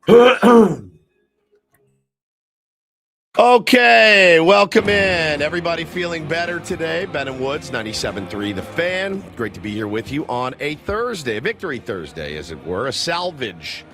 Okay, welcome in. Everybody feeling better today? Ben and Woods, 97.3 The Fan. Great to be here with you on a Thursday, a Victory Thursday, as it were, a Salvage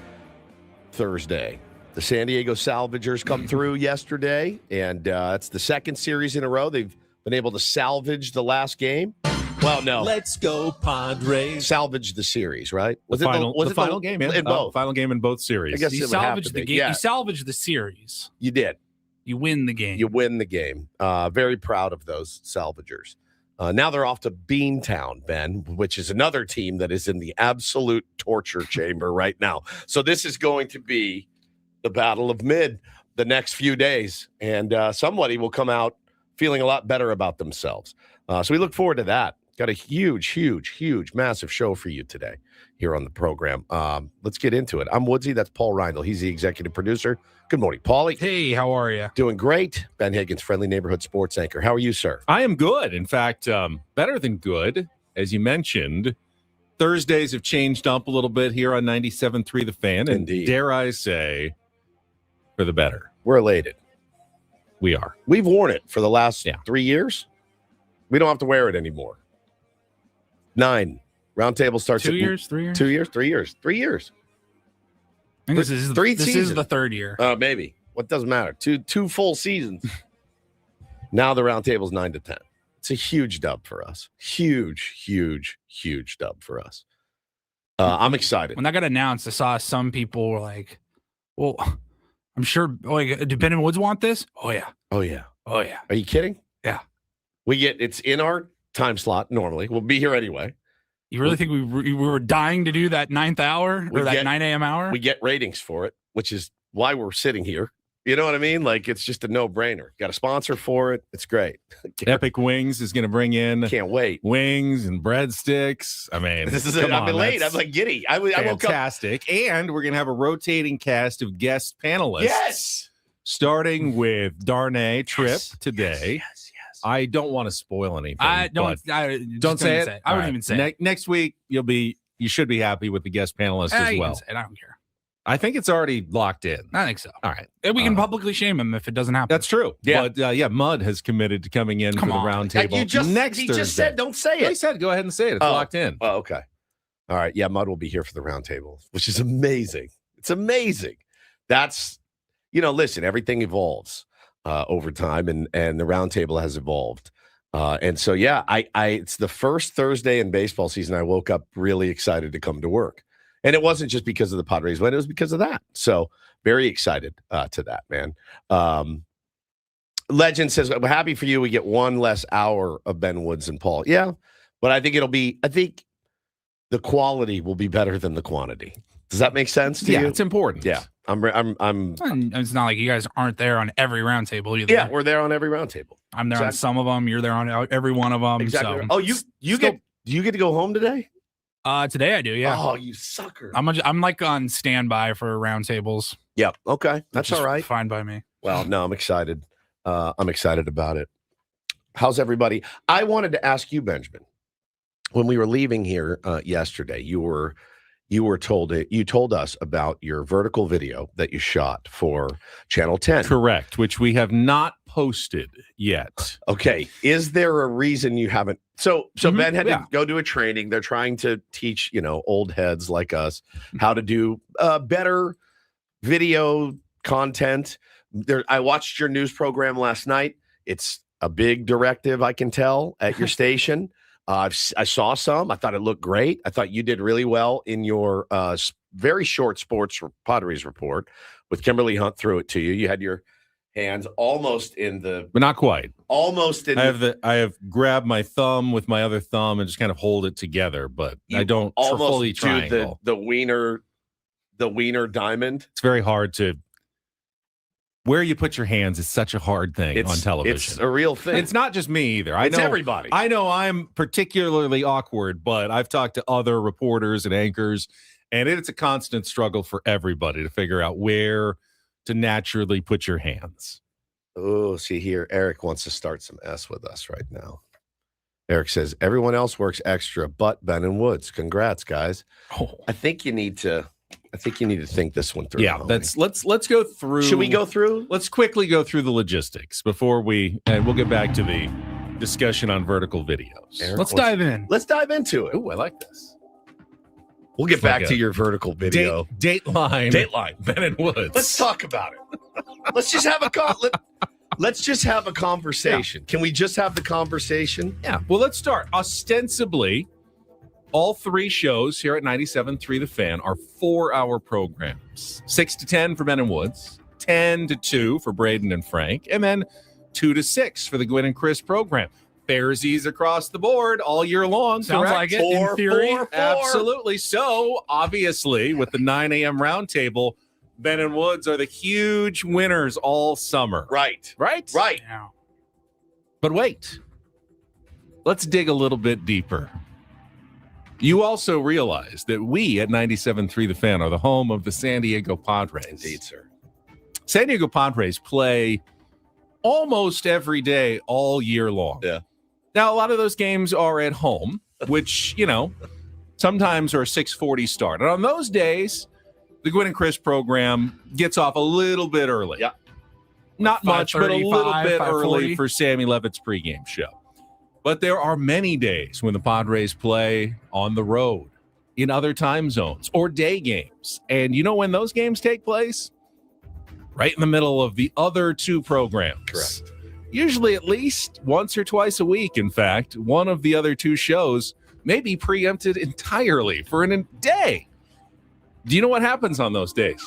Thursday. The San Diego Salvagers come through yesterday, and it's the second series in a row. They've been able to salvage the last game. Well, no. Let's go, Padres. Salvage the series, right? Was it the final game? Yeah. In both. Final game in both series. I guess You it would have salvaged to the be. game. Yeah, You salvaged the series. you did. You win the game. You win the game. Very proud of those salvagers. Now they're off to Beantown, Ben, which is another team that is in the absolute torture chamber right now. So this is going to be the battle of mid the next few days. And somebody will come out feeling a lot better about themselves. So we look forward to that. Got a huge, massive show for you today here on the program. Let's get into it. I'm Woodsy. That's Paul Reindl. He's the executive producer. Good morning, Paulie. Hey, how are you? Doing great. Ben Higgins, friendly neighborhood sports anchor. How are you, sir? I am good. In fact, better than good. As you mentioned, Thursdays have changed up a little bit here on 97.3 The Fan. And Indeed. dare I say, for the better. We're elated. We are. We've worn it for the last 3 years. We don't have to wear it anymore. 9. Roundtable starts 2 at years, 3 years? 2 years, 3 years. 3 years. I think this is the third year. Maybe. What doesn't matter. Two full seasons. Now the roundtable's 9 to 10. It's a huge dub for us. Huge dub for us. I'm excited. When that got announced, I saw some people were like, well, I'm sure, do Ben and Woods want this? Oh, yeah. Oh, yeah. Oh, yeah. Are you kidding? Yeah. It's in our time slot normally. We'll be here anyway. You really think we were dying to do that 9th hour or that 9 a.m. hour? We get ratings for it, which is why we're sitting here. You know what I mean? Like, it's just a no-brainer. Got a sponsor for it. It's great. Epic Wings is going to bring in Can't wait. wings and breadsticks. I mean, This is come I've been on, late. that's I'm like giddy. I woke up. fantastic. And we're going to have a rotating cast of guest panelists. Yes. Starting with Darnay Tripp today. Yes. I don't want to spoil anything. Don't say it. I wouldn't even say it. Next week, you should be happy with the guest panelist as You well. can say it. I don't care. I think it's already locked in. I think so. All right. And we can publicly shame him if it doesn't happen. That's true. Yeah. But Mud has committed to coming in Come for the on. round table He just Thursday. said, don't say No, he it. said, go ahead and say it. It's locked in. Oh, okay. All right. Yeah, Mud will be here for the roundtable, which is amazing. It's amazing. That's, listen, everything evolves over time, and the roundtable has evolved. And so, yeah, it's the first Thursday in baseball season I woke up really excited to come to work. And it wasn't just because of the Padres win, it was because of that. So very excited to that, man. Legend says, I'm happy for you. We get one less hour of Ben Woods and Paul. Yeah, but I think the quality will be better than the quantity. Does that make sense to you? It's important. Yeah. I'm And it's not like you guys aren't there on every roundtable either. yeah, we're there on every roundtable. I'm there on some of them. You're there on every one of them. Exactly. So. Oh, you get to go home today? Today I do, yeah. Oh, you sucker. I'm like on standby for roundtables. Yeah. Okay. That's all right. Fine by me. Well, no, I'm excited. I'm excited about it. How's everybody? I wanted to ask you, Benjamin, when we were leaving here yesterday, you told us about your vertical video that you shot for Channel 10. Correct, which we have not posted yet. Okay. Is there a reason you haven't? So Ben had to go to a training. They're trying to teach, old heads like us how to do better video content. I watched your news program last night. It's a big directive, I can tell, at your station. I saw some. I thought it looked great. I thought you did really well in your very short sports Padres report with Kimberly Hunt threw it to you. You had your hands almost in the, but not quite. Almost in. I have grabbed my thumb with my other thumb and just kind of hold it together, but I don't fully triangle. The wiener diamond. It's very hard to. Where you put your hands is such a hard thing on television. It's a real thing. It's not just me either. It's everybody. I know I'm particularly awkward, but I've talked to other reporters and anchors, and it's a constant struggle for everybody to figure out where to naturally put your hands. Oh, see here, Eric wants to start some S with us right now. Eric says, everyone else works extra, but Ben and Woods. Congrats, guys. Oh. I think you need to I think you need to think this one through. Yeah, let's go through. Should we go through? Let's quickly go through the logistics before we'll get back to the discussion on vertical videos. Eric, Let's dive in. Let's dive into it. Ooh, I like this. We'll get back to your vertical video. Dateline. Ben and Woods. Let's talk about it. Let's just have let's just have a conversation. Yeah. Can we just have the conversation? Yeah. Well, let's start. Ostensibly, all three shows here at 97.3 The Fan are 4-hour programs. 6 to 10 for Ben and Woods, 10 to 2 for Braden and Frank, and then 2 to 6 for the Gwen and Chris program. Fairsies across the board all year long. Sounds correct? like it in theory. Absolutely. So, obviously, with the 9 a.m. roundtable, Ben and Woods are the huge winners all summer. Right. Yeah. But wait. Let's dig a little bit deeper. You also realize that we at 97.3 The Fan are the home of the San Diego Padres. Indeed, sir. San Diego Padres play almost every day all year long. Yeah. Now, a lot of those games are at home, which, sometimes are a 6:40 start. And on those days, the Gwen and Chris program gets off a little bit early. Yeah. Not much, but a little bit 5:40. early for Sammy Levitt's pregame show. But there are many days when the Padres play on the road, in other time zones, or day games. And you know when those games take place? Right in the middle of the other two programs. Correct. Usually at least once or twice a week, in fact, one of the other two shows may be preempted entirely for a day. Do you know what happens on those days?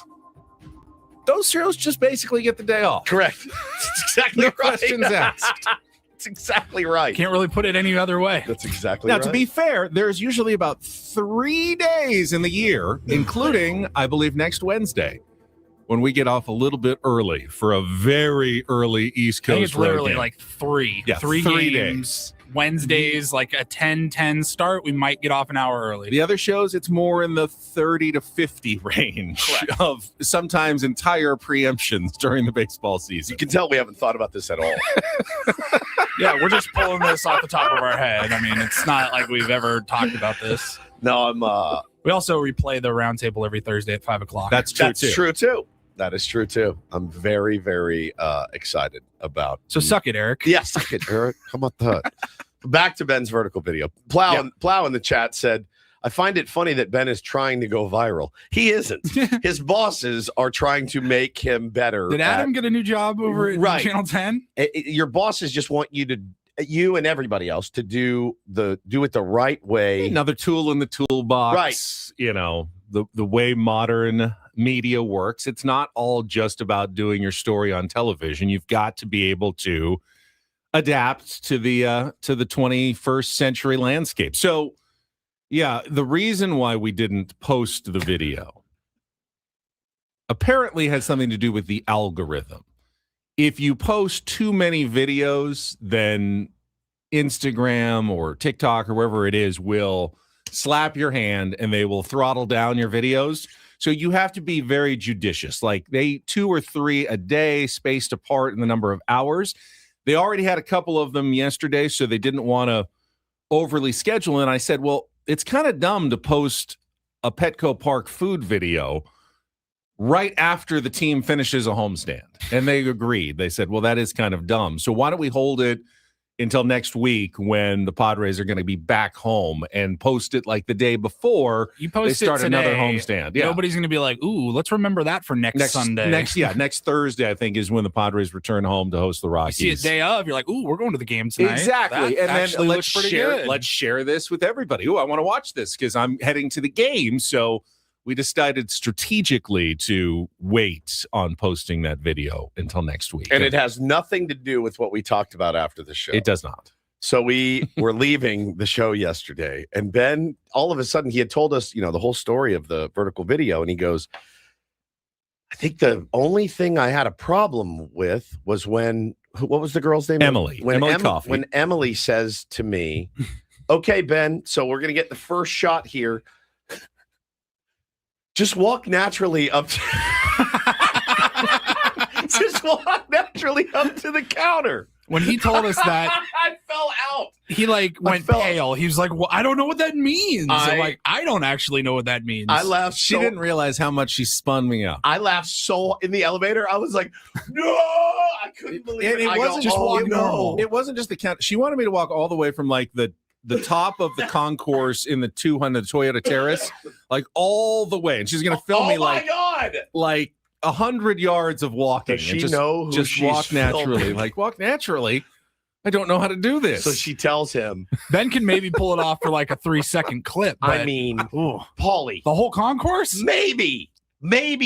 Those shows just basically get the day off. Correct. That's exactly No right. questions asked. That's exactly right. Can't really put it any other way. That's exactly Now, right. to be fair, there's usually about 3 days in the year, including, I believe, next Wednesday, when we get off a little bit early for a very early East I think Coast it's literally road game. like three. Yeah, 3 3 games. Wednesdays, like a 10-10 start. We might get off an hour early. The other shows, it's more in the 30 to 50 range of sometimes entire preemptions during the baseball season. You can tell we haven't thought about this at all. Yeah, we're just pulling this off the top of our head. I mean, it's not like we've ever talked about this. No, I'm We also replay the roundtable every Thursday at 5 o'clock. That's true, too. true too. That is true too. I'm very, very excited about. So suck it, Eric. Yes, suck it, Eric. How about that? Back to Ben's vertical video. Plow in the chat said, I find it funny that Ben is trying to go viral. He isn't. His bosses are trying to make him better. Did Adam get a new job over at Channel 10? Your bosses just want you to, you and everybody else, to do it the right way. Another tool in the toolbox. Right. You know, the way modern media works. It's not all just about doing your story on television. You've got to be able to adapt to the 21st century landscape. So, yeah, the reason why we didn't post the video apparently has something to do with the algorithm. If you post too many videos, then Instagram or TikTok or wherever it is will slap your hand and they will throttle down your videos. So you have to be very judicious. Like 2 or 3 a day, spaced apart in the number of hours. They already had a couple of them yesterday, so they didn't want to overly schedule. And I said, well, it's kind of dumb to post a Petco Park food video right after the team finishes a homestand. And they agreed. They said, well, that is kind of dumb. So why don't we hold it until next week when the Padres are going to be back home and post it like the day before they start another homestand. Yeah. Nobody's going to be like, ooh, let's remember that for next Sunday. Next Thursday, I think, is when the Padres return home to host the Rockies. You see a day of, you're like, ooh, we're going to the game tonight. Exactly. That and then good. Let's share this with everybody. Ooh, I want to watch this because I'm heading to the game. So we decided strategically to wait on posting that video until next week. And it has nothing to do with what we talked about after the show. It does not. So we were leaving the show yesterday, and Ben, all of a sudden, he had told us, the whole story of the vertical video, and he goes, I think the only thing I had a problem with was what was the girl's name? Emily. Coffey. When Emily says to me, okay, Ben, so we're going to get the first shot here. Just walk naturally up to just walk naturally up to the counter. When he told us that, I fell out. he like went pale. He was like, well, I don't know what that means. I'm like, I don't actually know what that means. I laughed. She didn't realize how much she spun me up. I laughed so in the elevator. I was like, no, I couldn't believe it. It wasn't just walking normal. It wasn't just the count. She wanted me to walk all the way from like the top of the concourse in the 200 Toyota Terrace, like all the way. And she's going to film me like 100 yards of walking. Does she and know who just she's walk naturally. filming? Like walk naturally. I don't know how to do this. So she tells him. Ben can maybe pull it off for like a 3-second clip. I mean, Paulie. The whole concourse? Maybe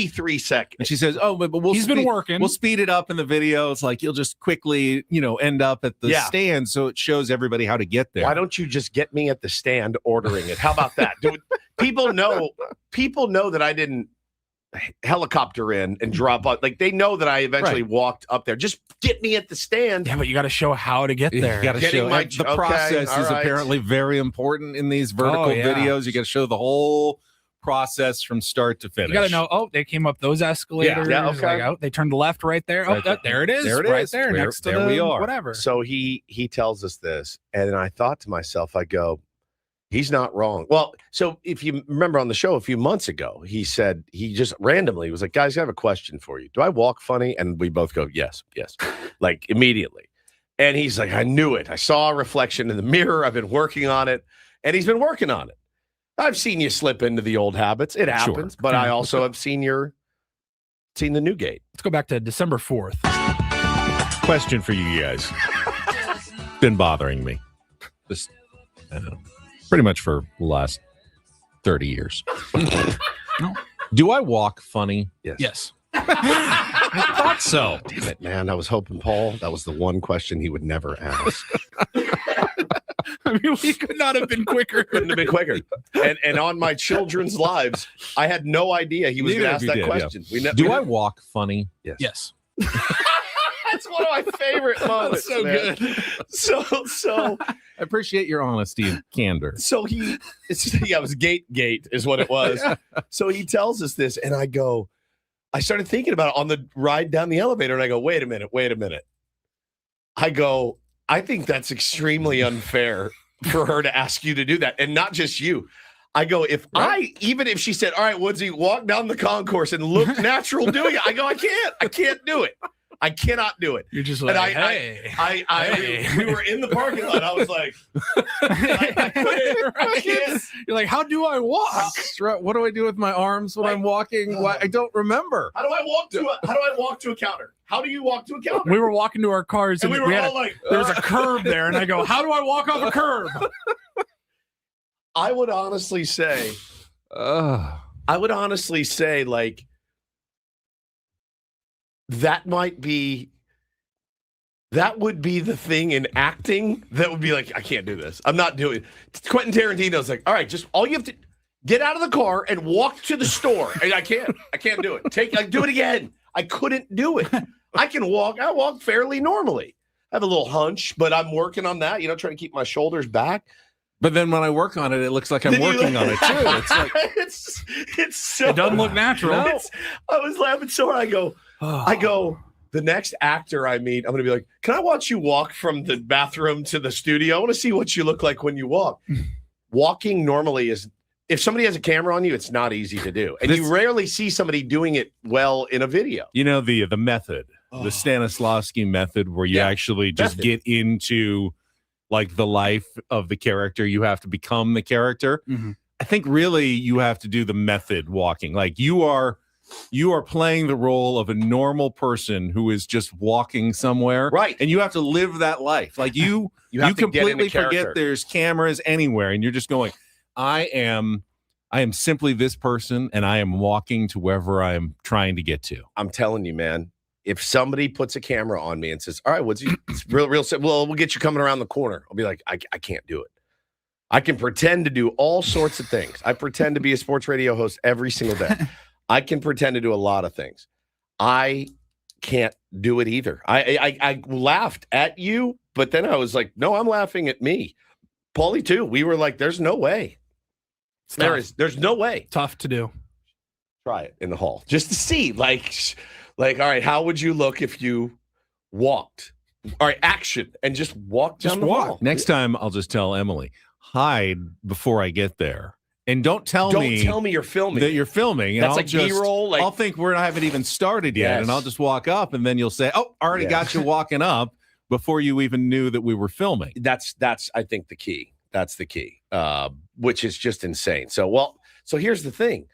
3 seconds. And she says, "Oh, but he's been working. We'll speed it up in the video. It's like you'll just quickly, end up at the stand, so it shows everybody how to get there." Why don't you just get me at the stand ordering it? How about that? People know that I didn't helicopter in and drop out. Like they know that I eventually walked up there. Just get me at the stand. Yeah, but you got to show how to get there. You got to show the process is apparently very important in these vertical videos. You got to show the whole process from start to finish. You got to know, they came up those escalators. Yeah, okay. Like, they turned left right there. There it is. There it right is. there next to we are. Whatever. So he tells us this, and I thought to myself, I go, he's not wrong. Well, so if you remember on the show a few months ago, he said, he just randomly was like, guys, I have a question for you. Do I walk funny? And we both go, yes, like immediately. And he's like, I knew it. I saw a reflection in the mirror. I've been working on it. And he's been working on it. I've seen you slip into the old habits. It happens. Sure. But I also have seen the new gate. Let's go back to December 4th. Question for you guys. Been bothering me. This, pretty much for the last 30 years. Do I walk funny? Yes. I thought so. Damn it, man. I was hoping, Paul, that was the one question he would never ask. I mean, we could not have been quicker. Couldn't have been quicker. And on my children's lives, I had no idea he was going to ask that question. Do I walk funny? Yes. That's one of my favorite moments. So man. Good. So I appreciate your honesty and candor. So it was gate is what it was. So he tells us this, and I started thinking about it on the ride down the elevator, and I go, wait a minute. I go, I think that's extremely unfair for her to ask you to do that, and not just you. I go, even if she said, all right, Woodsy, walk down the concourse and look natural doing it. I go, I can't do it. I cannot do it. You're just like, we were in the parking lot. I was like, I can't. You're like, how do I walk? What do I do with my arms when I'm walking? I don't remember. How do I walk to a counter? How do you walk to a counter? We were walking to our cars and we were all like, there's a curb there, and I go, how do I walk off a curb? I would honestly say, like, that would be the thing in acting that would be like, I can't do this. I'm not doing it. Quentin Tarantino's like, all right, just all you have to get out of the car and walk to the store. And I can't do it. Do it again. I couldn't do it. I walk fairly normally. I have a little hunch, but I'm working on that, trying to keep my shoulders back. But then when I work on it, it looks like I'm working on it too. It's like it's so, it doesn't look natural. No. I was laughing so hard. I go, the next actor I meet, I'm going to be like, can I watch you walk from the bathroom to the studio? I want to see what you look like when you walk. Walking normally is, if somebody has a camera on you, it's not easy to do. And you rarely see somebody doing it well in a video. The method, the Stanislavski method, where you actually just get into like the life of the character. You have to become the character. Mm-hmm. I think really you have to do the method walking. Like you are playing the role of a normal person who is just walking somewhere. Right. And you have to live that life. Like you completely forget there's cameras anywhere. And you're just going, I am simply this person, and I am walking to wherever I'm trying to get to. I'm telling you, man. If somebody puts a camera on me and says, all right, it's real simple. Well, we'll get you coming around the corner. I'll be like, I can't do it. I can pretend to do all sorts of things. I pretend to be a sports radio host every single day. I can pretend to do a lot of things. I can't do it either. I laughed at you, but then I was like, no, I'm laughing at me. Paulie too. We were like, there's no way. There's no way. Tough to do. Try it in the hall just to see, like, all right, how would you look if you walked All right, action, and just walk down the hall. Next time, I'll just tell Emily, hide before I get there. And don't tell me you're filming. That you're filming. And That's I'll like B-roll. I'll think I haven't even started yet. Yes. And I'll just walk up, and then you'll say, oh, I already got you walking up before you even knew that we were filming. That's I think, the key. That's the key, which is just insane. So here's the thing.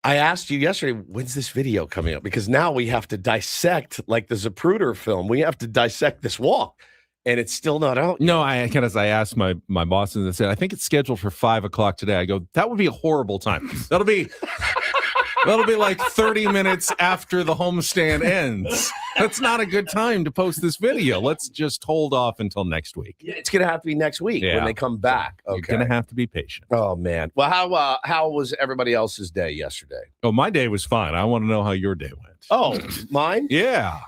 I asked you yesterday, when's this video coming up? Because now we have to dissect, like the Zapruder film. We have to dissect this walk. And it's still not out. No, I asked my bosses, and I said, I think it's scheduled for 5:00 today. I go, that would be a horrible time. That'll be like 30 minutes after the homestand ends. That's not a good time to post this video. Let's just hold off until next week. Yeah, it's gonna have to be next week when they come back. Okay. You're gonna have to be patient. Oh man. Well, how was everybody else's day yesterday? Oh, my day was fine. I want to know how your day went. Oh, mine? Yeah.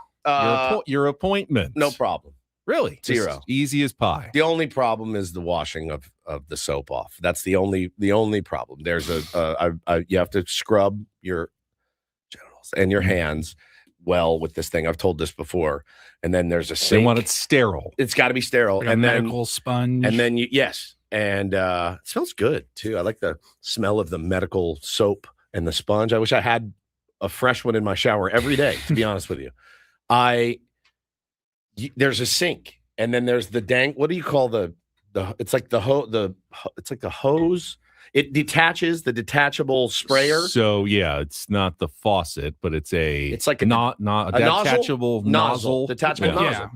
Your appointment. No problem. Really? Zero. Just easy as pie. The only problem is the washing of the soap off. That's the only problem. There's you have to scrub your genitals and your hands well with this thing. I've told this before. And then there's a sink. They want it sterile. It's got to be sterile. Like a medical sponge. And then and it smells good too. I like the smell of the medical soap and the sponge. I wish I had a fresh one in my shower every day, to be honest with you. There's a sink, and then there's the what do you call it's like it's like the hose. It detaches, the detachable sprayer. So yeah, it's not the faucet, but it's like a detachable nozzle. Detachable nozzle. Yeah.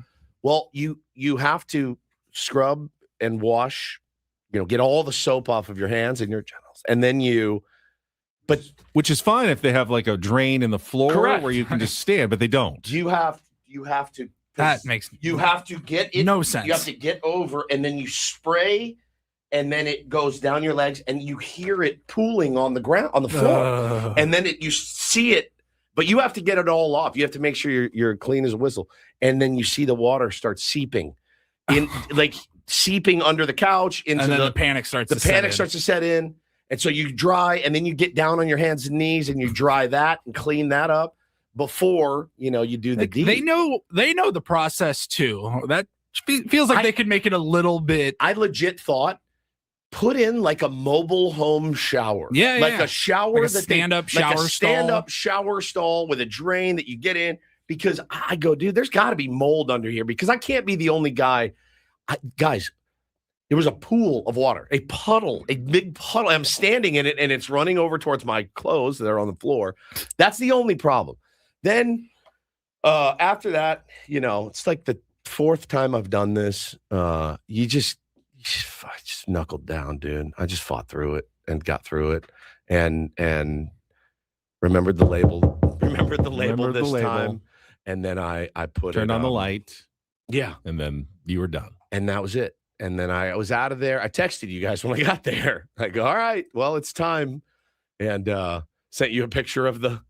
Well, you have to scrub and wash, get all the soap off of your hands and your genitals. And then which is fine if they have like a drain in the floor. Correct. Where you can just stand, but they don't. You have to. That makes you have to get it. No sense. You have to get over, and then you spray, and then it goes down your legs, and you hear it pooling on the ground, on the floor, and then you see it, but you have to get it all off. You have to make sure you're clean as a whistle, and then you see the water start seeping, seeping under the couch into, and then the panic starts. The panic starts to set in, and so you dry, and then you get down on your hands and knees, and you dry that and clean that up. Before you do the deed. They know the process too. That feels like they could make it a little bit. I legit thought put in like a mobile home shower. A shower, like a stand-up shower stall with a drain that you get in. Because I go, dude, there's got to be mold under here because I can't be the only guy. Guys, there was a pool of water, a big puddle. I'm standing in it and it's running over towards my clothes that are on the floor. That's the only problem. Then after that, it's like the fourth time I've done this. I just knuckled down, dude. I just fought through it and got through it and remembered the label. Remembered the label this time. And then I turned on the light. Yeah. And then you were done. And that was it. And then I was out of there. I texted you guys when I got there. I go, all right, well, it's time. And sent you a picture of the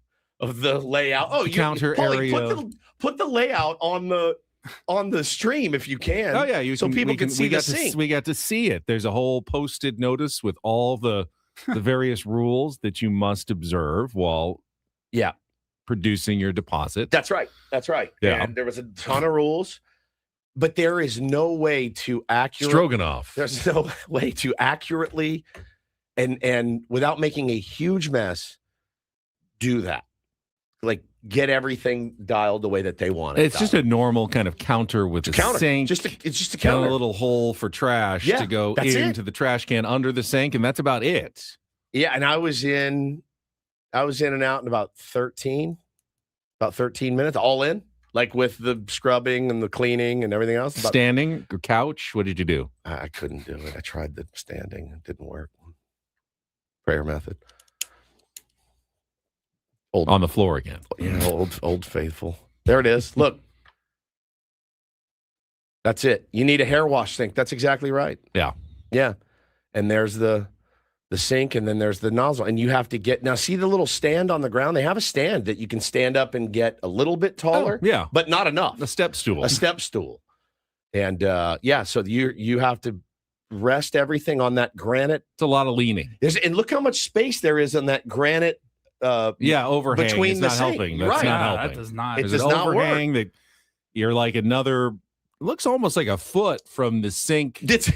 layout. Oh, counter area. Put the layout on the stream if you can. Oh yeah, people can see the sink. We got to see it. There's a whole posted notice with all the various rules that you must observe while producing your deposit. That's right. Yeah. And there was a ton of rules, but there is no way to Stroganoff. There's no way to accurately and without making a huge mess do that. Like get everything dialed the way that they want it. It's just a normal kind of counter with a sink. It's just a counter. And a little hole for trash to go into the trash can under the sink, and that's about it. Yeah, and I was in and out in about 13 minutes, all in, like with the scrubbing and the cleaning and everything else. Standing or couch? What did you do? I couldn't do it. I tried the standing. It didn't work. Prayer method. On the floor again. Yeah, old faithful. There it is. Look. That's it. You need a hair wash sink. That's exactly right. Yeah. Yeah. And there's the sink, and then there's the nozzle. And you have to see the little stand on the ground? They have a stand that you can stand up and get a little bit taller. Oh, yeah. But not enough. A step stool. And so you have to rest everything on that granite. It's a lot of leaning. And look how much space there is on that granite. Overhang. Between it's not helping. That's not helping. That does not. There's an overhang that You're like looks almost like a foot from the sink, Yes.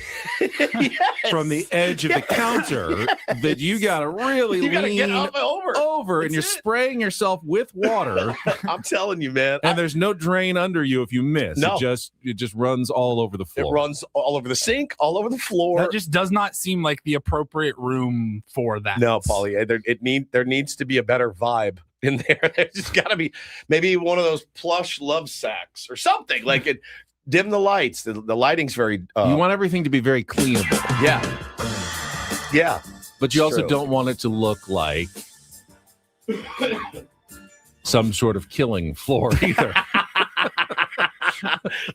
from the edge of the counter that you got to really lean get up and over. and you're spraying yourself with water. I'm telling you, man. And there's no drain under you if you miss. No. It just runs all over the floor. It runs all over the sink, all over the floor. That just does not seem like the appropriate room for that. No, Paulie, there needs to be a better vibe in there. There's just got to be maybe one of those plush love sacks or something. Like it, dim the lights. The lighting's very. You want everything to be very cleanable. Yeah. But you also True. don't want it to look like some sort of killing floor either.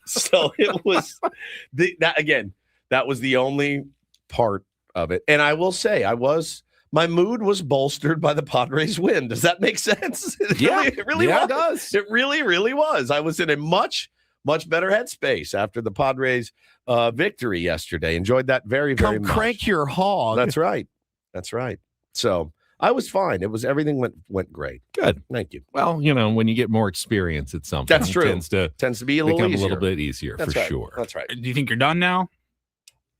So it was that was the only part of it. And I will say my mood was bolstered by the Padres win. Does that make sense? It really was. It does. It really, really was. I was in a much better headspace after the Padres victory yesterday. Enjoyed that very, very much. Crank your hog. That's right. So I was fine. Everything went great. Good. Thank you. Well, when you get more experience at something, That's true. It tends to be a little become easier. a little bit easier. That's for right. sure. That's right. Do you think you're done now?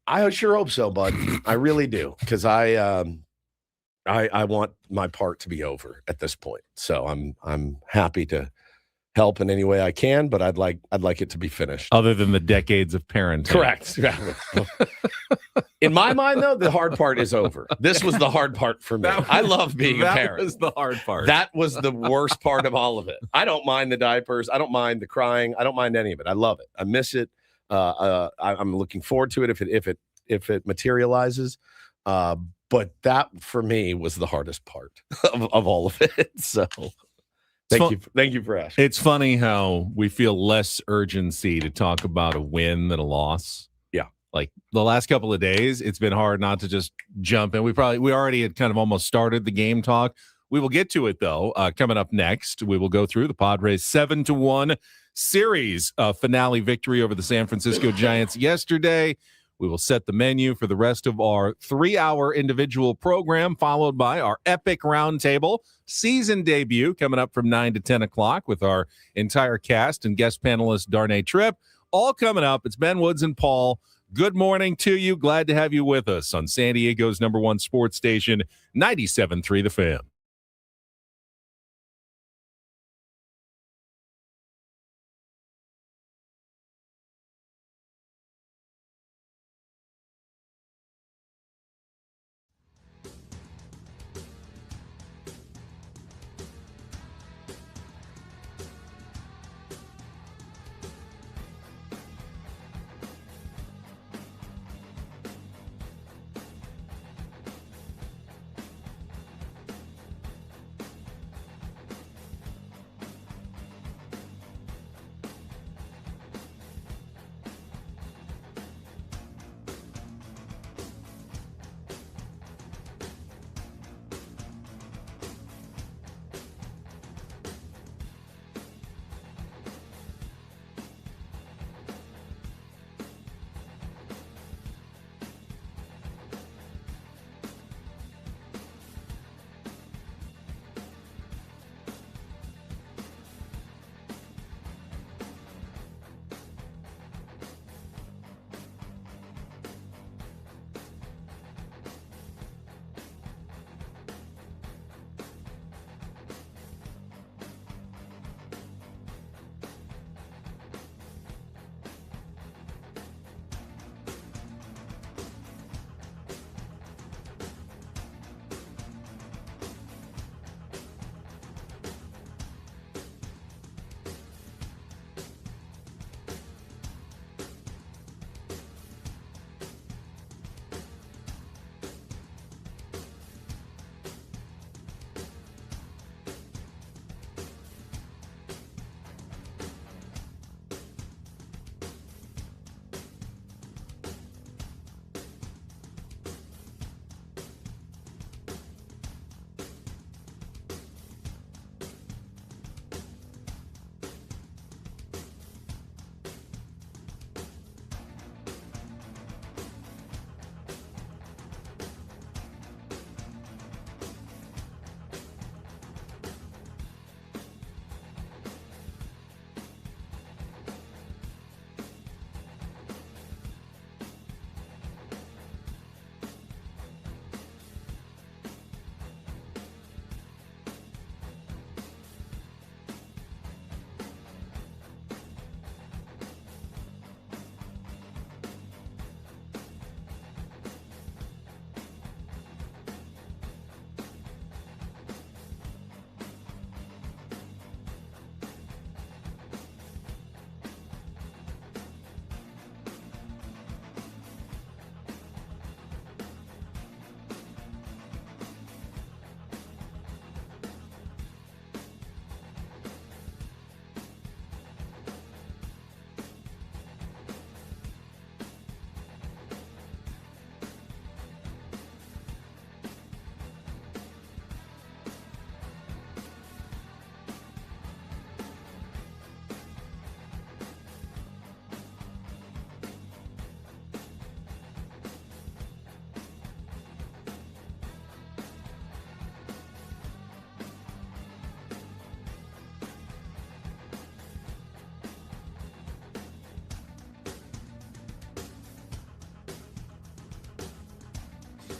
I sure hope so, bud. I really do, because I want my part to be over at this point. So I'm happy to help in any way I can, but I'd like it to be finished. Other than the decades of parenting. Correct. In my mind, though, the hard part is over. This was the hard part for me. I love being a parent. That was the hard part. That was the worst part of all of it. I don't mind the diapers. I don't mind the crying. I don't mind any of it. I love it. I miss it. I'm looking forward to it if it materializes. But that for me was the hardest part of all of it. So thank you for asking. It's funny how we feel less urgency to talk about a win than a loss. Yeah. Like the last couple of days, it's been hard not to just jump in. We already had kind of almost started the game talk. We will get to it though. Coming up next, we will go through the Padres 7-1 series finale victory over the San Francisco Giants yesterday. We will set the menu for the rest of our 3-hour individual program, followed by our epic roundtable season debut coming up from 9 to 10 o'clock with our entire cast and guest panelist Darnay Tripp. All coming up. It's Ben Woods and Paul. Good morning to you. Glad to have you with us on San Diego's #1 sports station, 97.3 The Fan.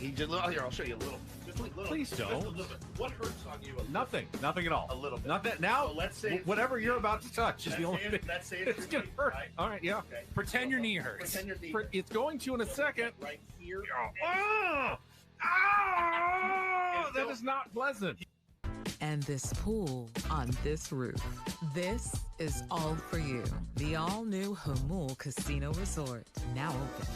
Here, I'll show you a little. Just a little. Please don't. Just a little bit. What hurts on you? Nothing at all. A little bit. Not that now. So let's say whatever you're about to touch is the only thing. Let's say It's gonna hurt. Right? All right, yeah. Okay. Pretend your knee hurts. Pretend your knee hurts. It's going to in a second. Right here. That is not pleasant. And this pool on this roof. This is all for you. The all-new Hamul Casino Resort, now open.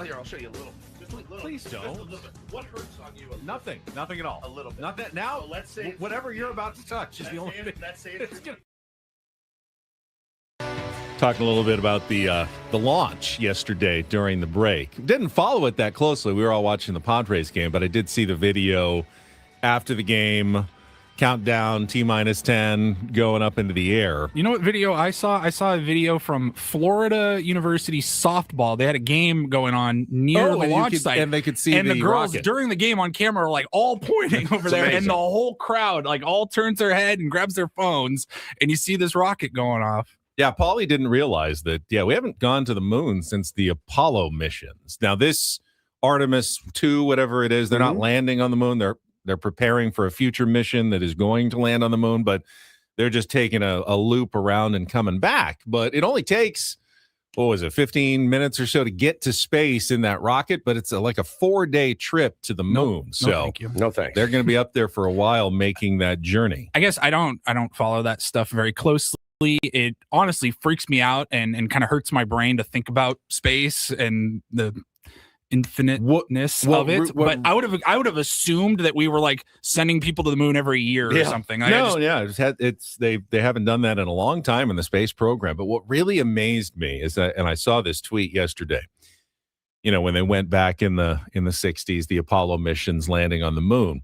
Here, I'll show you a little. Just a little. Please don't. Just a little bit. What hurts on you? Nothing at all. A little bit. Not that now. So let's say whatever you're about to touch is the only thing. Let's say It's gonna... Talking a little bit about the launch yesterday during the break. Didn't follow it that closely. We were all watching the Padres game, but I did see the video after the game. Countdown, T-minus 10, going up into the air. You know what video I saw? I saw a video from Florida University softball. They had a game going on near the launch site. And they could see and the girls rocket. during the game on camera are like all pointing over there. Amazing. And the whole crowd like all turns their head and grabs their phones. And you see this rocket going off. Yeah, Paulie didn't realize that, we haven't gone to the moon since the Apollo missions. Now, this Artemis 2, whatever it is, they're not landing on the moon. They're They're preparing for a future mission that is going to land on the moon, but they're just taking a loop around and coming back. But it only takes, 15 minutes or so to get to space in that rocket, but it's like a 4-day trip to the moon. No, thank you. No thanks. They're going to be up there for a while making that journey. I guess I don't follow that stuff very closely. It honestly freaks me out and kind of hurts my brain to think about space and the infiniteness of it. But I would have assumed that we were like sending people to the moon every year or something. They haven't done that in a long time in the space program. But what really amazed me is that, and I saw this tweet yesterday, when they went back in the 60s, the Apollo missions landing on the moon.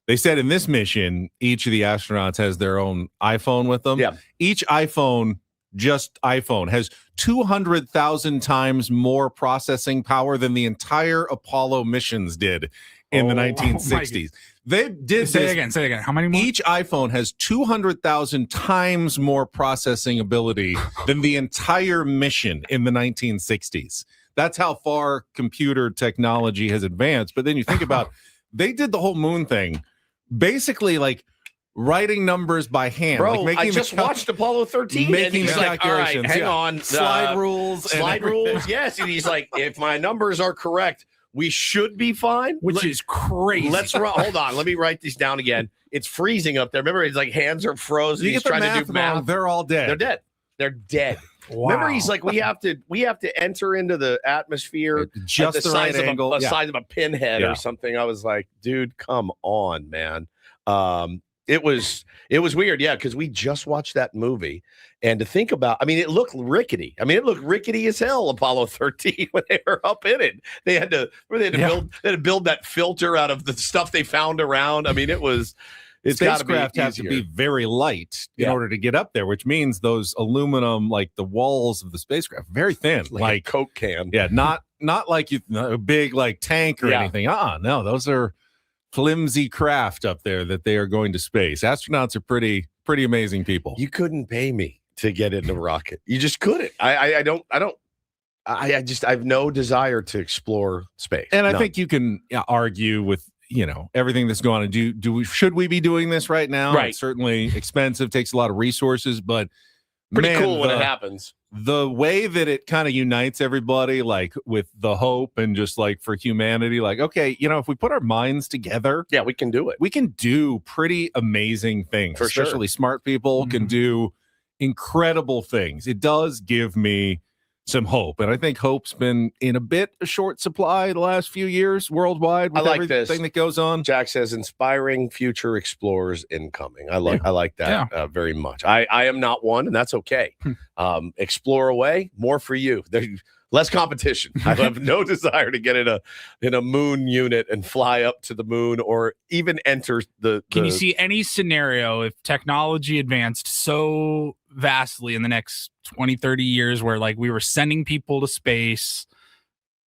They said in this mission, each of the astronauts has their own iPhone with them. Yeah. Each iPhone, just iPhone, has 200,000 times more processing power than the entire Apollo missions did in the 1960s. They did Say it again. How many more? Each iPhone has 200,000 times more processing ability than the entire mission in the 1960s. That's how far computer technology has advanced. But then you think about, they did the whole moon thing basically like writing numbers by hand. Bro, like I just watched Apollo 13. Making and he's the like, all right, calculations, hang on. Slide rules. Yes. And he's like, if my numbers are correct, we should be fine. Which is crazy. Hold on. Let me write these down again. It's freezing up there. Remember, his like hands are frozen. He's trying to do math. They're all dead. They're dead. Wow. Remember, he's like, we have to enter into the atmosphere just at the right size angle. of size of a pinhead or something. I was like, dude, come on, man. It was weird, because we just watched that movie, and to think about, it looked rickety. It looked rickety as hell. Apollo 13 when they were up in it, they had to build that filter out of the stuff they found around. It's spacecraft have to be very light in order to get up there, which means those aluminum, like the walls of the spacecraft, very thin, like a Coke can. Yeah, not like a big like tank or anything. No, those are flimsy craft up there that they are going to space. Astronauts are pretty amazing people. You couldn't pay me to get in the rocket. You just couldn't. I have no desire to explore space. And I think you can argue with everything that's going on. Should we be doing this right now? Right. It's certainly expensive, takes a lot of resources, but pretty cool when it happens. The way that it kind of unites everybody, like with the hope and just like for humanity, like, okay, if we put our minds together, we can do it. We can do pretty amazing things. Especially smart people can do incredible things. It does give me some hope. And I think hope's been in a bit of short supply the last few years worldwide with everything that goes on. Jack says, inspiring future explorers incoming. I like that very much. I am not one, and that's okay. Explore away, more for you. There's less competition. I have no desire to get in a moon unit and fly up to the moon or even enter the. Can you see any scenario if technology advanced so vastly in the next 20, 30 years where like we were sending people to space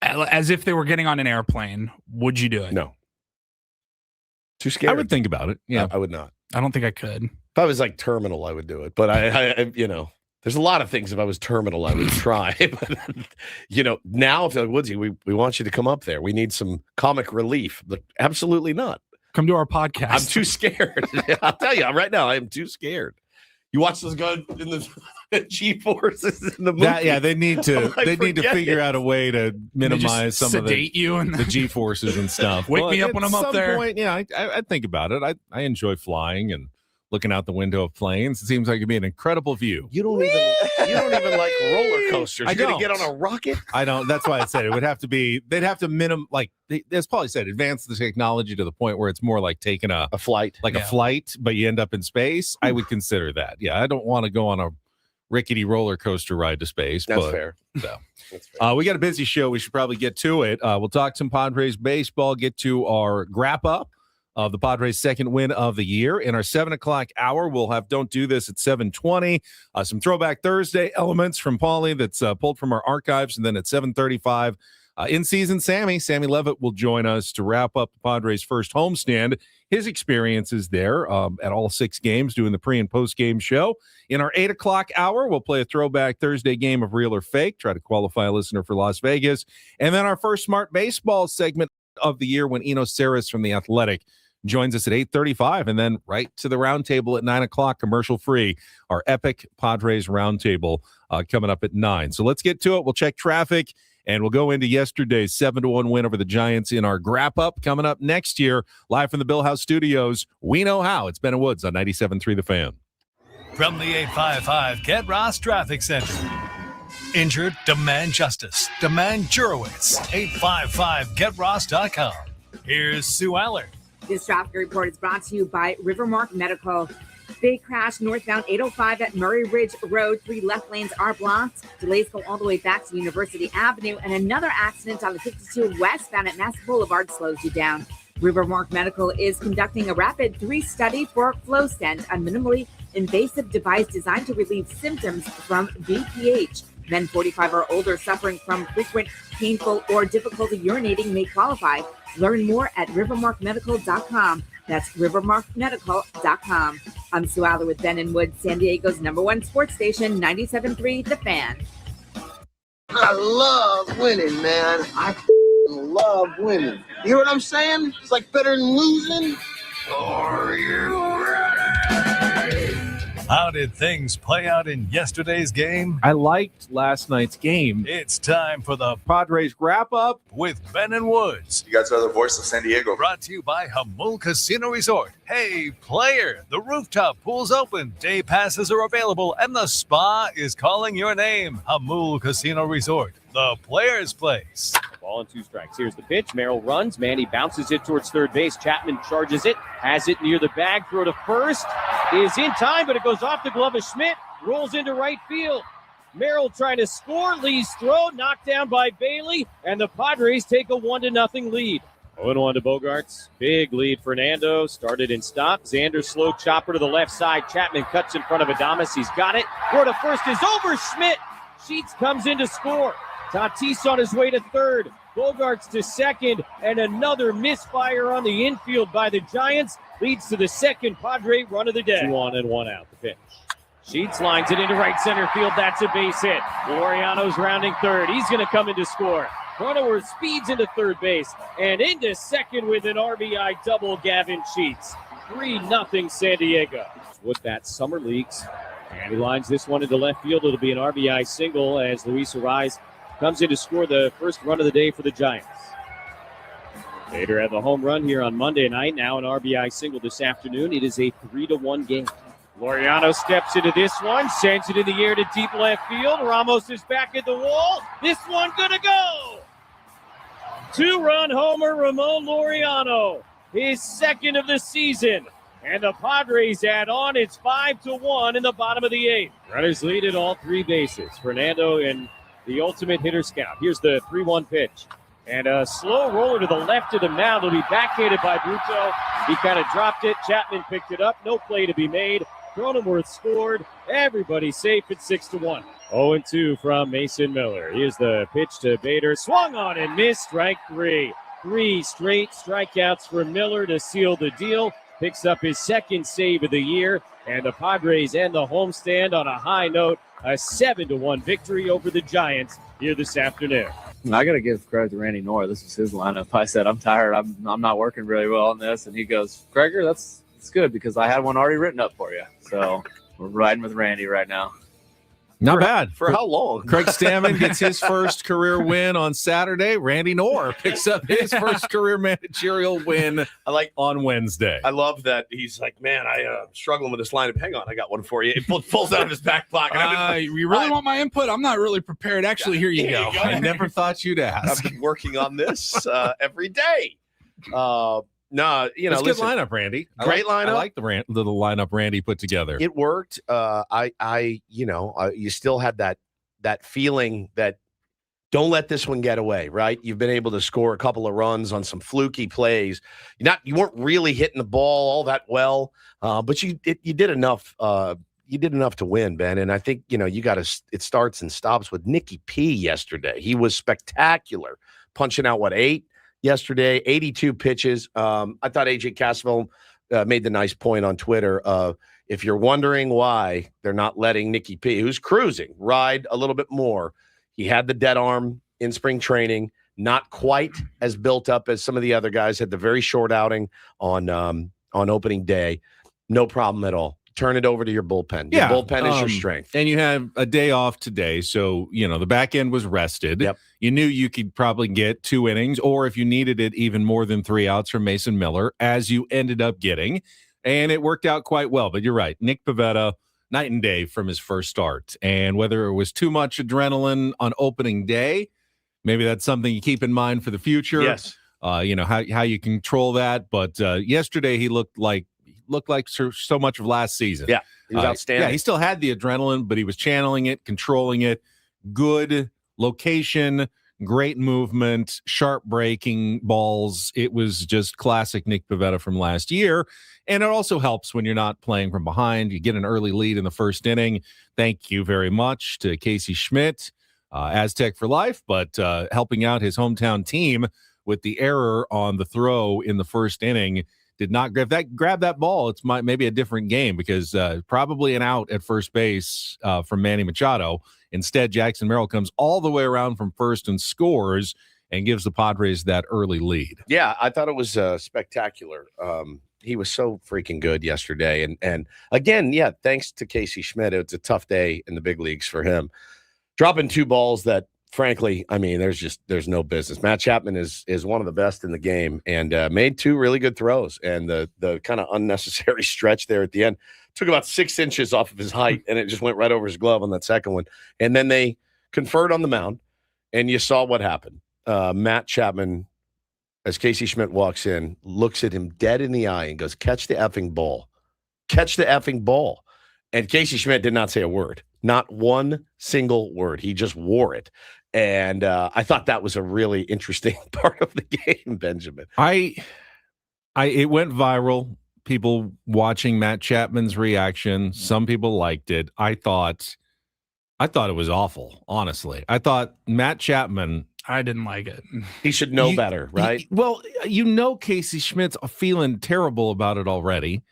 as if they were getting on an airplane? Would you do it? No. Too scared. I would think about it. Yeah, I would not. I don't think I could. If I was like terminal, I would do it. But I there's a lot of things if I was terminal, I would try. But, now if they're like, Woodsy, we want you to come up there. We need some comic relief. But absolutely not. Come to our podcast. I'm too scared. I'll tell you right now, I am too scared. You watch this guy in the G-forces in the movie. They need to figure out a way to minimize some of the G-forces and stuff. Wake me up when I'm up there. Point, I think about it. I enjoy flying and looking out the window of planes. It seems like it'd be an incredible view. You don't even like roller coasters. You're going to get on a rocket? I don't. That's why I said it would have to be, they'd have to as Paulie said, advance the technology to the point where it's more like taking a flight. A flight, but you end up in space. I would consider that. Yeah, I don't want to go on a rickety roller coaster ride to space. That's fair. So. That's fair. We got a busy show. We should probably get to it. We'll talk some Padres baseball, get to our wrap-up of the Padres' second win of the year. In our 7 o'clock hour, we'll have Don't Do This at 7:20. Some Throwback Thursday elements from Paulie that's pulled from our archives. And then at 7:35, in-season Sammy Levitt will join us to wrap up the Padres' first homestand. His experiences there at all 6 games, doing the pre- and post-game show. In our 8 o'clock hour, we'll play a Throwback Thursday game of Real or Fake, try to qualify a listener for Las Vegas. And then our first Smart Baseball segment of the year when Eno Sarris from The Athletic joins us at 8:35, and then right to the roundtable at 9 o'clock, commercial free. Our epic Padres roundtable coming up at 9. So let's get to it. We'll check traffic, and we'll go into yesterday's 7-1 win over the Giants in our Wrap-Up coming up next year, live from the Bill House Studios. We know how. It's Ben and Woods on 97.3 The Fan. From the 855 Get Ross Traffic Center. Injured? Demand justice. Demand Jurowitz. 855GetRoss.com. Here's Sue Allard. This traffic report is brought to you by Rivermark Medical. Big crash northbound 805 at Murray Ridge Road. 3 left lanes are blocked. Delays go all the way back to University Avenue. And another accident on the 52 westbound at Mass Boulevard slows you down. Rivermark Medical is conducting a rapid 3 study for FlowStent, a minimally invasive device designed to relieve symptoms from BPH. Men 45 or older suffering from frequent, painful, or difficulty urinating may qualify. Learn more at rivermarkmedical.com. That's rivermarkmedical.com. I'm Sue Aller with Ben and Wood, San Diego's #1 sports station, 97.3 The Fan. I love winning, man. I love winning. You know what I'm saying? It's like better than losing. Are you ready? How did things play out in yesterday's game? I liked last night's game. It's time for the Padres Wrap-Up with Ben and Woods. You guys are the voice of San Diego. Brought to you by Hamul Casino Resort. Hey, player, the rooftop pool's open. Day passes are available, and the spa is calling your name. Hamul Casino Resort, the player's place. Ball and 2 strikes. Here's the pitch. Merrill runs. Manny bounces it towards third base. Chapman charges it. Has it near the bag. Throw to first. Is in time, but it goes off the glove of Schmidt. Rolls into right field. Merrill trying to score. Lee's throw knocked down by Bailey. And the Padres take a 1-0 lead. 0-1 to Bogarts. Big lead. Fernando started and stopped. Xander slow chopper to the left side. Chapman cuts in front of Adames. He's got it. Throw to first is over. Schmidt. Sheets comes in to score. Tatis on his way to third. Bogarts to second, and another misfire on the infield by the Giants leads to the second Padre run of the day. 2 on and 1 out. The pitch. Sheets lines it into right center field. That's a base hit. Laureano's rounding third. He's going to come in to score. Cronenworth speeds into third base and into second with an RBI double. Gavin Sheets. 3-0 San Diego. With that summer leagues, and he lines this one into left field. It'll be an RBI single as Luis Arraez comes in to score the first run of the day for the Giants. Bader had the home run here on Monday night. Now an RBI single this afternoon. It is a 3-1 game. Laureano steps into this one, sends it in the air to deep left field. Ramos is back at the wall. This one gonna go. 2-run homer, Ramon Laureano. His second of the season. And the Padres add on. It's 5-1 in the bottom of the 8th. Runners lead at all 3 bases. Fernando and the ultimate hitter scout. Here's the 3-1 pitch. And a slow roller to the left of the mound. It'll be backhanded by Bruto. He kind of dropped it. Chapman picked it up. No play to be made. Cronenworth scored. Everybody safe at 6-1. 0-2 from Mason Miller. Here's the pitch to Bader. Swung on and missed. Strike 3. 3 straight strikeouts for Miller to seal the deal. Picks up his second save of the year. And the Padres end the homestand on a high note. A 7-1 victory over the Giants here this afternoon. I got to give credit to Randy Noor. This is his lineup. I said, I'm tired. I'm not working really well on this. And he goes, Gregor, that's good because I had one already written up for you. So we're riding with Randy right now. Not bad. For how long? Craig Stammen gets his first career win on Saturday. Randy Noor picks up his first career managerial win on Wednesday. I love that he's like, man, I'm struggling with this lineup. Hang on, I got one for you. It pulls out of his back pocket. You really want my input? I'm not really prepared. Actually, here you go. I never thought you'd ask. I've been working on this every day. No, it's a good lineup, Randy. Great lineup. I like the little lineup Randy put together. It worked. You still had that feeling that don't let this one get away, right? You've been able to score a couple of runs on some fluky plays. You weren't really hitting the ball all that well, but you did enough. You did enough to win, Ben. And I think it starts and stops with Nicky P yesterday. He was spectacular, punching out 8 yesterday, 82 pitches. I thought AJ Cassavell made the nice point on Twitter. If you're wondering why they're not letting Nicky P, who's cruising, ride a little bit more, he had the dead arm in spring training. not quite as built up as some of the other guys. Had the very short outing on opening day. No problem at all. Turn it over to your bullpen. Your bullpen is your strength. And you have a day off today, so the back end was rested. Yep. You knew you could probably get 2 innings, or if you needed it, even more than 3 outs from Mason Miller, as you ended up getting. And it worked out quite well. But you're right. Nick Pivetta, night and day from his first start. And whether it was too much adrenaline on opening day, maybe that's something you keep in mind for the future. Yes. How you control that. But yesterday he looked like so much of last season. Yeah, he was outstanding. Yeah, he still had the adrenaline, but he was channeling it, controlling it. Good location, great movement, sharp breaking balls. It was just classic Nick Pivetta from last year. And it also helps when you're not playing from behind. You get an early lead in the first inning. Thank you very much to Casey Schmidt, Aztec for life, but helping out his hometown team with the error on the throw in the first inning. Did not grab that ball. It's maybe a different game because probably an out at first base from Manny Machado. Instead, Jackson Merrill comes all the way around from first and scores and gives the Padres that early lead. Yeah, I thought it was spectacular. He was so freaking good yesterday. And again, yeah, thanks to Casey Schmidt. It's a tough day in the big leagues for him. Dropping 2 balls that, frankly, I mean, there's no business. Matt Chapman is one of the best in the game and made 2 really good throws. And the kind of unnecessary stretch there at the end took about 6 inches off of his height, and it just went right over his glove on that second one. And then they conferred on the mound, and you saw what happened. Matt Chapman, as Casey Schmidt walks in, looks at him dead in the eye and goes, "Catch the effing ball. Catch the effing ball." And Casey Schmidt did not say a word. Not one single word. He just wore it. And I thought that was a really interesting part of the game, Benjamin. It went viral. People watching Matt Chapman's reaction. Some people liked it. I thought it was awful, honestly. I thought Matt Chapman, I didn't like it. He should know better, right? Casey Schmidt's feeling terrible about it already.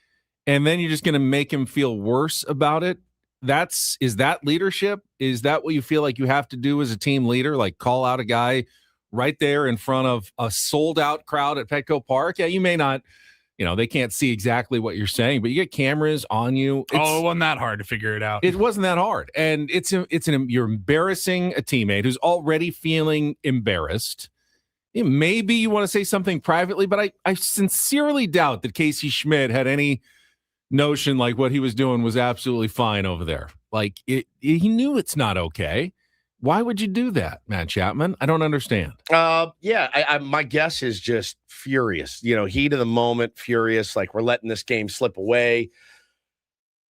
And then you're just going to make him feel worse about it. Is that leadership? Is that what you feel like you have to do as a team leader? Like call out a guy right there in front of a sold out crowd at Petco Park? Yeah, you may not, they can't see exactly what you're saying, but you get cameras on you. It wasn't that hard to figure it out. It wasn't that hard. And you're embarrassing a teammate who's already feeling embarrassed. Maybe you want to say something privately, but I sincerely doubt that Casey Schmidt had any notion like what he was doing was absolutely fine over there. Like he knew it's not okay. Why would you do that, Matt Chapman? I don't understand. My guess is just furious. Heat of the moment, furious. Like we're letting this game slip away.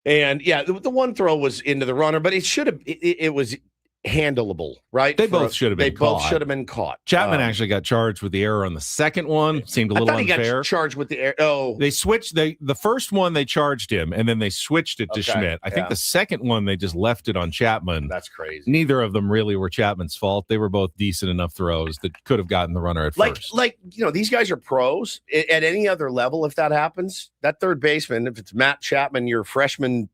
And yeah, the one throw was into the runner, but it should have. It was handleable, right? They both should have been caught. Both should have been caught. Chapman actually got charged with the error on the second one. Seemed a little unfair. He got charged with the error. Oh, they switched. The first one they charged him, and then they switched it to Schmidt. I think the second one they just left it on Chapman. That's crazy. Neither of them really were Chapman's fault. They were both decent enough throws that could have gotten the runner at first. These guys are pros. At any other level, if that happens, that third baseman, if it's Matt Chapman, your freshman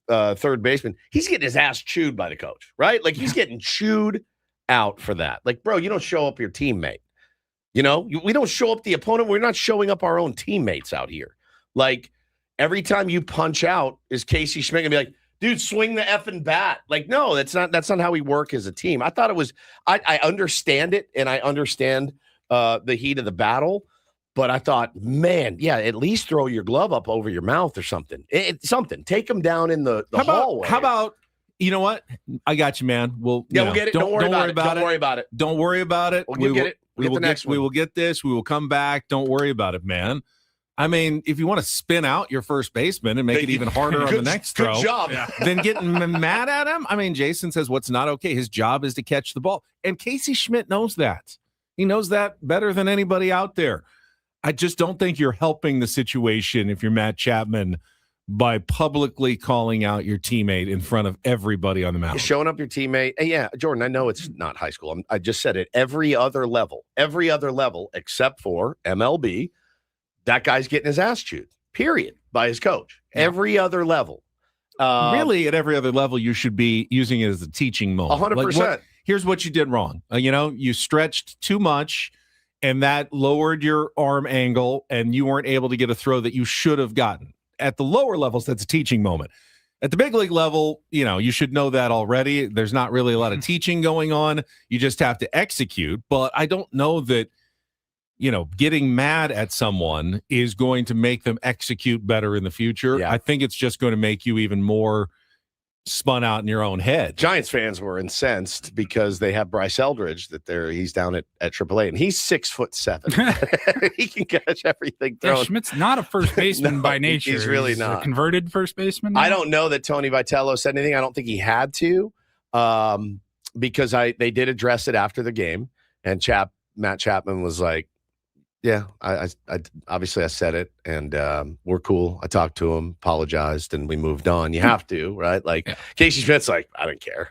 third baseman, he's getting his ass chewed by the coach, right? Like he's getting chewed out for that. Like, bro, you don't show up your teammate. We don't show up the opponent. We're not showing up our own teammates out here. Like every time you punch out, is Casey Schmidt gonna be like, dude, swing the effing bat? Like, no, that's not how we work as a team. I thought it was. I understand it, and I understand the heat of the battle. But I thought, man, yeah, at least throw your glove up over your mouth or something. Something. Take them down in the hallway. How about, you know what? I got you, man. We'll get it. Don't worry about it. Don't worry about it. Don't worry about it. We'll get it. We will get this. We will come back. Don't worry about it, man. I mean, if you want to spin out your first baseman and make it even harder on the next throw, good job. Then getting mad at him. I mean, Jason says what's not okay. His job is to catch the ball. And Casey Schmidt knows that. He knows that better than anybody out there. I just don't think you're helping the situation if you're Matt Chapman by publicly calling out your teammate in front of everybody on the mound. Showing up your teammate. And yeah, Jordan, I know it's not high school. I just said it. Every other level except for MLB, that guy's getting his ass chewed, period, by his coach. Yeah. Every other level. Really, at every other level, you should be using it as a teaching moment. 100%. here's what you did wrong. You stretched too much, and that lowered your arm angle, and you weren't able to get a throw that you should have gotten. At the lower levels, that's a teaching moment. At the big league level, you should know that already. There's not really a lot of teaching going on. You just have to execute. But I don't know that, getting mad at someone is going to make them execute better in the future. Yeah. I think it's just going to make you even more spun out in your own head. Giants fans were incensed because they have Bryce Eldridge he's down at AAA, and he's 6'7". He can catch everything thrown. Yeah, Schmidt's not a first baseman by nature. He's really not a converted first baseman now? I don't know that Tony Vitello said anything. I don't think he had to, because they did address it after the game, and Matt Chapman was like, yeah, I obviously I said it, and we're cool. I talked to him, apologized, and we moved on. You have to, right? Like, yeah. Casey Schmidt's like, I don't care.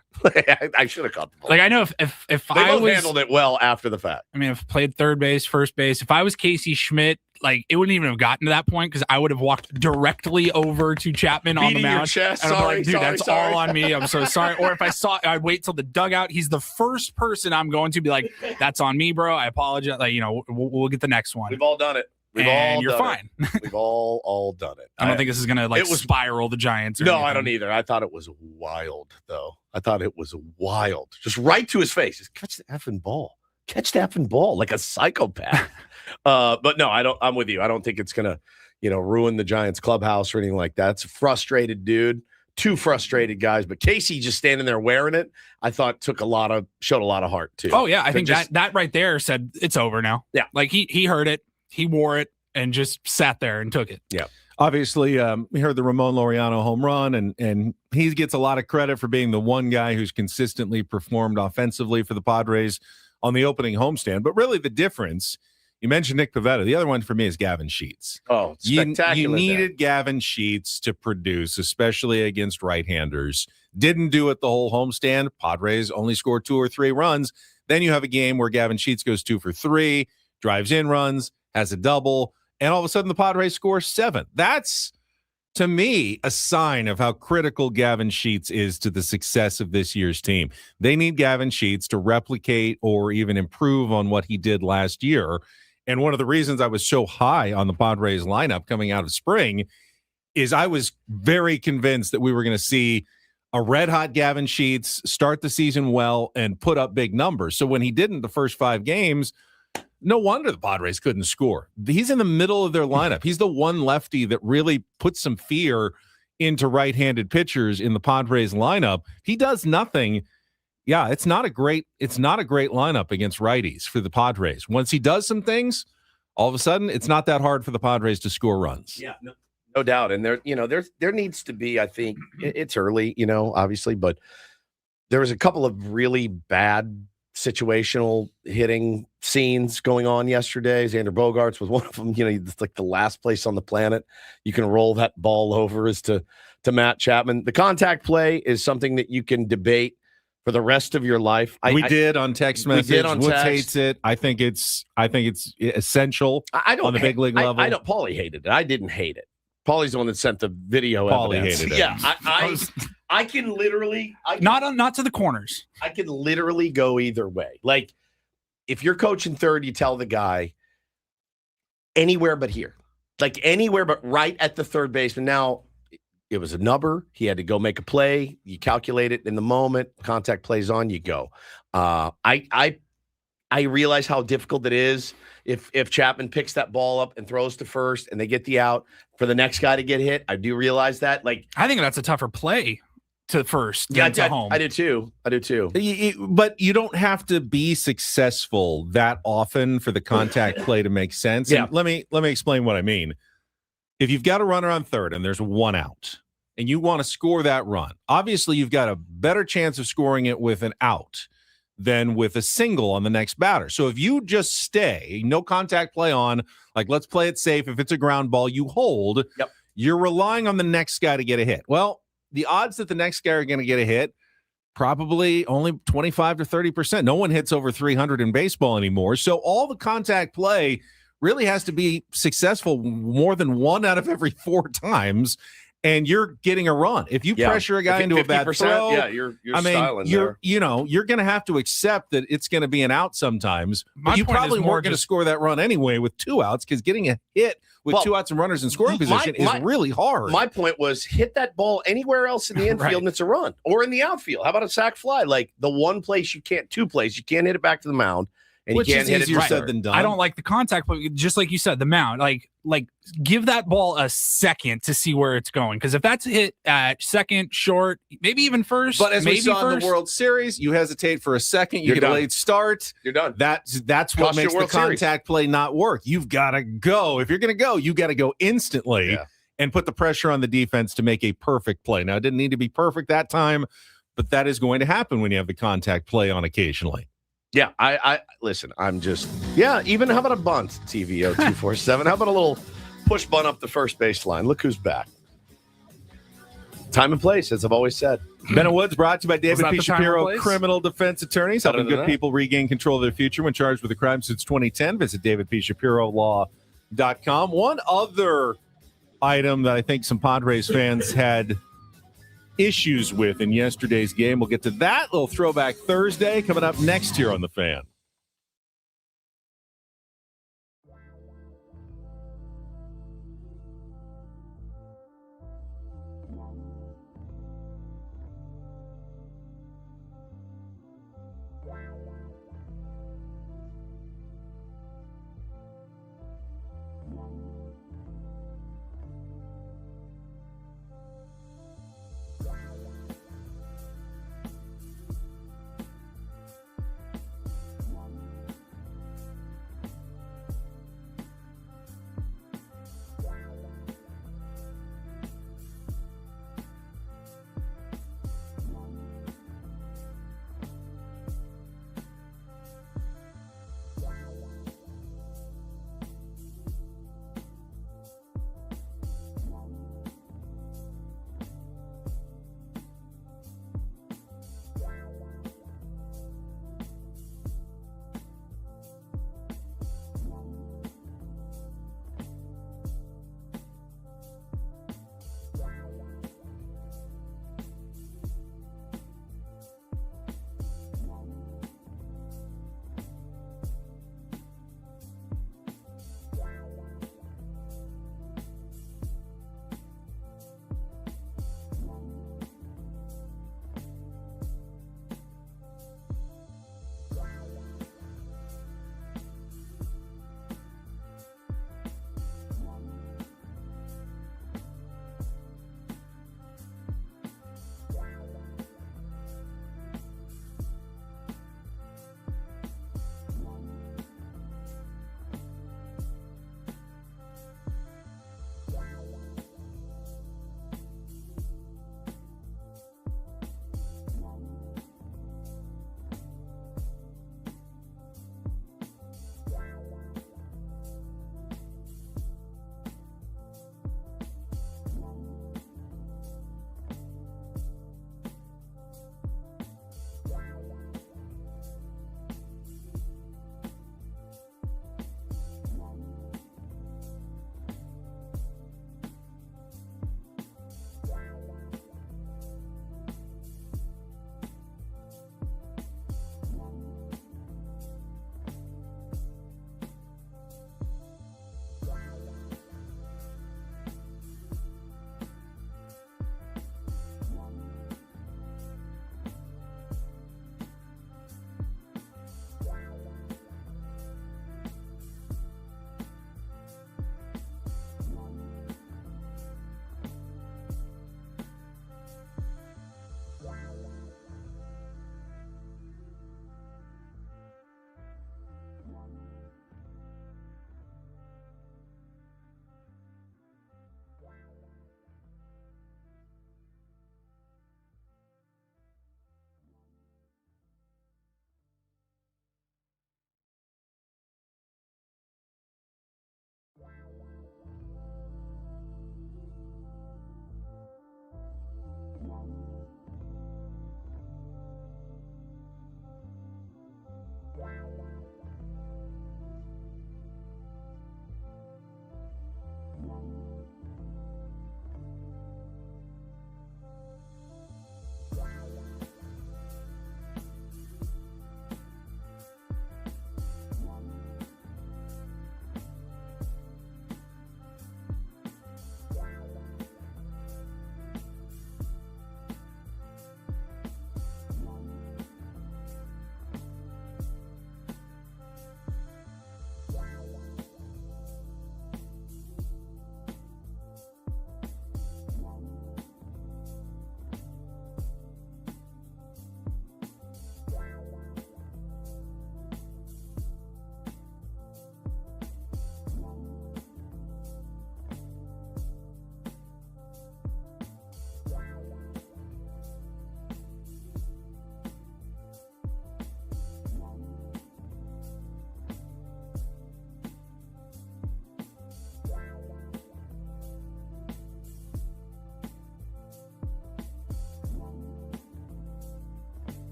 I should have caught the ball. Like, I know if they I both handled it well after the fact. I mean, if I played third base, first base, if I was Casey Schmidt, like, it wouldn't even have gotten to that point because I would have walked directly over to Chapman on the mound. Chest. And I'm sorry, like, dude, sorry, that's all on me. I'm so sorry. Or if I'd wait till the dugout. He's the first person I'm going to be like, that's on me, bro. I apologize. Like, we'll get the next one. We've all done it. You're fine. We've all done it. I don't think this is gonna spiral the Giants. No, anything. I don't either. I thought it was wild, though. I thought it was wild. Just right to his face. Just catch the effing ball. Catch the effing ball like a psychopath. But no, I don't. I'm with you. I don't think it's gonna, ruin the Giants clubhouse or anything like that. It's a frustrated dude. Two frustrated guys, but Casey just standing there wearing it, I thought showed a lot of heart too. Oh yeah, I think that right there said it's over now. Yeah, like he heard it. He wore it and just sat there and took it. Yeah. Obviously, we heard the Ramon Laureano home run, and he gets a lot of credit for being the one guy who's consistently performed offensively for the Padres on the opening homestand. But really the difference, you mentioned Nick Pivetta. The other one for me is Gavin Sheets. Oh, spectacular. You needed Gavin Sheets to produce, especially against right-handers. Didn't do it the whole homestand. Padres only scored 2 or 3 runs. Then you have a game where Gavin Sheets goes 2 for 3, drives in runs, has a double, and all of a sudden the Padres score 7. That's, to me, a sign of how critical Gavin Sheets is to the success of this year's team. They need Gavin Sheets to replicate or even improve on what he did last year. And one of the reasons I was so high on the Padres lineup coming out of spring is I was very convinced that we were going to see a red-hot Gavin Sheets start the season well and put up big numbers. So when he didn't the first 5 games, no wonder the Padres couldn't score. He's in the middle of their lineup. He's the one lefty that really puts some fear into right-handed pitchers in the Padres lineup. He does nothing. Yeah, it's not a great lineup against righties for the Padres. Once he does some things, all of a sudden it's not that hard for the Padres to score runs. Yeah, no doubt. And there needs to be, I think it's early, obviously, but there was a couple of really bad situational hitting scenes going on yesterday. Xander Bogaerts was one of them. It's like the last place on the planet you can roll that ball over is to Matt Chapman. The contact play is something that you can debate for the rest of your life. We did on text message. Woods hates it. I think it's essential. I don't on the big league level. I don't. Paulie hated it. I didn't hate it. Paulie's the one that sent the video. Paulie evidence. hated it. Yeah, I can literally not to the corners. I can literally go either way. Like, if you're coaching third, you tell the guy anywhere but here, like anywhere but right at the third baseman. Now, it was a number. He had to go make a play. You calculate it in the moment. Contact plays on. You go. I realize how difficult it is if Chapman picks that ball up and throws to first, and they get the out for the next guy to get hit. I do realize that. Like, I think that's a tougher play to first than to home. I do too. But you don't have to be successful that often for the contact play to make sense. Yeah. And let me explain what I mean. If you've got a runner on third and there's 1 out and you want to score that run, obviously you've got a better chance of scoring it with an out than with a single on the next batter. So if you just stay, no contact play on, like, let's play it safe. If it's a ground ball, you hold. Yep. You're relying on the next guy to get a hit. Well, the odds that the next guy are going to get a hit, probably only 25 to 30%. No one hits over 300 in baseball anymore. So all the contact play really has to be successful more than 1 out of every 4 times. and you're getting a run. If you pressure a guy into a bad throw, you're styling you're going to have to accept that it's going to be an out sometimes. But you probably weren't going to score that run anyway with 2 outs, because getting a hit with 2 outs and runners in scoring position is really hard. My point was, hit that ball anywhere else in the infield and it's a run, or in the outfield. How about a sac fly? Like the one place you can't, 2 places you can't hit it back to the mound. And Which you can't is hit easier it said than done. I don't like the contact, but just like you said, the mound, like give that ball a second to see where it's going. Because if that's hit at second, short, maybe even first, but as maybe we saw in the World Series, you hesitate for a second, you get a late start. You're done. That's what makes the contact play not work. You've got to go. If you're going to go, you got to go instantly and put the pressure on the defense to make a perfect play. Now, it didn't need to be perfect that time, but that is going to happen when you have the contact play on occasionally. Yeah, I listen, I'm just, even how about a bunt, TVO 247? How about a little push bunt up the first baseline? Look who's back. Time and place, as I've always said. Ben and Woods brought to you by David P. Shapiro, criminal defense attorneys, helping good people regain control of their future when charged with a crime since 2010. Visit davidpshapirolaw.com. One other item that I think some Padres fans had issues with in yesterday's game. We'll get to that. Little Throwback Thursday coming up next here on The Fan.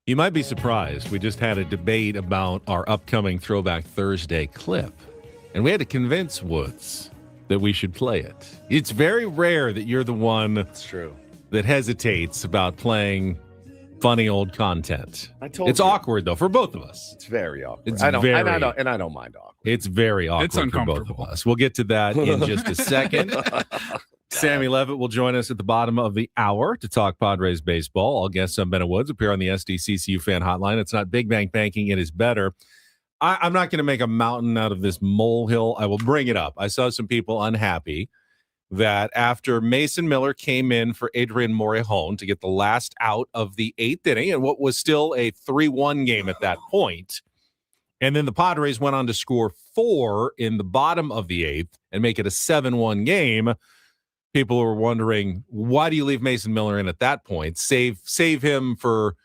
You might be surprised. We just had a debate about our upcoming Throwback Thursday clip, and we had to convince Woods that we should play it. It's very rare that you're the one That's true. that hesitates about playing funny old content. It's awkward, though, for both of us. It's very awkward. It's I don't mind awkward. It's very awkward It's for both of uncomfortable. us. We'll get to that in just a second. Sammy Levitt will join us at the bottom of the hour to talk Padres baseball. All guests on Bennett Woods appear on the SDCCU fan hotline. It's not Big Bang Banking. It is better. I'm not going to make a mountain out of this molehill. I will bring it up. I saw some people unhappy that after Mason Miller came in for Adrian Morejon to get the last out of the 8th inning and what was still a 3-1 game at that point, and then the Padres went on to score 4 in the bottom of the 8th and make it a 7-1 game. People were wondering, why do you leave Mason Miller in at that point? Save him for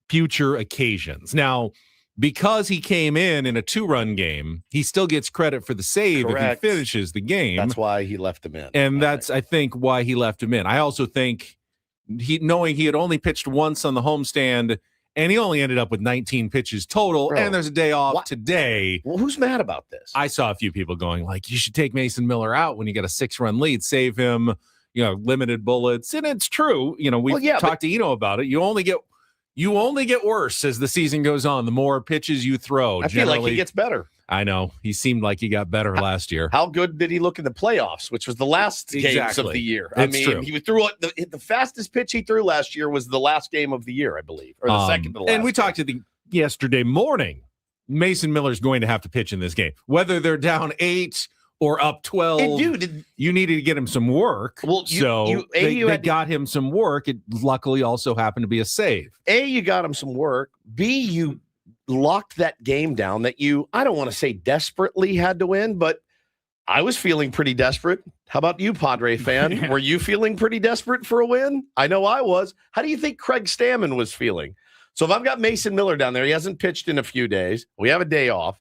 future occasions. Now, because he came in a 2-run game, he still gets credit for the save Correct. if he finishes the game. That's why he left him in. And I think, why he left him in. I also think knowing he had only pitched once on the homestand, and he only ended up with 19 pitches total, and there's a day off today. Well, who's mad about this? I saw a few people going like, you should take Mason Miller out when you get a 6-run lead, save him, limited bullets. And it's true. We talked to Eno about it. You only get worse as the season goes on, the more pitches you throw. I feel like he gets better. I know. He seemed like he got better last year. How good did he look in the playoffs, which was the last games of the year? True. He threw the fastest pitch he threw last year was the last game of the year, I believe, or the second to the last. And we talked yesterday morning. Mason Miller's going to have to pitch in this game, whether they're down 8 or up 12. You needed to get him some work. Well, they got him some work. It luckily also happened to be a save. You got him some work. B, you locked that game down that I don't want to say desperately had to win, but I was feeling pretty desperate. How about you, Padre fan? Yeah. Were you feeling pretty desperate for a win? I know I was. How do you think Craig Stammen was feeling? So if I've got Mason Miller down there, he hasn't pitched in a few days. We have a day off.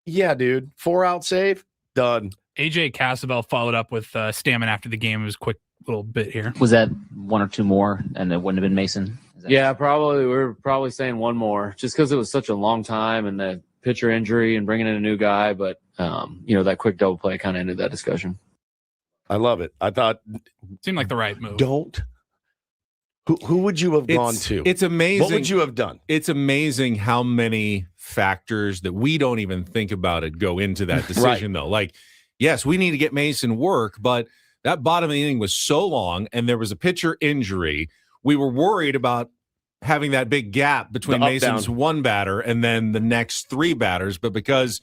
Yeah, dude. 4-out save. Done. AJ Casabell followed up with Stammen after the game. It was a quick little bit here. Was that 1 or 2 more, and it wouldn't have been Mason? Yeah, probably. We're probably saying 1 more, just because it was such a long time and the pitcher injury and bringing in a new guy. But that quick double play kind of ended that discussion. I love it. I thought seemed like the right move. Who would you have gone to? It's amazing. What would you have done? It's amazing how many factors that we don't even think about it go into that decision, though. Like, yes, we need to get Mason work, but that bottom of the inning was so long, and there was a pitcher injury. We were worried about having that big gap between Mason's one batter and then the next 3 batters. But because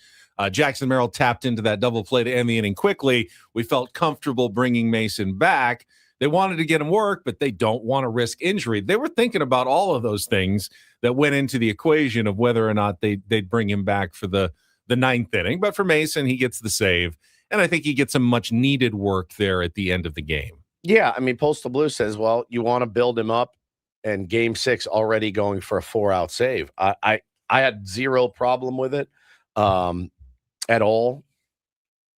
Jackson Merrill tapped into that double play to end the inning quickly, we felt comfortable bringing Mason back. They wanted to get him work, but they don't want to risk injury. They were thinking about all of those things that went into the equation of whether or not they'd bring him back for the 9th inning. But for Mason, he gets the save. And I think he gets some much needed work there at the end of the game. Yeah, I mean, Postal Blue says, well, you want to build him up, and Game 6 already going for a 4-out save. I had zero problem with it at all.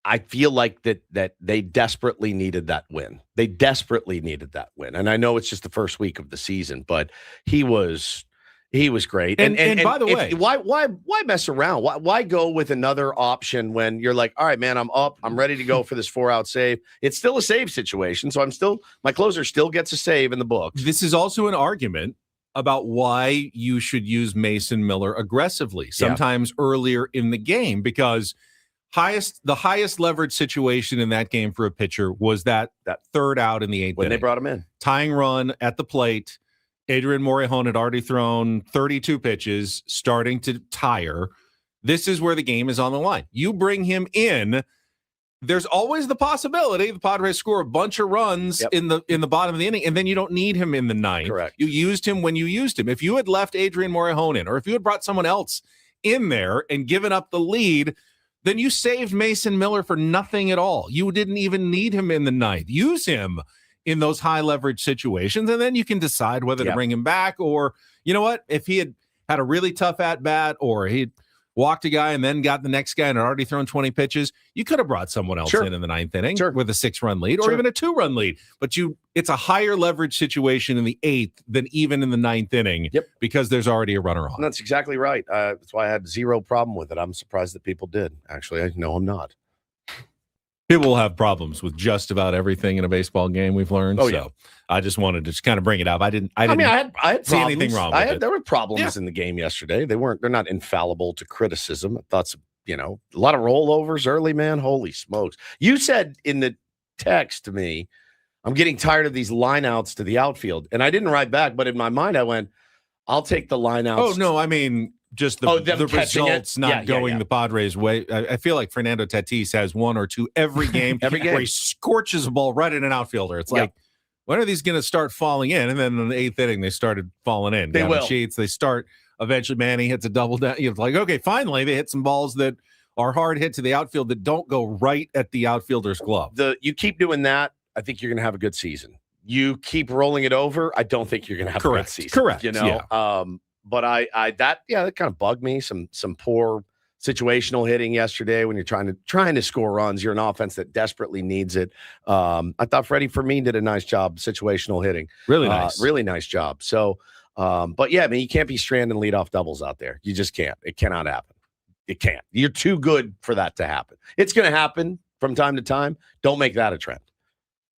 I feel like that they desperately needed that win. They desperately needed that win, and I know it's just the first week of the season, but he was great. And by the way, why mess around? Why go with another option when you're like, all right, man, I'm up. I'm ready to go for this 4-out save. It's still a save situation. So my closer still gets a save in the books. This is also an argument about why you should use Mason Miller aggressively, sometimes earlier in the game, because the highest leverage situation in that game for a pitcher was that 3rd out in the 8th when inning. They brought him in. Tying run at the plate. Adrian Morejon had already thrown 32 pitches, starting to tire. This is where the game is on the line. You bring him in, there's always the possibility the Padres score a bunch of runs in the bottom of the inning, and then you don't need him in the 9th. Correct. You used him when you used him. If you had left Adrian Morejon in, or if you had brought someone else in there and given up the lead, then you saved Mason Miller for nothing at all. You didn't even need him in the 9th. Use him in those high leverage situations, and then you can decide whether to bring him back, or, you know what, if he had a really tough at bat, or he'd walked a guy and then got the next guy and had already thrown 20 pitches, you could have brought someone else in the ninth inning with a 6-run lead or even a 2-run lead. But it's a higher leverage situation in the 8th than even in the 9th inning because there's already a runner on. And that's exactly right. That's why I had zero problem with it. I'm surprised that people did. Actually, no, I'm not. People will have problems with just about everything in a baseball game, we've learned. I just wanted to just kind of bring it up. I had see anything wrong with it. There were problems in the game yesterday. They're not infallible to criticism. I thought, a lot of rollovers early, man. Holy smokes. You said in the text to me, I'm getting tired of these lineouts to the outfield. And I didn't write back, but in my mind, I went, I'll take the lineouts. Oh, no, I mean, just the results not going the Padres' way. I feel like Fernando Tatis has 1 or 2 every game, where he scorches a ball right at an outfielder. It's like, when are these going to start falling in? And then in the 8th inning, they started falling in. They will. Sheets, they start. Eventually, Manny hits a double down. You're like, okay, finally, they hit some balls that are hard hit to the outfield that don't go right at the outfielder's glove. You keep doing that, I think you're going to have a good season. You keep rolling it over, I don't think you're going to have a good season. Correct. But that kind of bugged me. Some poor situational hitting yesterday when you're trying to score runs. You're an offense that desperately needs it. I thought Freddie Fermin did a nice job situational hitting. Really nice. Really nice job. So, but yeah, I mean, you can't be stranding leadoff doubles out there. You just can't. It cannot happen. It can't. You're too good for that to happen. It's going to happen from time to time. Don't make that a trend.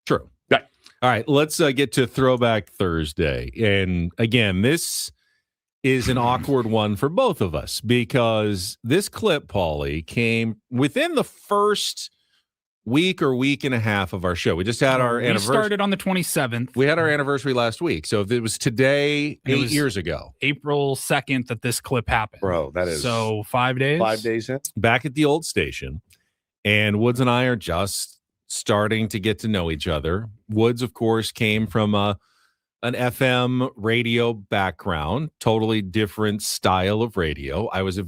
True. Right. All right, let's get to Throwback Thursday. And again, this is an awkward one for both of us because this clip, Paulie, came within the first week or week and a half of our show. We just had our anniversary. We started on the 27th. We had our anniversary last week. So if it was today, 8 years ago. April 2nd that this clip happened. Bro, that is. So 5 days? 5 days in. Back at the old station. And Woods and I are just starting to get to know each other. Woods, of course, came from an FM radio background, totally different style of radio. I was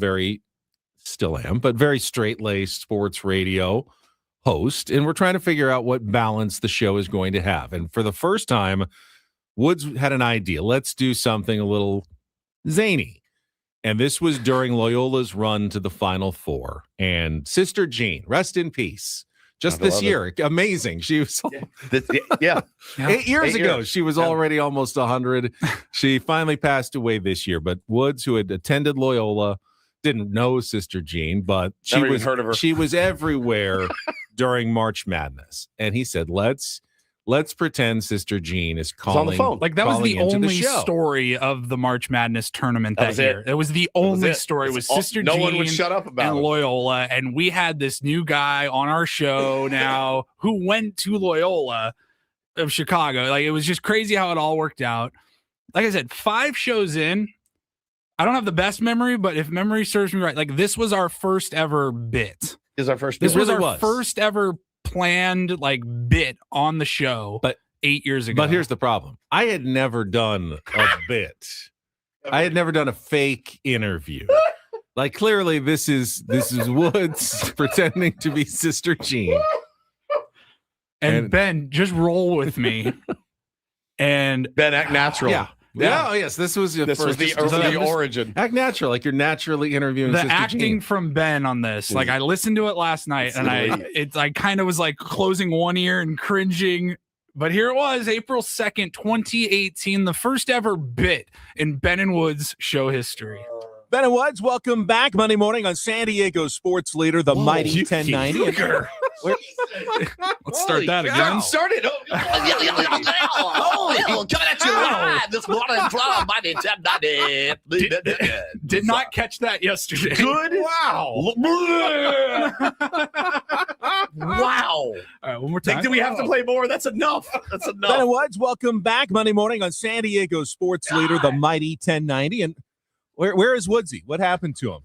still am, but very straight-laced sports radio host, and we're trying to figure out what balance the show is going to have. And for the first time, Woods had an idea. Let's do something a little zany. And this was during Loyola's run to the Final Four. And Sister Jean, rest in peace. Just this year. Amazing. She was 8 years ago. She was already almost 100. She finally passed away this year. But Woods, who had attended Loyola, didn't know Sister Jean, but heard of her. She was everywhere during March Madness. And he said, let's pretend Sister Jean is calling on the phone. Like that was the only story of the March Madness tournament that year. It was the only story. It was Sister Jean. No one would shut up about and it. Loyola, and we had this new guy on our show now who went to Loyola of Chicago. Like it was just crazy how it all worked out. Like I said, 5 shows in. I don't have the best memory, but if memory serves me right, like this was our first ever bit. This was our first ever planned like bit on the show, but 8 years ago. But here's the problem. I had never done a bit. I had never done a fake interview. Like clearly this is Woods pretending to be Sister Jean. And Ben, just roll with me. And Ben, act natural. Yeah. Oh, yes. This was the origin. Act natural, like you're naturally interviewing the Sister acting Jean. from Ben on this. Like I listened to it last night, and I kind of was like closing one ear and cringing. But here it was, April 2nd, 2018, the first ever bit in Ben and Woods show history. Ben and Woods, welcome back Monday morning on San Diego sports leader, the mighty 1090. Let's start that again. Start it. Coming at you live this morning from Mighty 1090. Did not catch that yesterday. Good. Wow. Wow. All right, one more time. Do we have to play more? That's enough. Ben and Woods, welcome back Monday morning on San Diego sports leader, the mighty 1090. And where is Woodsy? What happened to him?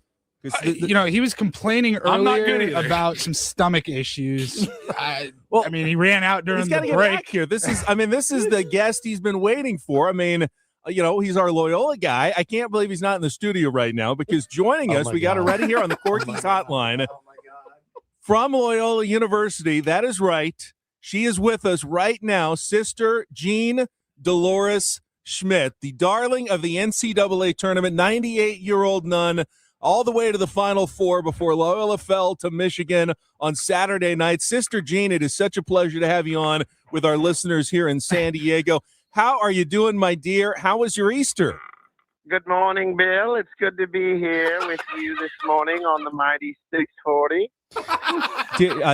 He was complaining earlier about some stomach issues. I mean, he ran out during the break here. This is the guest he's been waiting for. I mean, he's our Loyola guy. I can't believe he's not in the studio right now because joining us, we got it ready here on the Corky's hotline. Oh my God. From Loyola University. That is right. She is with us right now. Sister Jean Dolores Schmidt, the darling of the NCAA tournament, 98-year-old nun, all the way to the Final Four before Loyola fell to Michigan on Saturday night. Sister Jean, it is such a pleasure to have you on with our listeners here in San Diego. How are you doing, my dear? How was your Easter? Good morning, Bill. It's good to be here with you this morning on the mighty 640.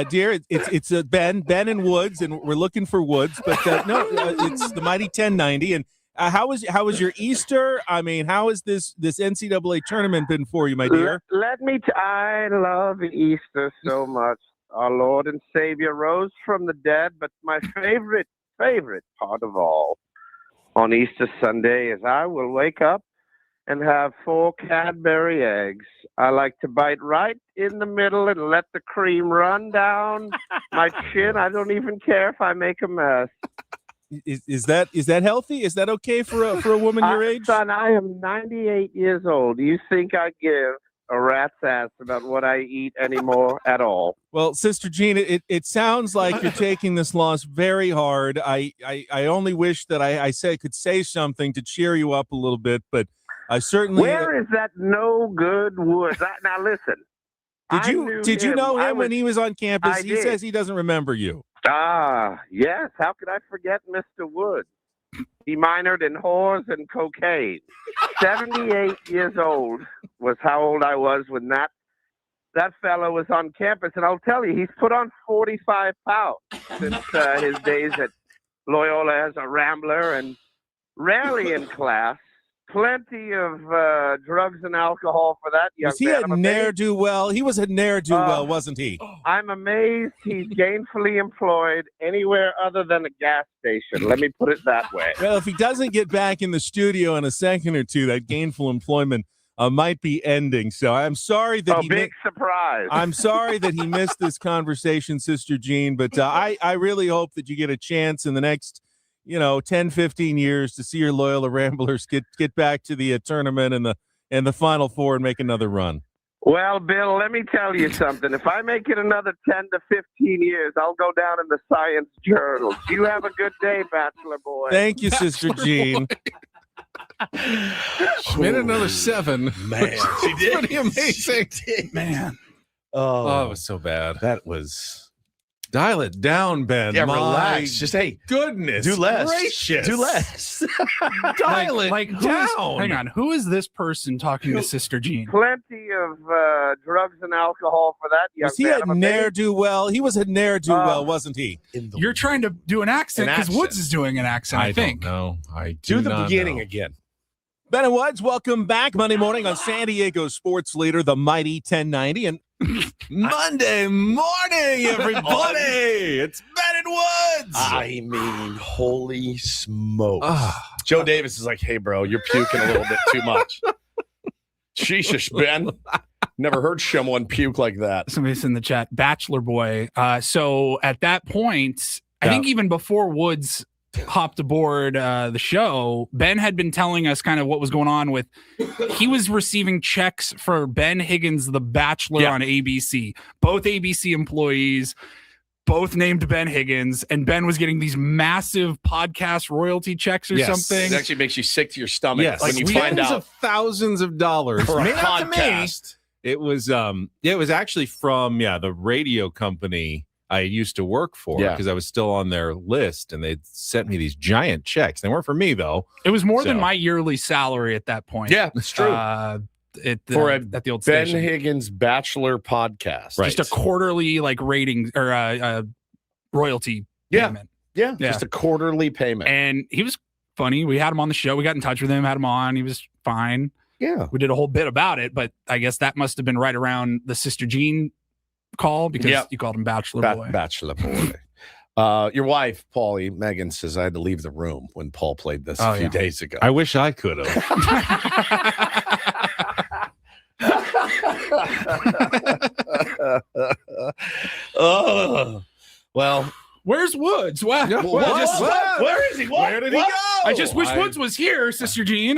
Dear, it's Ben and Woods, and we're looking for Woods, but it's the mighty 1090. And how was your Easter? I mean, how has this NCAA tournament been for you, my dear? I love Easter so much. Our Lord and Savior rose from the dead, but my favorite part of all on Easter Sunday is I will wake up and have 4 Cadbury eggs. I like to bite right in the middle and let the cream run down my chin. I don't even care if I make a mess. Is that healthy? Is that okay for a woman your age? Son, I am 98 years old. Do you think I give a rat's ass about what I eat anymore at all? Well, Sister Jean, it sounds like you're taking this loss very hard. I only wish that I could say something to cheer you up a little bit, but I certainly. Where is that no good Woods? Now listen. Did you know him when he was on campus? He did. says he doesn't remember you. Yes. How could I forget Mr. Woods? He minored in whores and cocaine. 78 years old was how old I was when that fellow was on campus. And I'll tell you, he's put on 45 pounds since his days at Loyola as a rambler and rarely in class. Plenty of drugs and alcohol for that young man. Was he a ne'er-do-well? He was a ne'er-do-well, wasn't he? I'm amazed he's gainfully employed anywhere other than a gas station. Let me put it that way. Well, if he doesn't get back in the studio in a second or two, that gainful employment might be ending. So I'm sorry that surprise. I'm sorry that he missed this conversation, Sister Jean, but I really hope that you get a chance in the next 10, 15 years to see your Loyola Ramblers get back to the tournament and the Final Four and make another run. Well, Bill, let me tell you something. If I make it another 10 to 15 years, I'll go down in the science journals. You have a good day, Bachelor Boy. Thank you, Sister Jean. She made another 7. Man, she did. Pretty amazing. Man. Oh, it was so bad. That was. Dial it down, Ben. Yeah, relax. Just goodness, do less. Gracious. Do less. Dial it down. Hang on. Who is this person talking to Sister Jean? Plenty of drugs and alcohol for that young Was he man. a ne'er-do-well? He was a ne'er-do-well, wasn't he? You're trying to do an accent because Woods is doing an accent, I think. No, I do the beginning again. Ben and Woods, welcome back Monday morning on San Diego sports leader, the mighty 1090. And Monday morning, everybody. It's Ben and Woods. I mean, holy smoke. Joe Davis is like, hey, bro, you're puking a little bit too much. Jesus, Ben. Never heard someone puke like that. Somebody's in the chat, Bachelor Boy. So at that point, I think even before Woods hopped aboard the show, Ben had been telling us kind of what was going on with, he was receiving checks for Ben Higgins, the Bachelor on ABC, both ABC employees, both named Ben Higgins, and Ben was getting these massive podcast royalty checks or something. It actually makes you sick to your stomach when you find tens out. Of thousands of dollars for a podcast. podcast. It was actually from the radio company I used to work for, because I was still on their list, and they sent me these giant checks. They weren't for me, though. It was more than my yearly salary at that point. Yeah, it's true. At the old Ben station. Higgins Bachelor podcast. Just a quarterly rating or royalty payment. Yeah, just a quarterly payment. And he was funny. We had him on the show. We got in touch with him, had him on. He was fine. Yeah. We did a whole bit about it, but I guess that must have been right around the Sister Jean call because you called him Bachelor Boy. Bachelor Boy. Your wife, Paulie, Megan, says I had to leave the room when Paul played this a few days ago. I wish I could have. Well, where's Woods? Where is he? Where did he go? I just wish Woods was here, Sister Jean.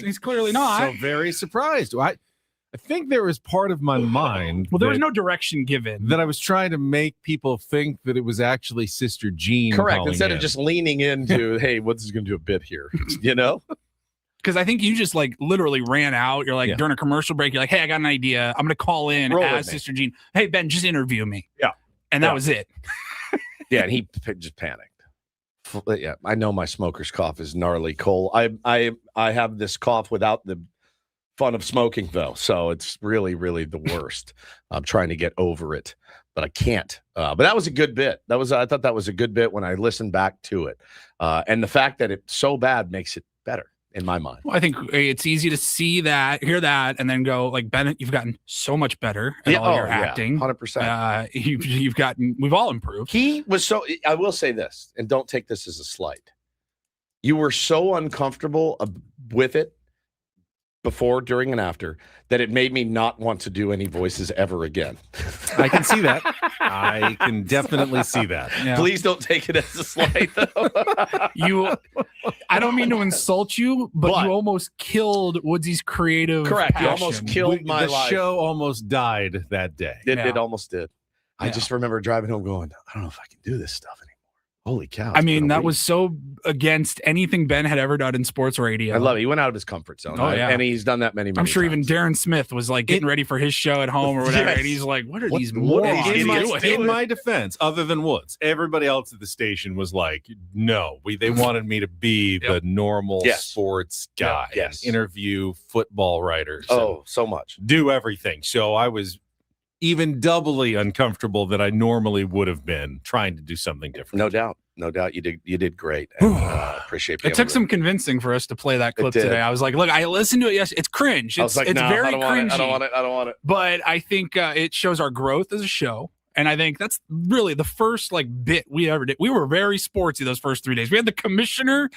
He's clearly not. So very surprised. I think there was part of my mind. Well, there was no direction given. That I was trying to make people think that it was actually Sister Jean. Correct. Instead of just leaning into, hey, Woods is going to do a bit here, Because I think you just like literally ran out. You're like during a commercial break, you're like, hey, I got an idea. I'm going to call in as Sister Jean. Hey, Ben, just interview me. Yeah. And that was it. Yeah. And he just panicked. Yeah. I know my smoker's cough is gnarly, Cole. I have this cough without the fun of smoking, though. So it's really, really the worst. I'm trying to get over it, but I can't. But that was a good bit. I thought that was a good bit when I listened back to it. And the fact that it's so bad makes it better in my mind. Well, I think it's easy to see that, hear that, and then go like, Bennett, you've gotten so much better at all your acting. 100%. You've gotten, we've all improved. He was so, I will say this, and don't take this as a slight. You were so uncomfortable with it before, during, and after that it made me not want to do any voices ever again. I can see that. I can definitely see that. Yeah. Please don't take it as a slight, though. I don't mean to insult you, but you almost killed Woodsy's creative. Correct. Passion. You almost killed my life. The show almost died that day. It almost did. I just remember driving home going, I don't know if I can do this stuff anymore. Holy cow. I mean, that was so against anything Ben had ever done in sports radio. I love it. He went out of his comfort zone. Oh, yeah. And he's done that many I'm sure times. even Darren Smith was like getting ready for his show at home or whatever. Yes. And he's like, what are these morons doing? In my defense, other than Woods, everybody else at the station was like, no, they wanted me to be the normal sports guy, and interview football writers. Oh, so much. Do everything. So I was even doubly uncomfortable than I normally would have been trying to do something different. No doubt. No doubt. You did great. And, appreciate it. Took some convincing for us to play that clip today. I was like, look, I listened to it yesterday. It's cringe. It's very cringy. I don't want it. But I think it shows our growth as a show. And I think that's really the first bit we ever did. We were very sportsy those first 3 days. We had the commissioner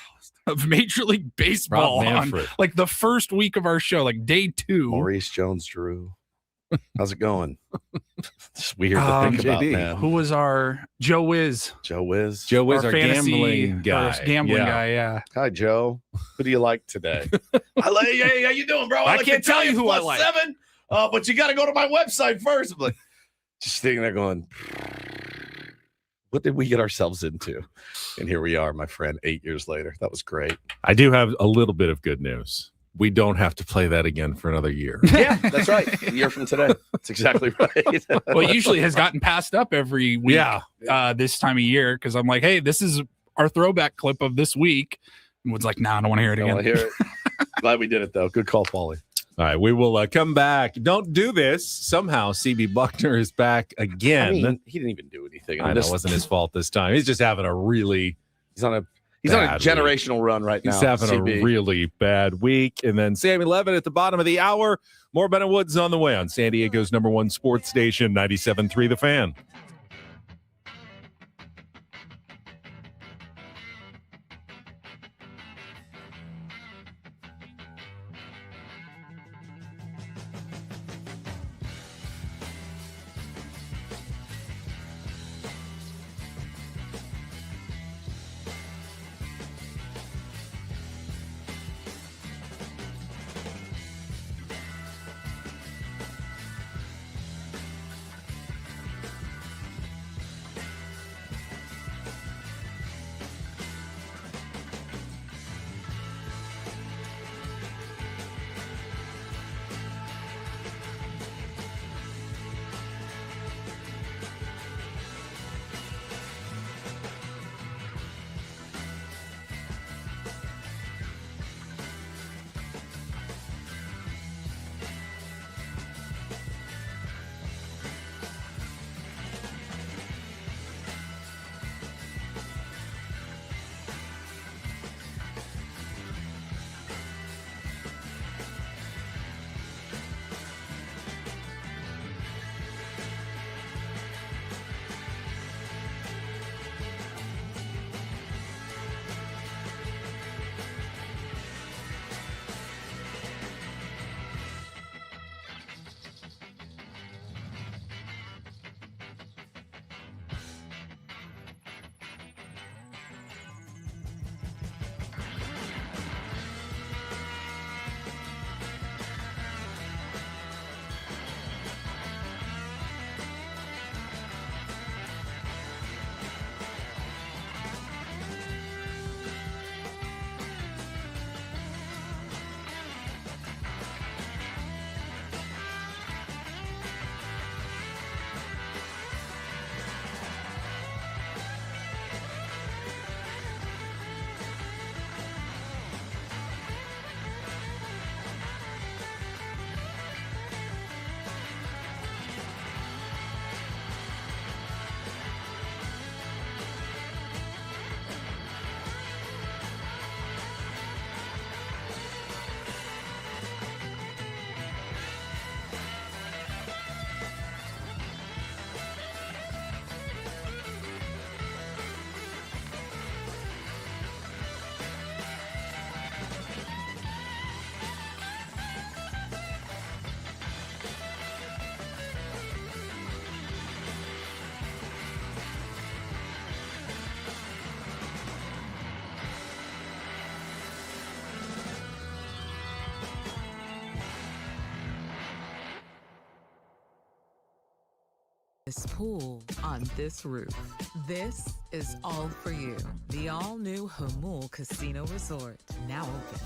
of Major League Baseball on the first week of our show, day 2. Maurice Jones-Drew. How's it going? It's weird to think about, man. Who was our Joe Wiz? Joe Wiz, our gambling guy. Yeah. Hi, Joe. Who do you like today? Hey, how you doing, bro? I can't tell you who I like. 7, but you got to go to my website first. I'm like, just sitting there going, what did we get ourselves into? And here we are, my friend, 8 years later. That was great. I do have a little bit of good news. We don't have to play that again for another year. Yeah, that's right. A year from today. That's exactly right. Well, it usually has gotten passed up every week this time of year because I'm like, hey, this is our throwback clip of this week. And Wood's like, nah, I don't want to hear it again. I want to hear it. Glad we did it, though. Good call, Paulie. All right, we will come back. Don't do this. Somehow, CB Buckner is back again. I mean, he didn't even do anything. I know it wasn't his fault this time. He's just having a really... He's on a generational run right now. He's having a really bad week. And then Sammy Levitt at the bottom of the hour. More Ben and Woods on the way on San Diego's #1 sports station, 97.3 The Fan. this pool on this roof. This is all for you. The all-new Hamul Casino Resort, now open.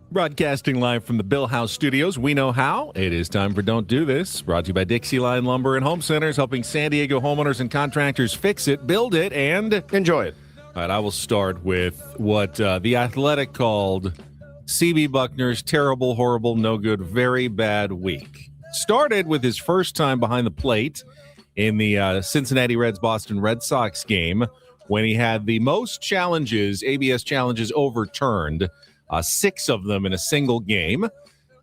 Broadcasting live from the Bill House Studios, we know how. It is time for Don't Do This, brought to you by Dixie Line Lumber and Home Centers, helping San Diego homeowners and contractors fix it, build it, and enjoy it. All right, I will start with what The Athletic called C.B. Buckner's terrible, horrible, no good, very bad week. Started with his first time behind the plate in the Cincinnati Reds-Boston Red Sox game when he had the most challenges, ABS challenges, overturned. 6 of them in a single game.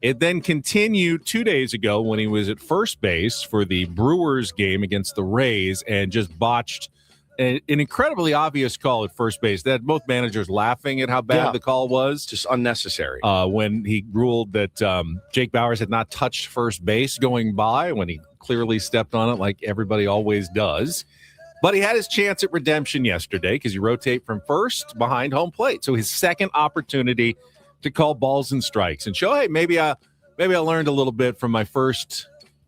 It then continued 2 days ago when he was at first base for the Brewers game against the Rays and just botched an incredibly obvious call at first base. That had both managers laughing at how bad the call was. Just unnecessary. When he ruled that Jake Bauers had not touched first base going by when he clearly stepped on it like everybody always does. But he had his chance at redemption yesterday because you rotate from first behind home plate. So his second opportunity to call balls and strikes and show, hey, maybe I learned a little bit from my first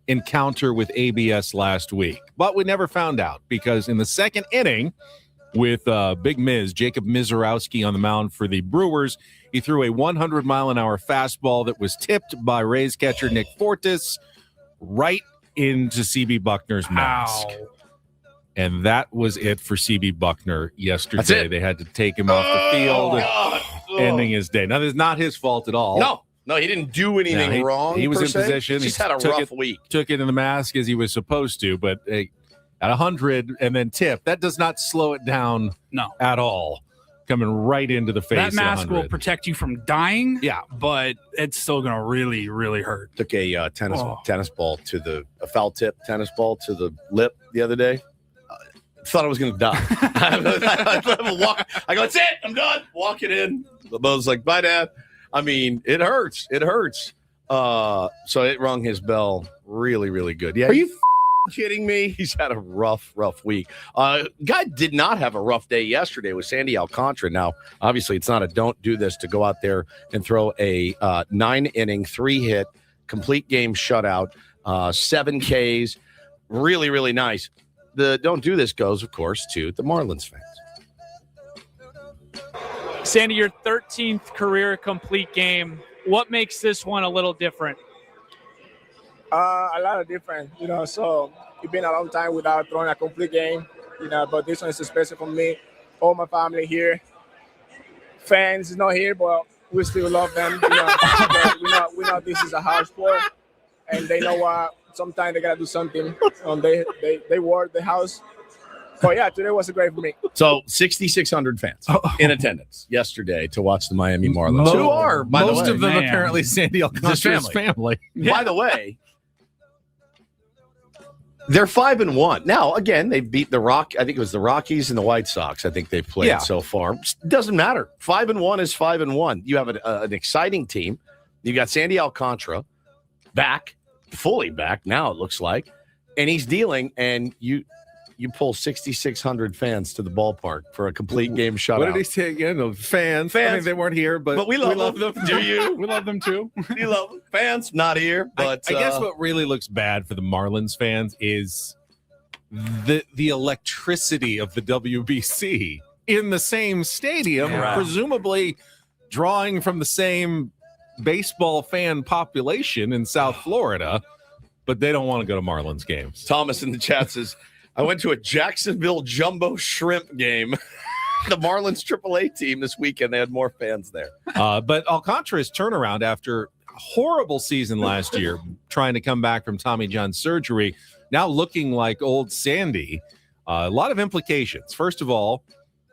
encounter with ABS last week. But we never found out because in the second inning with Big Miz, Jacob Mizorowski on the mound for the Brewers, he threw a 100-mile-an-hour fastball that was tipped by Rays catcher Nick Fortis right into CB Buckner's mask. Ow. And that was it for C.B. Buckner yesterday. They had to take him off the field, ending his day. Now, this is not his fault at all. No, he didn't do anything wrong. He was in position. He just had a rough week. Took it in the mask as he was supposed to, but at 100 and then tip, that does not slow it down at all. Coming right into the face. That mask will protect you from dying. Yeah, but it's still going to really, really hurt. Took a tennis ball to a foul tip tennis ball to the lip the other day. thought I was going to die. I go, that's it. I'm done. Walking in. The Bo's like, bye, Dad. I mean, it hurts. It hurts. So it rung his bell really, really good. Yeah. Are you kidding me? He's had a rough week. Guy did not have a rough day yesterday with Sandy Alcantara. Now, obviously, it's not a don't do this to go out there and throw a 9-inning, 3-hit, complete game shutout, 7 Ks. Really, really nice. The don't do this goes, of course, to the Marlins fans. Sandy, your 13th career complete game. What makes this one a little different? A lot of different, so it's been a long time without throwing a complete game, but this one is special for me. All my family here. Fans is not here, but we still love them. We know this is a hard sport, and they know what sometimes they got to do something. They work the house. But yeah, today was great for me. So 6,600 fans in attendance yesterday to watch the Miami Marlins. Who are, by the way, most of them apparently Sandy Alcantara's family. By the way, they're 5-1. Now, again, they beat I think it was the Rockies and the White Sox. I think they've played so far. Doesn't matter. 5-1 is 5-1. You have an exciting team. You got Sandy Alcantara back, fully back now, it looks like. And he's dealing, and you pull 6,600 fans to the ballpark for a complete game shutout. What did he say again? No, fans. I mean, they weren't here, but we love them. Do you? We love them too. You love them. Fans not here, but I guess what really looks bad for the Marlins fans is the electricity of the WBC in the same stadium, presumably drawing from the same baseball fan population in South Florida, but they don't want to go to Marlins games. Thomas in the chat says, I went to a Jacksonville Jumbo Shrimp game. The Marlins AAA team this weekend, they had more fans there. But Alcantara's turnaround after a horrible season last year, trying to come back from Tommy John surgery, now looking like old Sandy. A lot of implications. First of all,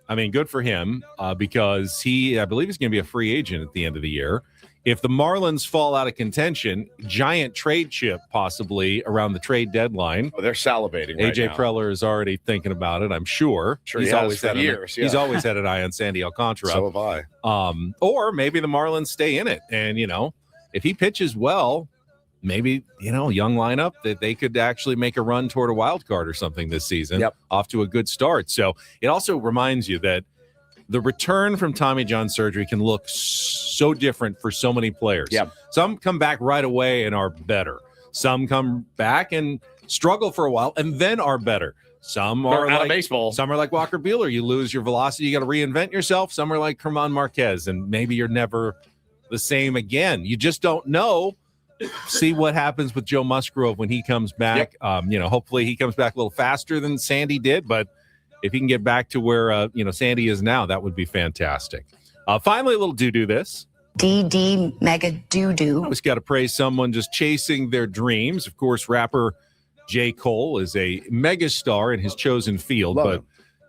I mean, good for him because I believe he's going to be a free agent at the end of the year. If the Marlins fall out of contention, giant trade chip possibly around the trade deadline. Oh, they're salivating. AJ right Preller is already thinking about it, I'm sure. He's always had years. He's always had an eye on Sandy Alcantara. So have I. Or maybe the Marlins stay in it. And, if he pitches well, maybe, young lineup that they could actually make a run toward a wild card or something this season. Off to a good start. So it also reminds you that the return from Tommy John surgery can look so different for so many players. Some come back right away and are better. Some come back and struggle for a while and then are better. Some are out like of baseball. Some are like Walker Buehler. You lose your velocity. You got to reinvent yourself. Some are like German Marquez, and maybe you're never the same again. You just don't know. See what happens with Joe Musgrove when he comes back. Hopefully he comes back a little faster than Sandy did, but if he can get back to where Sandy is now, that would be fantastic. Finally, a little do this. DD mega doo-doo. Always got to praise someone just chasing their dreams. Of course, rapper J. Cole is a megastar in his chosen field,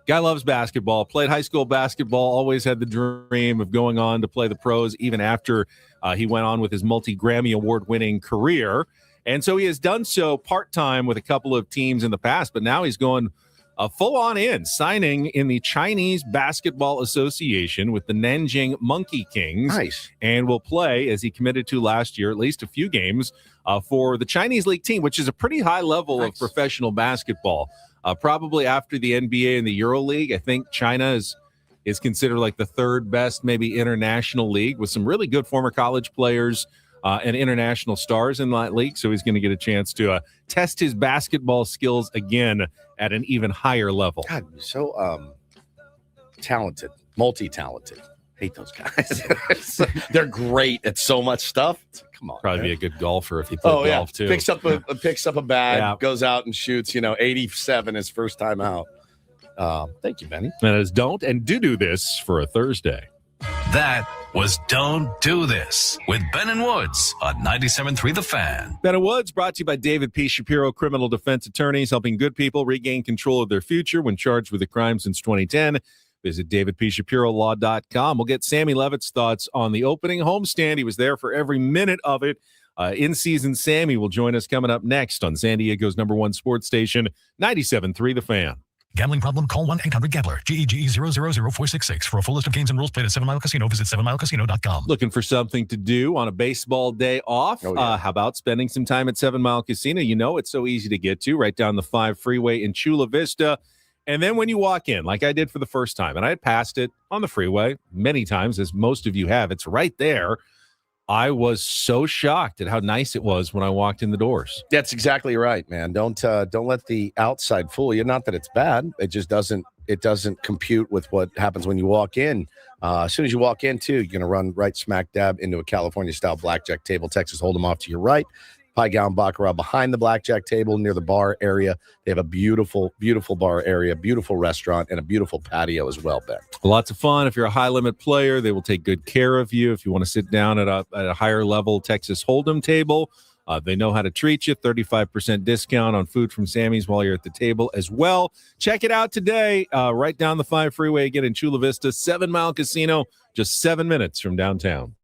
guy loves basketball, played high school basketball, always had the dream of going on to play the pros, even after he went on with his multi-Grammy award-winning career. And so he has done so part-time with a couple of teams in the past, but now he's going full on in, signing in the Chinese Basketball Association with the Nanjing Monkey Kings. Nice. And will play, as he committed to last year, at least a few games for the Chinese League team, which is a pretty high level of professional basketball. Probably after the NBA and the Euro League, I think China is considered like the third best, maybe international league, with some really good former college players and international stars in that league. So he's going to get a chance to test his basketball skills again at an even higher level. God, so talented, multi-talented. Hate those guys. They're great at so much stuff. Come on, probably be a good golfer if he played golf too. Picks up a bag, goes out and shoots. 87 his first time out. Thank you, Benny. That is don't and do this for a Thursday. That was Don't Do This with Ben and Woods on 97.3 The Fan. Ben and Woods brought to you by David P. Shapiro, criminal defense attorneys, helping good people regain control of their future when charged with a crime since 2010. Visit davidpshapirolaw.com. We'll get Sammy Levitt's thoughts on the opening homestand. He was there for every minute of it. In-season Sammy will join us coming up next on San Diego's #1 sports station, 97.3 The Fan. Gambling problem? Call 1-800-GAMBLER. GEGE 0000466. For a full list of games and rules, played at 7 Mile Casino. Visit 7milecasino.com. Looking for something to do on a baseball day off? How about spending some time at 7 Mile Casino? You know it's so easy to get to, right down the 5 freeway in Chula Vista. And then when you walk in, like I did for the first time, and I had passed it on the freeway many times, as most of you have, it's right there. I was so shocked at how nice it was when I walked in the doors. That's exactly right, man. Don't let the outside fool you. Not that it's bad. It just doesn't compute with what happens when you walk in. As soon as you walk in, too, you're going to run right smack dab into a California-style blackjack table. Texas Hold'em off to your right. Pie Gallon Baccarat behind the blackjack table near the bar area. They have a beautiful, beautiful bar area, beautiful restaurant, and a beautiful patio as well, Ben. Lots of fun. If you're a high-limit player, they will take good care of you. If you want to sit down at a higher-level Texas Hold'em table, they know how to treat you. 35% discount on food from Sammy's while you're at the table as well. Check it out today. Right down the 5 freeway again in Chula Vista. 7 Mile Casino, just 7 minutes from downtown.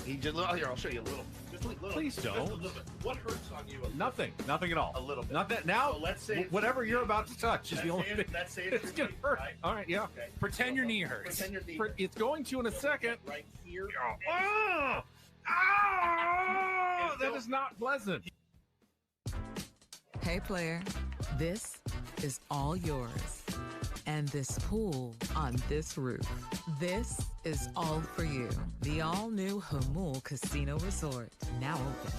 He just here. I'll show you a little Please don't. What hurts on you? Nothing at all. A little bit. Not that now. So let's say whatever you're about to touch is the only thing that's it's going to hurt. Right? All right, yeah. Okay. Pretend your knee hurts. Pretend your knee It's going to in a second. right here. That is not pleasant. Hey, player, this is all yours. And this pool on this roof. This is all for you. The all-new Hamul Casino Resort, now open.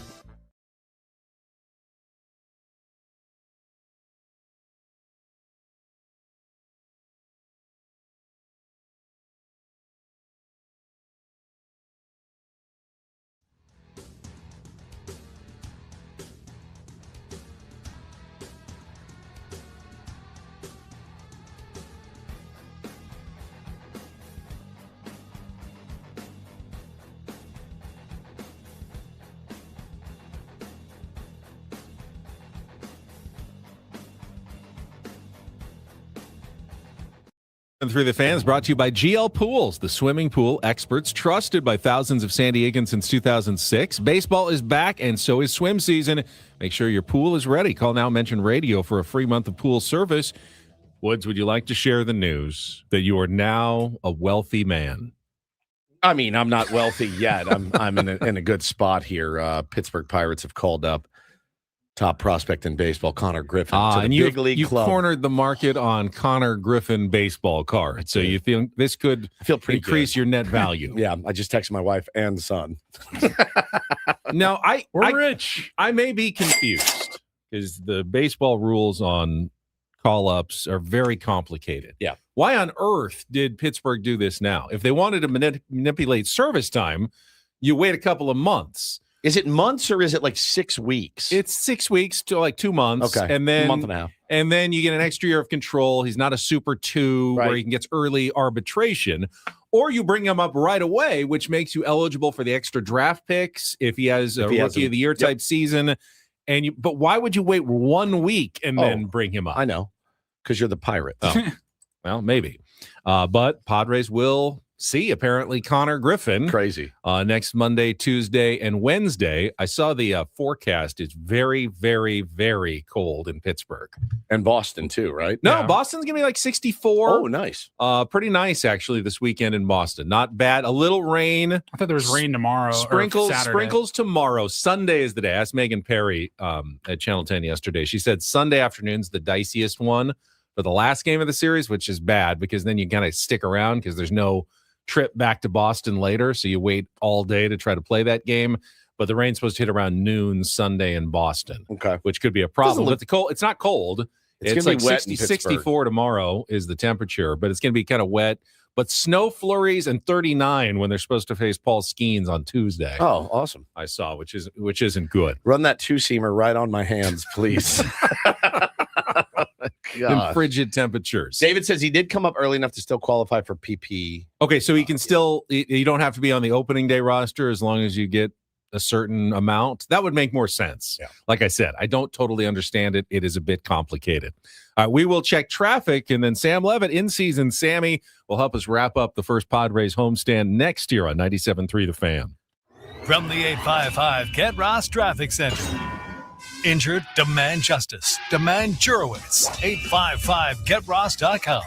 And Through the Fans, brought to you by GL Pools, the swimming pool experts trusted by thousands of San Diegans since 2006. Baseball is back, and so is swim season. Make sure your pool is ready. Call Now Mention Radio for a free month of pool service. Woods, would you like to share the news that you are now a wealthy man? I mean, I'm not wealthy yet. I'm in a good spot here. Pittsburgh Pirates have called up top prospect in baseball, Connor Griffin, to the big league club. You cornered the market on Connor Griffin baseball cards, so you think this could increase your net value. Yeah, I just texted my wife and son. Now, we're rich. I may be confused because the baseball rules on call-ups are very complicated. Yeah. Why on earth did Pittsburgh do this now? If they wanted to manipulate service time, you wait a couple of months. Is it months or is it like 6 weeks? It's 6 weeks to like 2 months. Okay. And then a month and a half. And then you get an extra year of control. He's not a Super 2 where he can get early arbitration. Or you bring him up right away, which makes you eligible for the extra draft picks if he has a Rookie of the Year type season. But why would you wait 1 week and then bring him up? I know, because you're the Pirates. Oh. Well, maybe. But Padres will see, apparently, Connor Griffin. Crazy. Next Monday, Tuesday, and Wednesday. I saw the forecast. It's very, very, very cold in Pittsburgh. And Boston, too, right? No, Boston's going to be like 64. Oh, nice. Pretty nice, actually, this weekend in Boston. Not bad. A little rain. I thought there was rain tomorrow. Sprinkles tomorrow. Sunday is the day. I asked Megan Perry at Channel 10 yesterday. She said Sunday afternoon's the diciest one for the last game of the series, which is bad because then you kind of stick around because there's no trip back to Boston later, so you wait all day to try to play that game. But the rain's supposed to hit around noon Sunday in Boston, which could be a problem. But it's not cold. It's like 64 tomorrow is the temperature, but it's going to be kind of wet. But snow flurries and 39 when they're supposed to face Paul Skeens on Tuesday. Oh, awesome! I saw, which isn't good. Run that two-seamer right on my hands, please. In frigid temperatures. David says he did come up early enough to still qualify for PP. Okay, so he can still, you don't have to be on the opening day roster as long as you get a certain amount. That would make more sense. Yeah. Like I said, I don't totally understand it. It is a bit complicated. We will check traffic, and then Sam Levitt, in season Sammy, will help us wrap up the first Padres homestand next year on 97.3 The Fan. From the 855 Get Ross Traffic Center. Injured? Demand justice. Demand Jurowitz. 855GetRoss.com.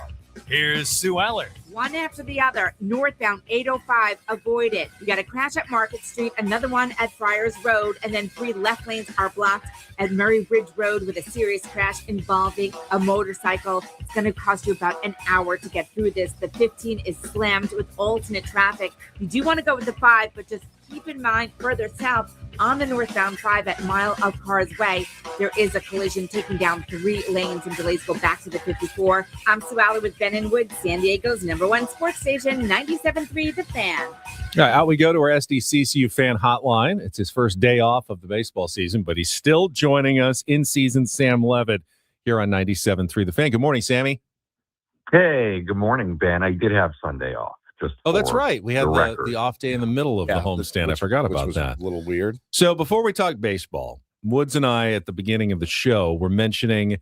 Here's Sue Aller. One after the other, northbound 805, avoid it. You got a crash at Market Street, another one at Friars Road, and then 3 left lanes are blocked at Murray Ridge Road with a serious crash involving a motorcycle. It's going to cost you about an hour to get through this. The 15 is slammed with alternate traffic. You do want to go with the 5, but just keep in mind further south on the northbound 5 at Mile of Cars Way, there is a collision taking down 3 lanes and delays go back to the 54. I'm Sue Aller with Ben and Wood, San Diego's #1 sports station, 97.3 The Fan. All right, out we go to our SDCCU fan hotline. It's his first day off of the baseball season, but he's still joining us in season. Sam Levitt here on 97.3 The Fan. Good morning, Sammy. Hey, good morning, Ben. I did have Sunday off. That's right. We had the off day in the middle of the homestand. I forgot about that. A little weird. So before we talk baseball, Woods and I at the beginning of the show were mentioning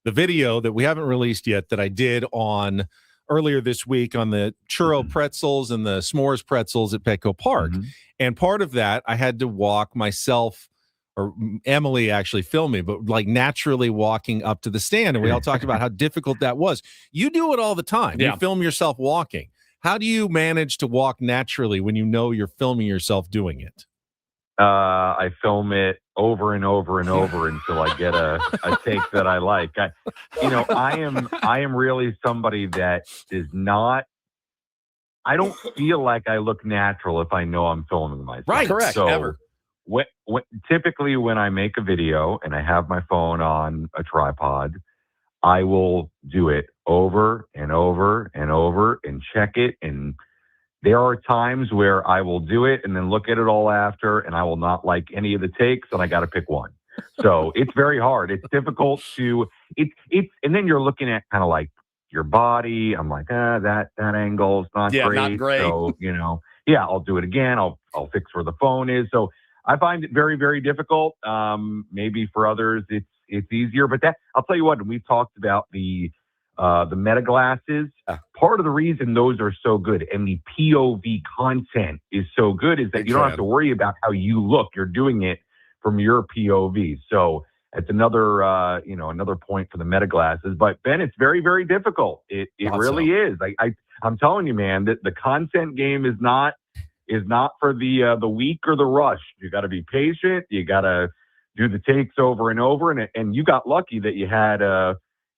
the video that we haven't released yet that I did on earlier this week on the churro pretzels and the s'mores pretzels at Petco Park. And part of that, I had to walk myself, or Emily actually filmed me, but like naturally walking up to the stand. And we all talked about how difficult that was. You do it all the time. Yeah. You film yourself walking. How do you manage to walk naturally when you know you're filming yourself doing it? I film it over and over and over until I get a take that I like. I am really somebody that is not. I don't feel like I look natural if I know I'm filming myself. Right, correct. So Ever. Typically when I make a video and I have my phone on a tripod, I will do it over and over and over and check it. And there are times where I will do it and then look at it all after, and I will not like any of the takes, and I got to pick one. So it's very hard. It's difficult to and then you're looking at kind of like your body. I'm like, that angle's not great. Not great. So, I'll do it again. I'll fix where the phone is. So I find it very, very difficult. Maybe for others it's easier, but I'll tell you what, we talked about the meta glasses. Part of the reason those are so good and the POV content is so good is that you don't have to worry about how you look. You're doing it from your POV. So it's another point for the meta glasses. But Ben, it's very, very difficult. It really is. I'm telling you, man, that the content game is not for the weak or the rush. You got to be patient. You got to do the takes over and over. And you got lucky that you had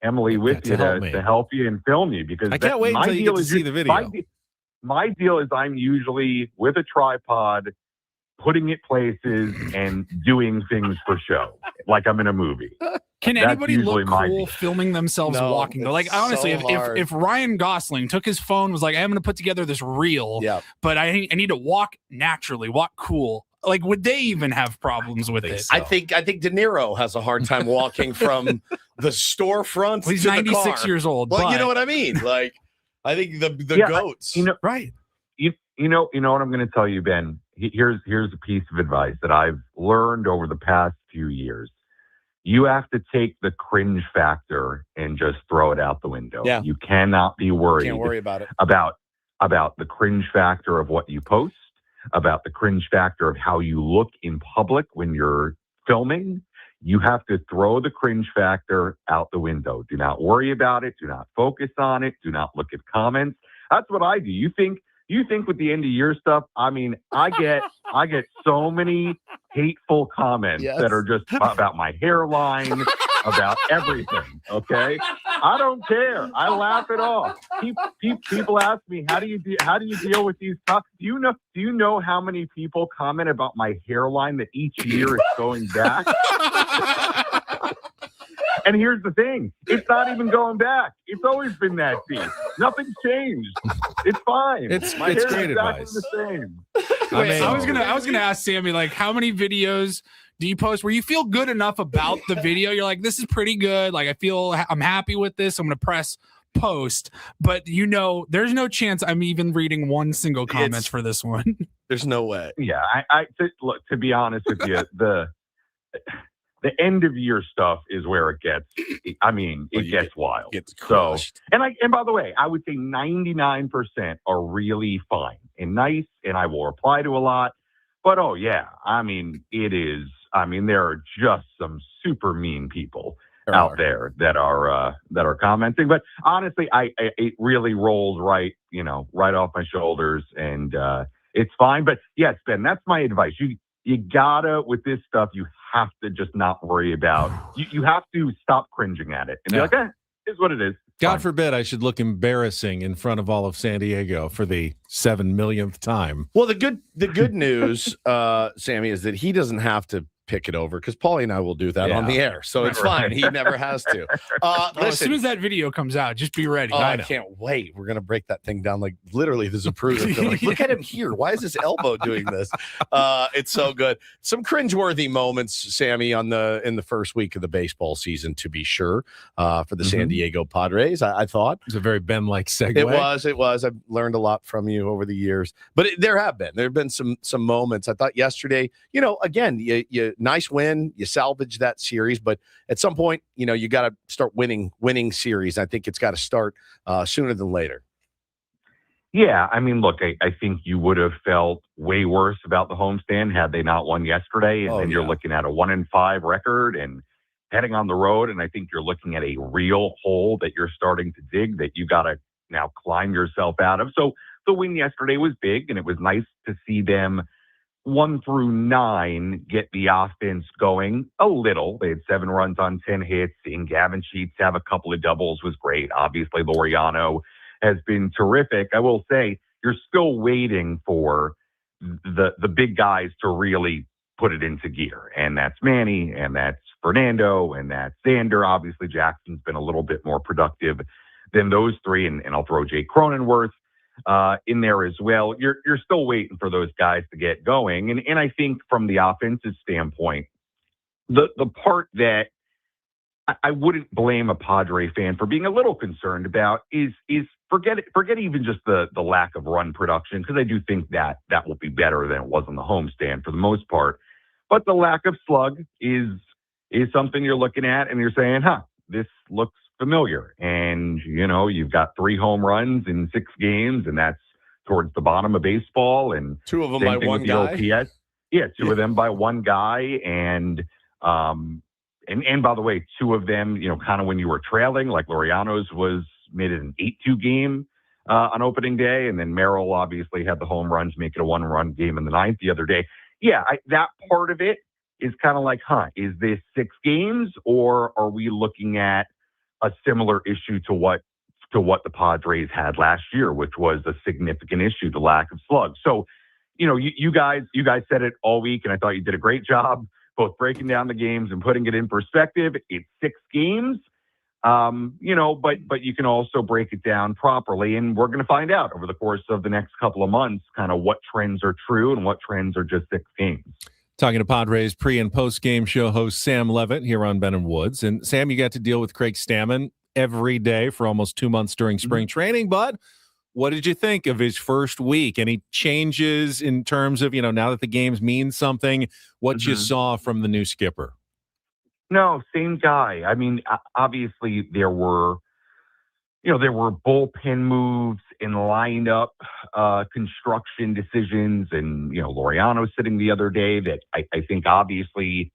Emily with you to help you and film you, because I can't wait until you get to see the video. My deal is I'm usually with a tripod, putting it places and doing things for show, like I'm in a movie. Can That's anybody look usually my cool deal. filming themselves walking? Though, like honestly, if Ryan Gosling took his phone, was like, I'm going to put together this reel, but I need to walk naturally, walk cool. Like, would they even have problems with it? I think De Niro has a hard time walking from the storefront. He's to 96 the car. years old. Well, but you know what I mean. Like, I think the goats. Right. You know what I'm going to tell you, Ben. Here's a piece of advice that I've learned over the past few years. You have to take the cringe factor and just throw it out the window. Yeah. You cannot be worried. Can't worry about it. About the cringe factor of what you post, about the cringe factor of how you look in public when you're filming. You have to throw the cringe factor out the window. Do not worry about it. Do not focus on it. Do not look at comments. That's what I do. You think with the end of year stuff, I mean, I get so many hateful comments that are just about my hairline, about everything. Okay, I don't care. I laugh it off. People ask me, how do you deal with these? Do you know how many people comment about my hairline that each year is going back? And here's the thing. It's not even going back. It's always been that deep. Nothing's changed. It's fine. It's my hair's great exactly advice. the same. I was gonna ask Sammy, like, how many videos do you post where you feel good enough about the video? You're like, this is pretty good. Like, I'm happy with this. I'm gonna press post, but there's no chance I'm even reading one single comment for this one. There's no way. Yeah, look, to be honest with you, the end of year stuff is where it gets. I mean, it gets wild. Gets crushed. So, and by the way, I would say 99% are really fine and nice, and I will reply to a lot. But oh yeah, I mean, it is. I mean, there are just some super mean people out there that are commenting. But honestly, it really rolls right off my shoulders, and it's fine. But yes, Ben, that's my advice. You gotta, with this stuff, you have to just not worry about. You have to stop cringing at it and be like, it's what it is. God forbid I should look embarrassing in front of all of San Diego for the 7 millionth time. Well, the good news, Sammy, is that he doesn't have to pick it over, because Paulie and I will do that on the air, so it's fine. He never has to. Listen, as soon as that video comes out, just be ready. I can't wait. We're gonna break that thing down like literally the Zapruder. Like, look at him here. Why is his elbow doing this? It's so good. Some cringeworthy moments, Sammy, in the first week of the baseball season, to be sure, for the San Diego Padres. I thought it was a very Ben-like segue. It was. I've learned a lot from you over the years, but there have been some moments. I thought yesterday, again, you nice win. You salvage that series, but at some point, you got to start winning series. I think it's got to start sooner than later. Yeah, I mean, look, I think you would have felt way worse about the homestand had they not won yesterday, and then you're looking at a 1-5 record and heading on the road, and I think you're looking at a real hole that you're starting to dig that you got to now climb yourself out of. So the win yesterday was big, and it was nice to see them 1 through 9 get the offense going a little. They had 7 runs on 10 hits. Seeing Gavin Sheets have a couple of doubles was great. Obviously, Laureano has been terrific. I will say you're still waiting for the big guys to really put it into gear. And that's Manny, and that's Fernando, and that's Xander. Obviously, Jackson's been a little bit more productive than those 3, and I'll throw Jake Cronenworth in there as well. You're still waiting for those guys to get going. And I think from the offensive standpoint, the part that I wouldn't blame a Padre fan for being a little concerned about is forget even just the lack of run production, because I do think that will be better than it was on the homestand for the most part. But the lack of slug is something you're looking at and you're saying, this looks familiar. And, you've got 3 home runs in 6 games, and that's towards the bottom of baseball. And 2 of them by one guy. OPS. Yeah, 2 of them by one guy. And by the way, 2 of them, kind of when you were trailing, like Laureano's made it an 8-2 game on opening day. And then Merrill obviously had the home runs, make it a 1-run game in the 9th the other day. Yeah, that part of it is kind of like, is this 6 games, or are we looking at a similar issue to what the Padres had last year, which was a significant issue, the lack of slugs. So, you guys said it all week, and I thought you did a great job both breaking down the games and putting it in perspective. It's 6 games, but you can also break it down properly, and we're going to find out over the course of the next couple of months kind of what trends are true and what trends are just 6 games. Talking to Padres pre- and post-game show host Sam Levitt here on Ben and Woods. And Sam, you got to deal with Craig Stammen every day for almost 2 months during spring training. But what did you think of his first week? Any changes in terms of, now that the games mean something, what you saw from the new skipper? No, same guy. I mean, obviously there were bullpen moves and lineup construction decisions, and Laureano sitting the other day that I think obviously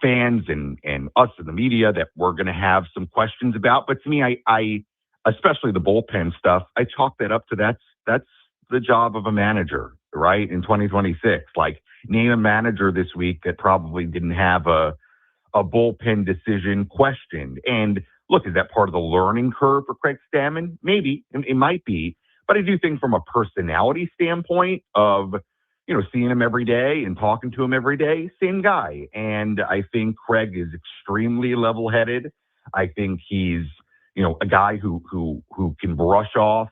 fans and us in the media that we're going to have some questions about. But to me, I especially the bullpen stuff, I chalk that up to that's the job of a manager, right? In 2026, like name a manager this week that probably didn't have a bullpen decision questioned. And look, is that part of the learning curve for Craig Stammen? Maybe. It might be. But I do think from a personality standpoint of, seeing him every day and talking to him every day, same guy. And I think Craig is extremely level-headed. I think he's, a guy who can brush off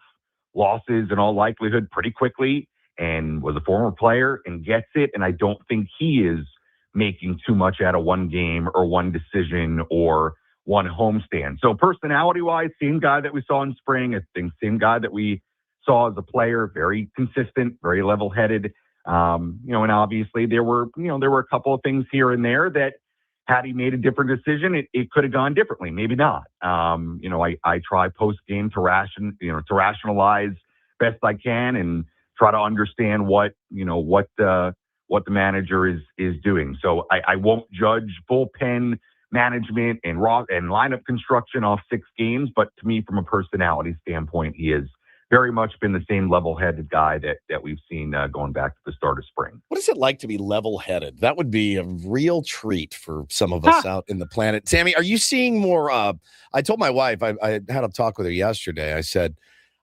losses in all likelihood pretty quickly and was a former player and gets it. And I don't think he is making too much out of one game or one decision or one homestand. So personality-wise, same guy that we saw in spring. I think same guy that we saw as a player, very consistent, very level-headed. And obviously there were a couple of things here and there that had he made a different decision, it could have gone differently. Maybe not. I try post-game to rationalize best I can and try to understand what the manager is doing. So I won't judge bullpen management and lineup construction off 6 games, but to me, from a personality standpoint, he has very much been the same level-headed guy that we've seen going back to the start of spring. What is it like to be level-headed? That would be a real treat for some of us out in the planet. Sammy, are you seeing more? I told my wife, I had a talk with her yesterday. I said,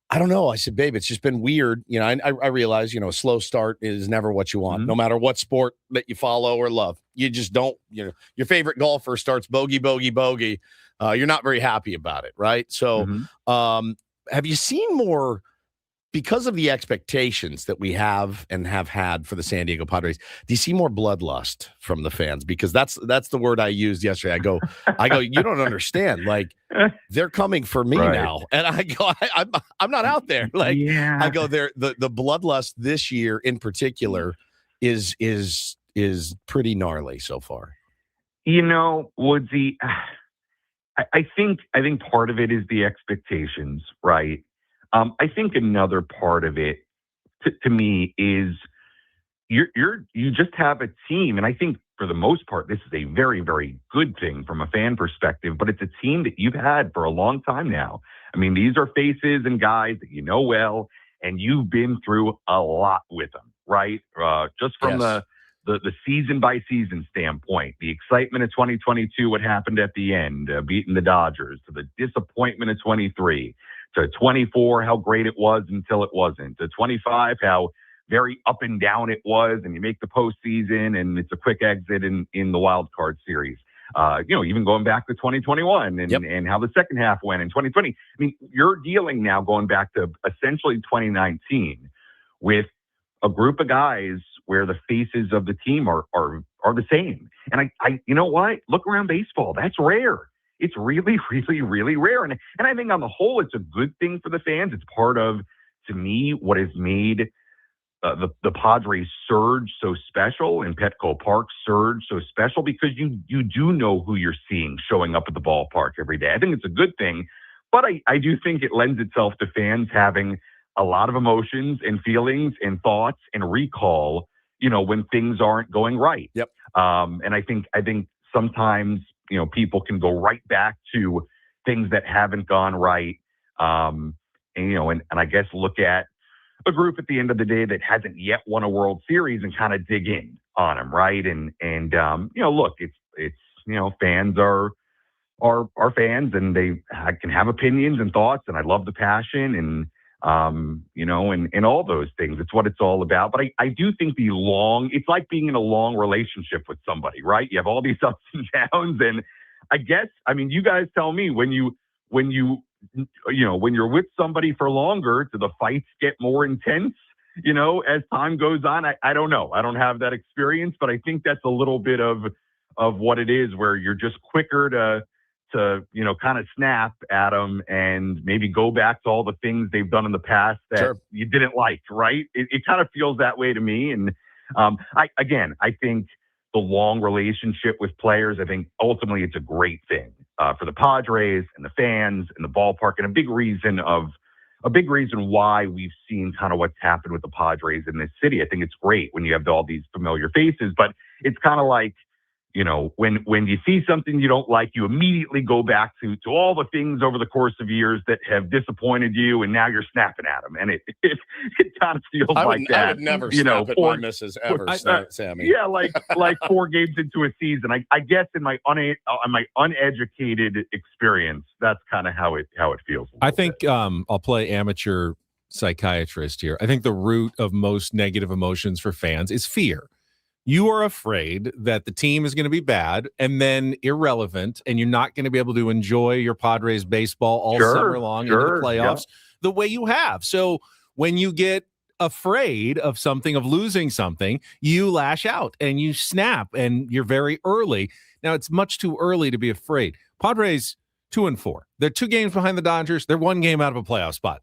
I don't know. I said, babe, it's just been weird. I realize, a slow start is never what you want, no matter what sport that you follow or love. You just don't, your favorite golfer starts bogey, bogey, bogey. You're not very happy about it, right? So have you seen more, because of the expectations that we have and have had for the San Diego Padres, do you see more bloodlust from the fans? Because that's the word I used yesterday. I go, you don't understand. Like, they're coming for me now. And I go, I'm not out there. Like, I go there. The bloodlust this year in particular is is pretty gnarly so far. Woodsy, I think part of it is the expectations, right? I think another part of it, to me, is you just have a team, and I think for the most part, this is a very, very good thing from a fan perspective. But it's a team that you've had for a long time now. I mean, these are faces and guys that you know well, and you've been through a lot with them, right? Just from the season by season standpoint, the excitement of 2022, what happened at the end, beating the Dodgers, to the disappointment of 23, to 24, how great it was until it wasn't, to 25, how very up and down it was, and you make the postseason and it's a quick exit in the wild card series. Even going back to 2021 and how the second half went in 2020. I mean, you're dealing now going back to essentially 2019 with a group of guys where the faces of the team are the same. And I you know what? Look around baseball. That's rare. It's really, really, really rare. And I think on the whole, it's a good thing for the fans. It's part of, to me, what has made the Padres surge so special and Petco Park surge so special, because you do know who you're seeing showing up at the ballpark every day. I think it's a good thing, but I do think it lends itself to fans having a lot of emotions and feelings and thoughts and recall, when things aren't going right. Yep. And I think sometimes, people can go right back to things that haven't gone right. And I guess look at a group at the end of the day that hasn't yet won a World Series and kind of dig in on them, right? And look, it's fans are fans, and they can have opinions and thoughts, and I love the passion and and all those things. It's what it's all about. But I do think it's like being in a long relationship with somebody, right? You have all these ups and downs, and I guess, you guys tell me, when you're with somebody for longer, do the fights get more intense, as time goes on? I don't know. I don't have that experience, but I think that's a little bit of what it is, where you're just quicker to kind of snap at them and maybe go back to all the things they've done in the past that you didn't like, right? It kind of feels that way to me. And I think the long relationship with players, I think ultimately it's a great thing for the Padres and the fans and the ballpark, and a big reason why we've seen kind of what's happened with the Padres in this city. I think it's great when you have all these familiar faces, but it's kind of like, when you see something you don't like, you immediately go back to all the things over the course of years that have disappointed you, and now you're snapping at them. And it kind of feels like that. I would never snap at my missus ever, Sammy. Yeah, like 4 games into a season. I guess in my uneducated experience, that's kind of how it feels. I think I'll play amateur psychiatrist here. I think the root of most negative emotions for fans is fear. You are afraid that the team is going to be bad and then irrelevant, and you're not going to be able to enjoy your Padres baseball all summer long into the playoffs the way you have. So when you get afraid of something, of losing something, you lash out and you snap, and you're very early. Now, it's much too early to be afraid. Padres 2-4. They're 2 games behind the Dodgers. They're 1 game out of a playoff spot.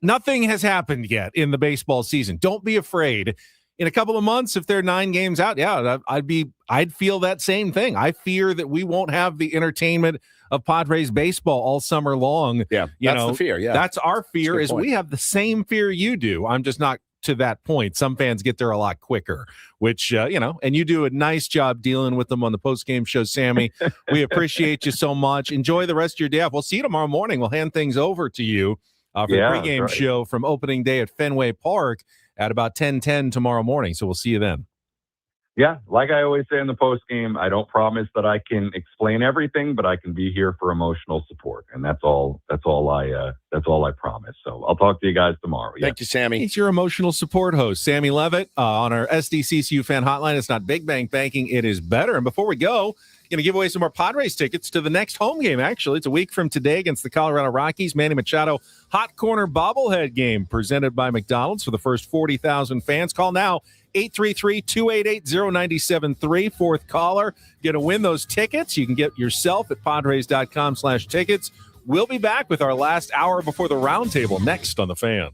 Nothing has happened yet in the baseball season. Don't be afraid. In a couple of months, if they're 9 games out, I'd feel that same thing. I fear that we won't have the entertainment of Padres baseball all summer long. Yeah, that's the fear. Yeah, that's our fear. Is we have the same fear you do. I'm just not to that point. Some fans get there a lot quicker, which and you do a nice job dealing with them on the post-game show, Sammy. We appreciate you so much. Enjoy the rest of your day off. We'll see you tomorrow morning. We'll hand things over to you for the pregame show from opening day at Fenway Park at about 10:10 tomorrow morning. So we'll see you then. Yeah, like I always say in the post game, I don't promise that I can explain everything, but I can be here for emotional support, and that's all I promise. So I'll talk to you guys tomorrow. Thank you, Sammy. It's your emotional support host, Sammy Levitt, on our SDCCU fan hotline. It's not Big Bang Banking, it is better. And before we go, going to give away some more Padres tickets to the next home game. Actually, it's a week from today against the Colorado Rockies. Manny Machado Hot Corner bobblehead game presented by McDonald's for the first 40,000 fans. Call now, 833-288-0973. Fourth caller. Going to win those tickets. You can get yourself at Padres.com/tickets. We'll be back with our last hour before the roundtable next on The Fan.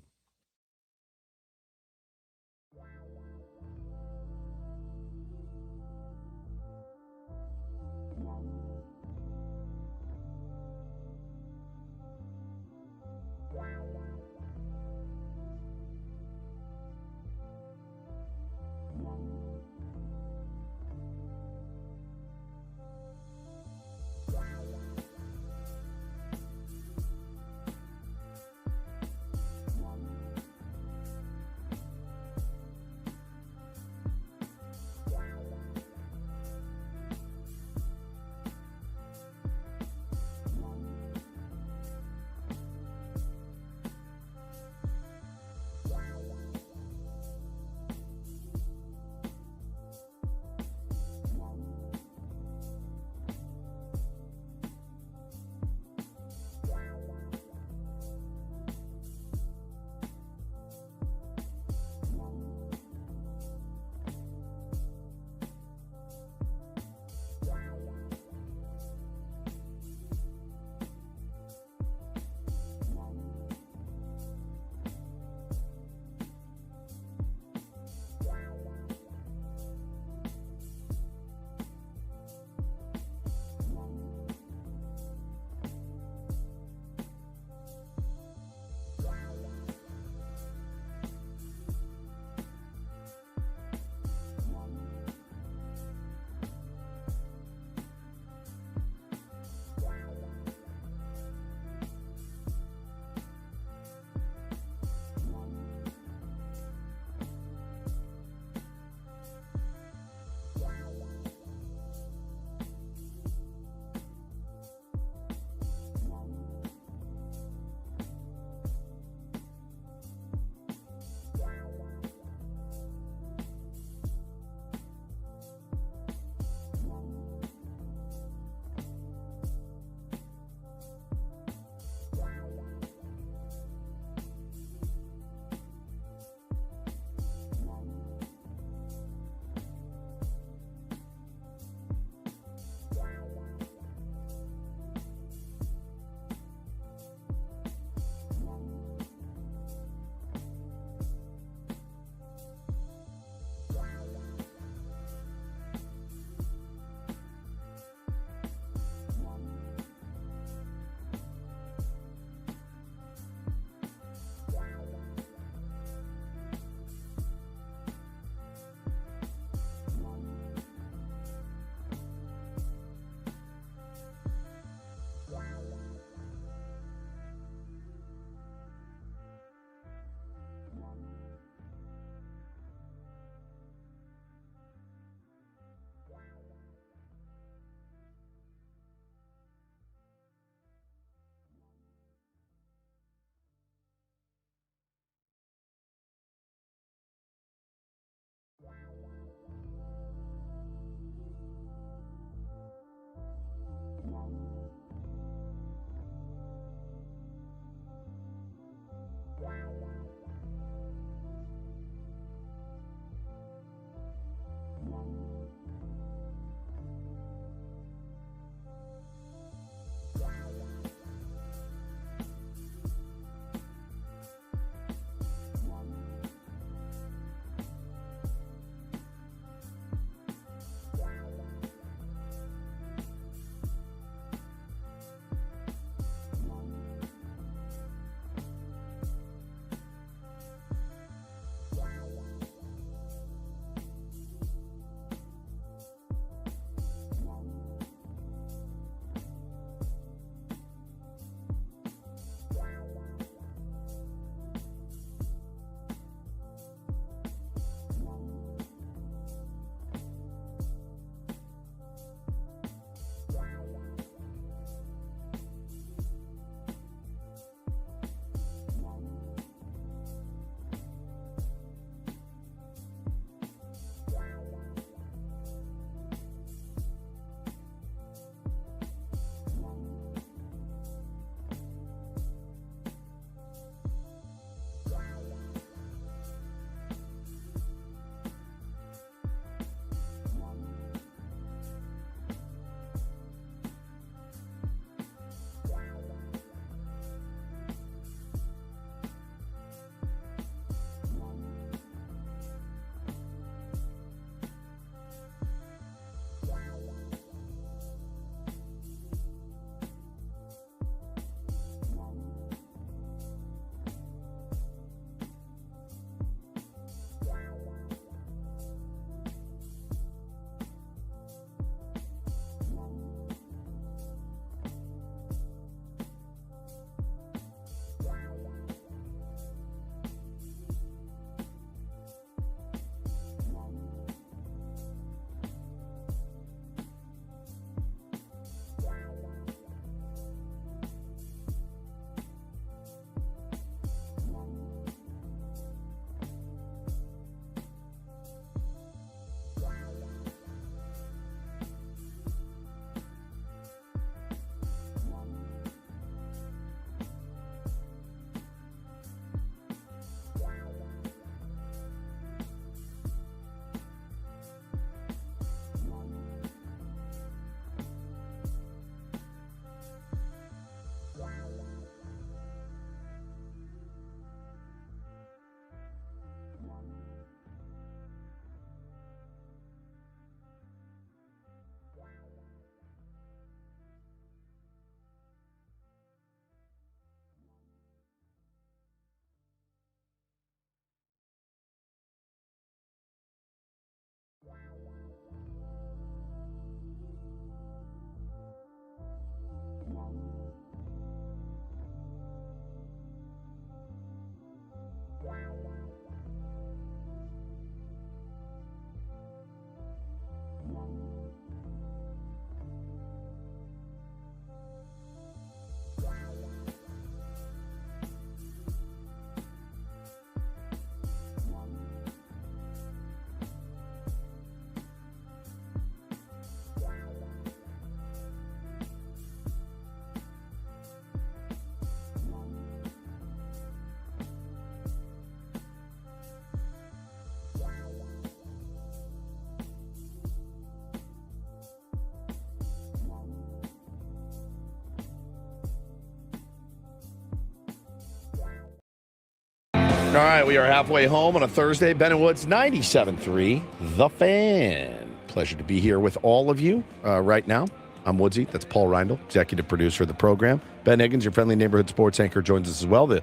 All right, we are halfway home on a Thursday. Ben and Woods, 97.3, The Fan. Pleasure to be here with all of you right now. I'm Woodsy. That's Paul Reindl, executive producer of the program. Ben Higgins, your friendly neighborhood sports anchor, joins us as well. The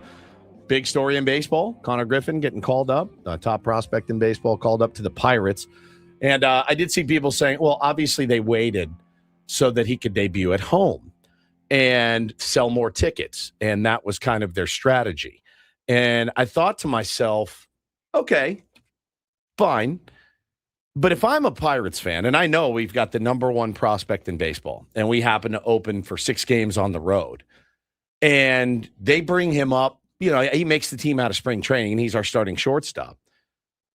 big story in baseball, Connor Griffin getting called up, top prospect in baseball, called up to the Pirates. And I did see people saying, well, obviously they waited so that he could debut at home and sell more tickets. And that was kind of their strategy. And I thought to myself, okay, fine. But if I'm a Pirates fan, and I know we've got the number one prospect in baseball, and we happen to open for 6 games on the road, and they bring him up, he makes the team out of spring training, and he's our starting shortstop,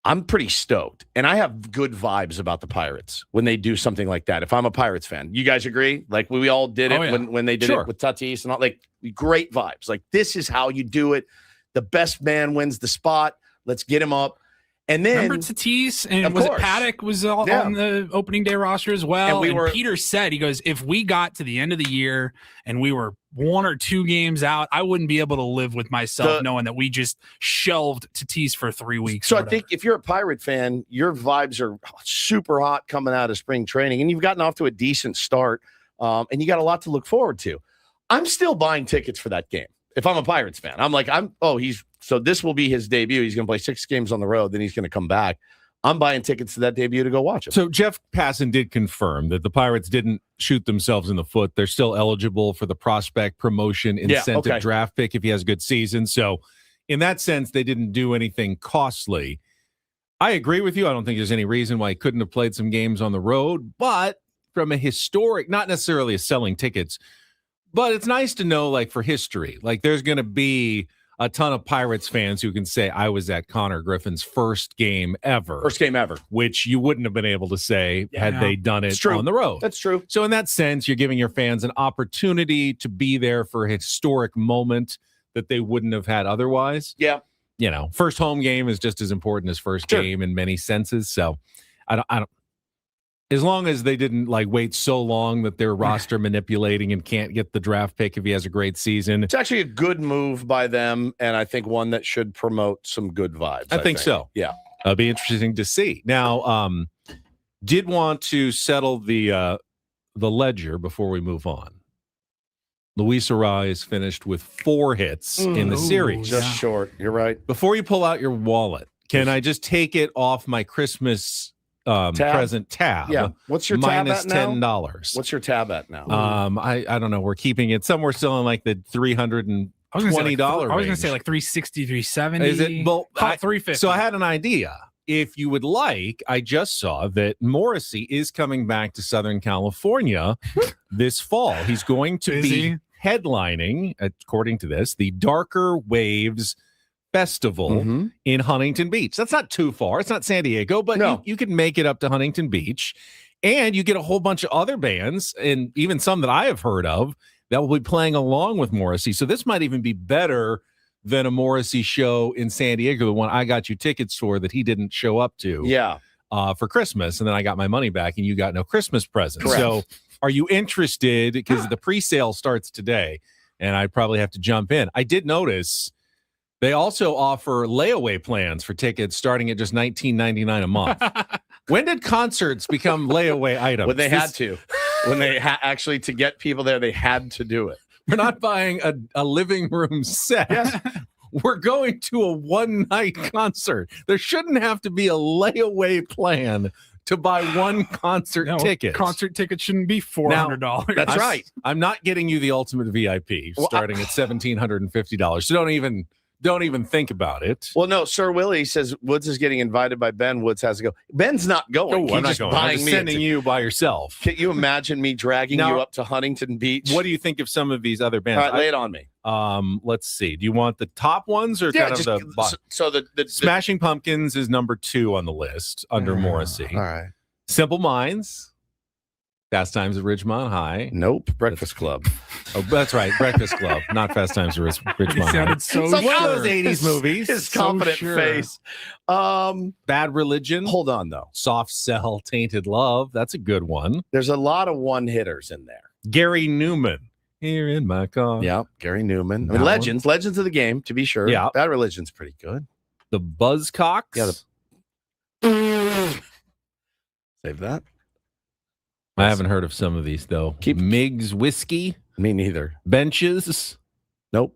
I'm pretty stoked. And I have good vibes about the Pirates when they do something like that. If I'm a Pirates fan, you guys agree? Like we all did it when they did it with Tatis and all, like great vibes. Like this is how you do it. The best man wins the spot. Let's get him up. And then remember Tatis and was it Paddock was on the opening day roster as well. And Peter said, he goes, if we got to the end of the year and we were 1 or 2 games out, I wouldn't be able to live with myself knowing that we just shelved Tatis for 3 weeks. So I think if you're a Pirate fan, your vibes are super hot coming out of spring training, and you've gotten off to a decent start, and you got a lot to look forward to. I'm still buying tickets for that game. If I'm a Pirates fan, I'm like, so this will be his debut. He's going to play 6 games on the road. Then he's going to come back. I'm buying tickets to that debut to go watch him. So Jeff Passan did confirm that the Pirates didn't shoot themselves in the foot. They're still eligible for the prospect promotion incentive draft pick if he has a good season. So in that sense, they didn't do anything costly. I agree with you. I don't think there's any reason why he couldn't have played some games on the road. But from a historic, not necessarily a selling tickets, but it's nice to know, like, for history, like there's going to be a ton of Pirates fans who can say, I was at Connor Griffin's first game ever. Which you wouldn't have been able to say had they done it on the road. That's true. So in that sense, you're giving your fans an opportunity to be there for a historic moment that they wouldn't have had otherwise. Yeah. First home game is just as important as first game in many senses. So I don't. As long as they didn't wait so long that they're roster manipulating and can't get the draft pick if he has a great season. It's actually a good move by them, and I think one that should promote some good vibes. I think so. Yeah. It'll be interesting to see. Now, did want to settle the ledger before we move on. Luis Arraez finished with 4 hits in the series. Just short. You're right. Before you pull out your wallet, can I just take it off my Christmas present tab? Yeah. What's your tab at now? $10. What's your tab at now? I don't know. We're keeping it somewhere still in like the $320. I was going to say like 360, 370. Is it? Well, 350. So I had an idea. If you would like, I just saw that Morrissey is coming back to Southern California this fall. He's going to be headlining, according to this, the Darker Waves Festival in Huntington Beach. That's not too far. It's not San Diego, but you can make it up to Huntington Beach, and you get a whole bunch of other bands, and even some that I have heard of, that will be playing along with Morrissey. So this might even be better than a Morrissey show in San Diego, the one I got you tickets for that he didn't show up to for Christmas, and then I got my money back, and you got no Christmas present. Correct. So are you interested? Because the pre-sale starts today, and I probably have to jump in. I did notice they also offer layaway plans for tickets starting at just $19.99 a month. When did concerts become layaway items? When they had to. When they actually, to get people there, they had to do it. We're not buying a living room set. Yes. We're going to a one-night concert. There shouldn't have to be a layaway plan to buy one concert ticket. Concert tickets shouldn't be $400. That's right. I'm not getting you the ultimate VIP starting at $1,750. So don't even think about it. Well, no, Sir Willie says Woods is getting invited by Ben. Woods has to go. Ben's not going. No, I'm not going. I'm just sending you by yourself. Can you imagine me dragging you up to Huntington Beach? What do you think of some of these other bands? All right, lay it on me. Let's see. Do you want the top ones or kind of the bottom? So the Smashing Pumpkins is number 2 on the list under Morrissey. All right. Simple Minds. Fast Times at Ridgemont High. Nope. Breakfast Club. Oh, that's right. Breakfast Club, not Fast Times at Ridgemont High. Sounded so One sure. of those 80s movies. His confident face. Bad Religion. Hold on, though. Soft Cell, Tainted Love. That's a good one. There's a lot of one-hitters in there. Gary Newman. Here in my car. Yeah, Gary Newman. I mean, legends of the game, to be sure. Yeah. Bad Religion's pretty good. The Buzzcocks. Yeah. Save that. I haven't heard of some of these though. Miggs Whiskey. Me neither. Benches. Nope.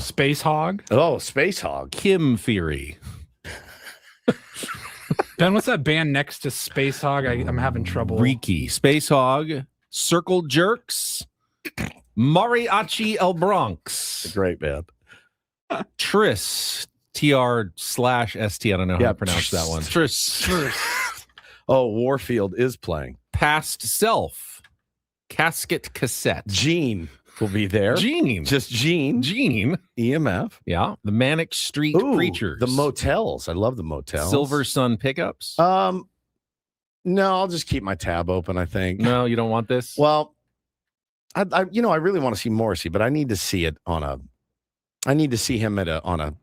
Space Hog. Oh, Space Hog. Kim Theory. Ben, what's that band next to Space Hog? I'm having trouble. Reiki. Space Hog. Circle Jerks. Mariachi El Bronx. A great band. Tris. TR/ST. I don't know how to pronounce that one. Tris. Oh, Warfield is playing. Past Self. Casket Cassette. Gene will be there. Gene. Just Gene. Gene. EMF. Yeah. The Manic Street Preachers. The Motels. I love the Motels. Silver Sun Pickups. No, I'll just keep my tab open, I think. No, you don't want this? Well, I really want to see Morrissey, but I need to see it I need to see him on a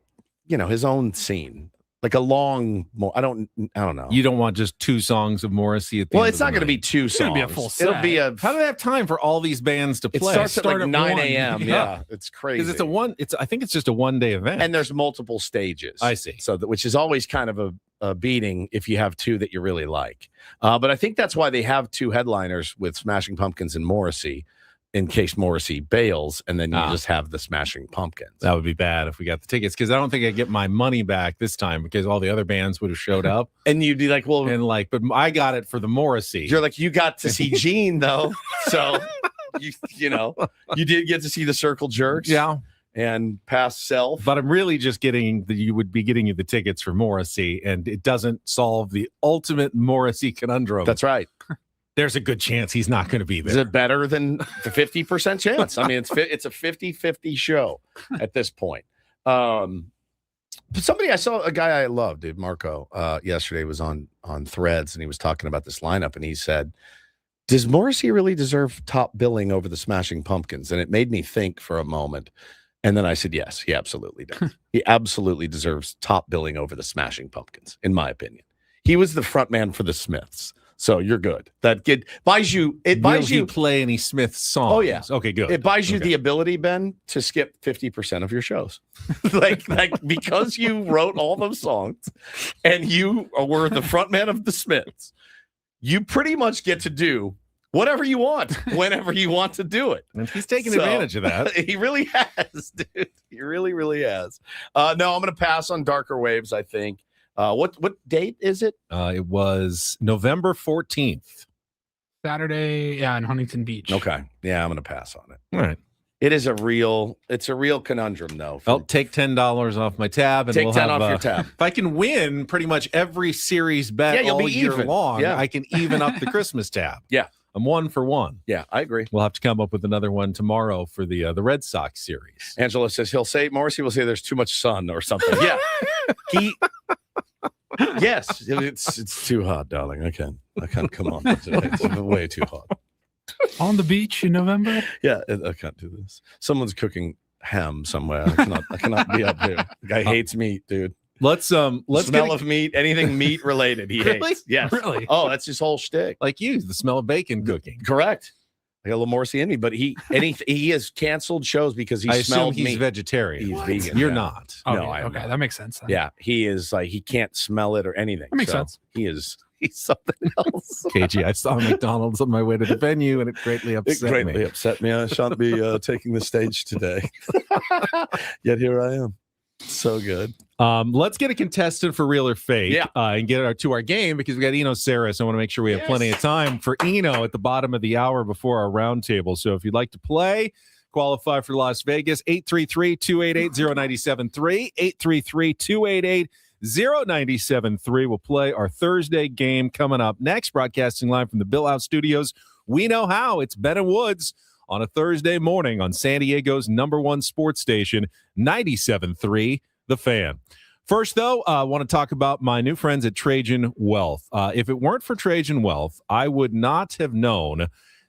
his own scene. Like a long, I don't know. You don't want just 2 songs of Morrissey at the end it's not going to be 2 songs. It'll be a full set. It'll be How do they have time for all these bands to play? It starts at like 9 a.m. Yeah, it's crazy. Because I think it's just a one-day event. And there's multiple stages. I see. So which is always kind of a beating if you have 2 that you really like. But I think that's why they have 2 headliners with Smashing Pumpkins and Morrissey, in case Morrissey bails, and then you just have the Smashing Pumpkins. That would be bad if we got the tickets, because I don't think I'd get my money back this time, because all the other bands would have showed up. And you'd be like, but I got it for the Morrissey. You're like, you got to see Gene, though. So, you did get to see the Circle Jerks. Yeah. And Past Self. But I'm really just you would be getting you the tickets for Morrissey, and it doesn't solve the ultimate Morrissey conundrum. That's right. There's a good chance he's not going to be there. Is it better than the 50% chance? I mean, it's a 50-50 show at this point. But I saw a guy I love, dude, Marco, yesterday was on Threads, and he was talking about this lineup, and he said, does Morrissey really deserve top billing over the Smashing Pumpkins? And it made me think for a moment. And then I said, yes, he absolutely does. He absolutely deserves top billing over the Smashing Pumpkins, in my opinion. He was the front man for the Smiths. So you're good. That buys you. It buys you play any Smith songs. Oh yeah. Okay, good. It buys you the ability, Ben, to skip 50% of your shows, like because you wrote all those songs, and you were the front man of the Smiths. You pretty much get to do whatever you want, whenever you want to do it. And he's taking advantage of that. He really has, dude. He really, really has. No, I'm going to pass on Darker Waves, I think. What date is it? It was November 14th. Saturday, in Huntington Beach. Okay. Yeah, I'm going to pass on it. All right. It's a real conundrum, though. I'll take $10 off my tab, and take we'll 10 have, off your tab. If I can win pretty much every series bet you'll all be year even. long, Yeah. I can even up the Christmas tab. Yeah. I'm 1 for 1. Yeah, I agree. We'll have to come up with another one tomorrow for the Red Sox series. Angela says Morrissey will say there's too much sun or something. Yeah. Yes, it's too hot, darling. I can't come on today. It's way too hot. On the beach in November? Yeah, I can't do this. Someone's cooking ham somewhere. I cannot be up here. The guy hates meat, dude. Let's smell of meat, anything meat related. He Really? hates. Yes. Really? Oh, that's his whole shtick. Like you, the smell of bacon cooking. Correct. I got a little Morrissey in me, but he has canceled shows because he I smelled assume he's meat. vegetarian. He's vegan. You're yeah. not. Oh, No, yeah, I am okay, not. that makes sense. Then. Yeah, he is like he can't smell it or anything. That makes sense. He's something else. KG, I saw McDonald's on my way to the venue, and it greatly upset me. upset me. I shan't be taking the stage today. Yet here I am. So good. Let's get a contestant for real or fake, Yeah. And get to our game, because we got Eno Sarris. I want to make sure we have plenty of time for Eno at the bottom of the hour before our roundtable. So if you'd like to play, qualify for Las Vegas, 833-288-0973, 833-288-0973. We'll play our Thursday game coming up next, broadcasting live from the Bill House Studios. We know how. It's Ben and Woods on a Thursday morning on San Diego's #1 sports station, 97.3 The Fan. First, though, I want to talk about my new friends at Trajan Wealth. If it weren't for Trajan Wealth, I would not have known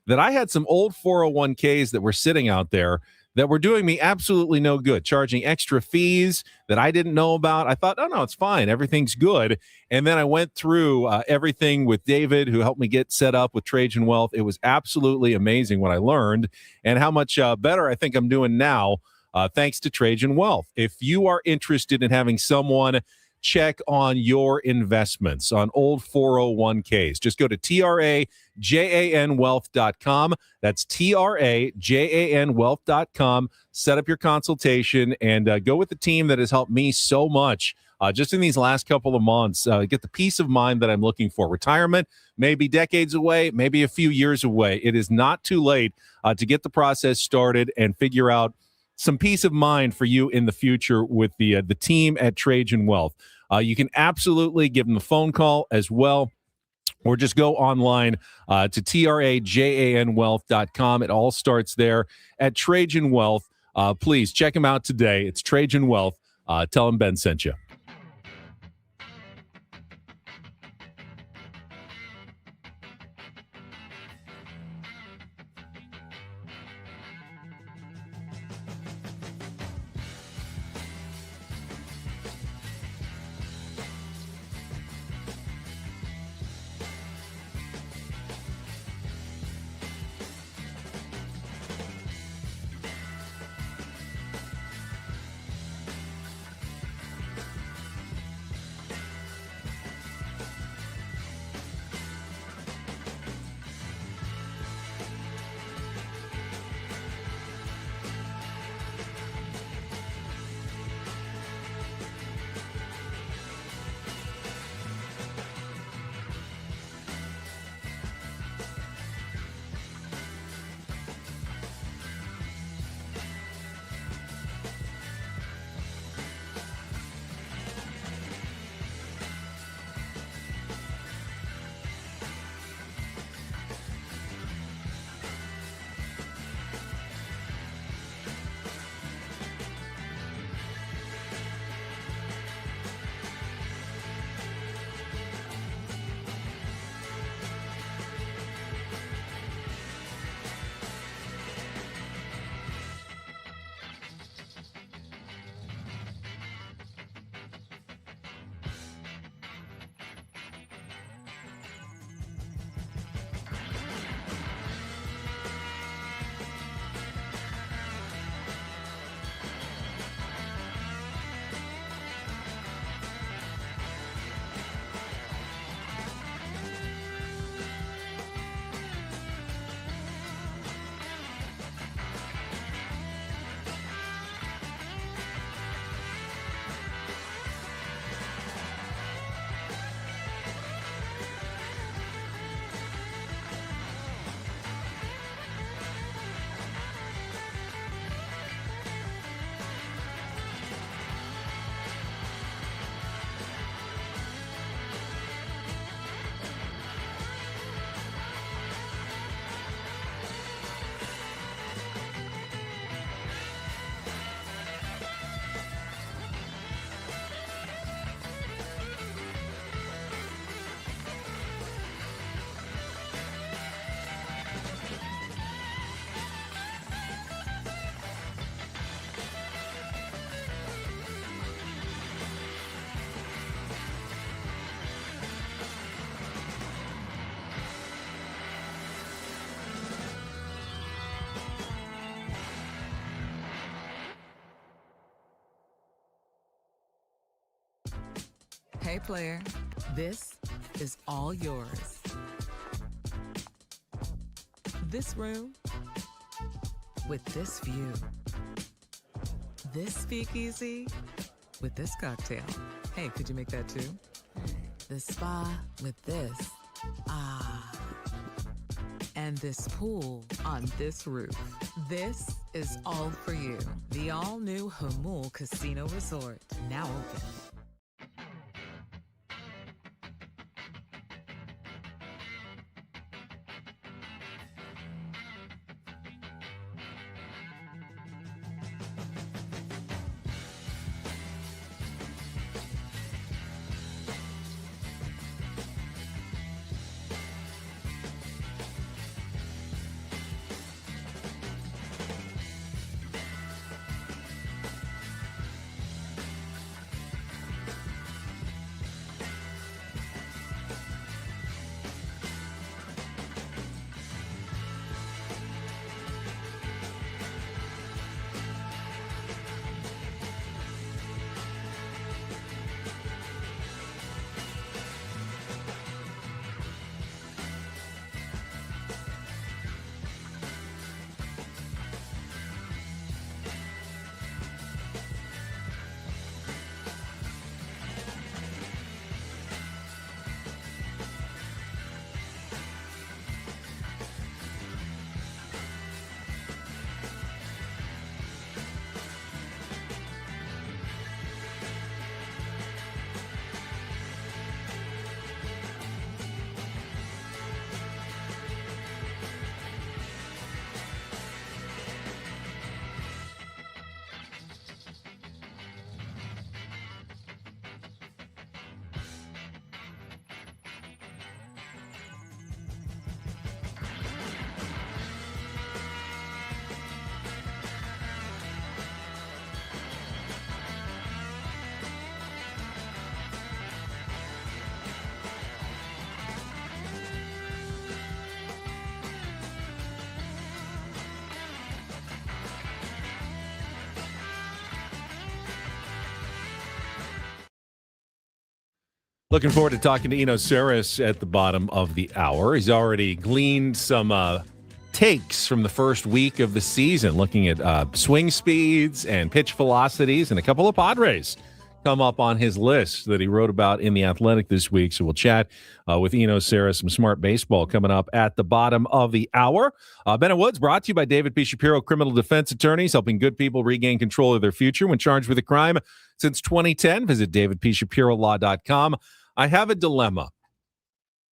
that I had some old 401ks that were sitting out there that were doing me absolutely no good, charging extra fees that I didn't know about. I thought, oh, no, it's fine. Everything's good. And then I went through everything with David, who helped me get set up with Trajan Wealth. It was absolutely amazing what I learned and how much better I think I'm doing now thanks to Trajan Wealth. If you are interested in having someone check on your investments, on old 401ks, just go to trajanwealth.com. That's trajanwealth.com. Set up your consultation and go with the team that has helped me so much just in these last couple of months. Get the peace of mind that I'm looking for. Retirement may be decades away, maybe a few years away. It is not too late to get the process started and figure out some peace of mind for you in the future with the team at Trajan Wealth. You can absolutely give them a phone call as well, or just go online to trajanwealth.com. It all starts there at Trajan Wealth. Please check them out today. It's Trajan Wealth. Tell them Ben sent you. Hey player, this is all yours. This room with this view. This speakeasy with this cocktail. Hey, could you make that too? The spa with this. Ah. And this pool on this roof. This is all for you. The all-new Hamul Casino Resort, now open. Looking forward to talking to Eno Sarris at the bottom of the hour. He's already gleaned some takes from the first week of the season, looking at swing speeds and pitch velocities, and a couple of Padres come up on his list that he wrote about in The Athletic this week. So we'll chat with Eno Sarris, some smart baseball coming up at the bottom of the hour. Bennett Woods brought to you by David P. Shapiro, criminal defense attorneys, helping good people regain control of their future when charged with a crime since 2010. Visit davidpshapirolaw.com. I have a dilemma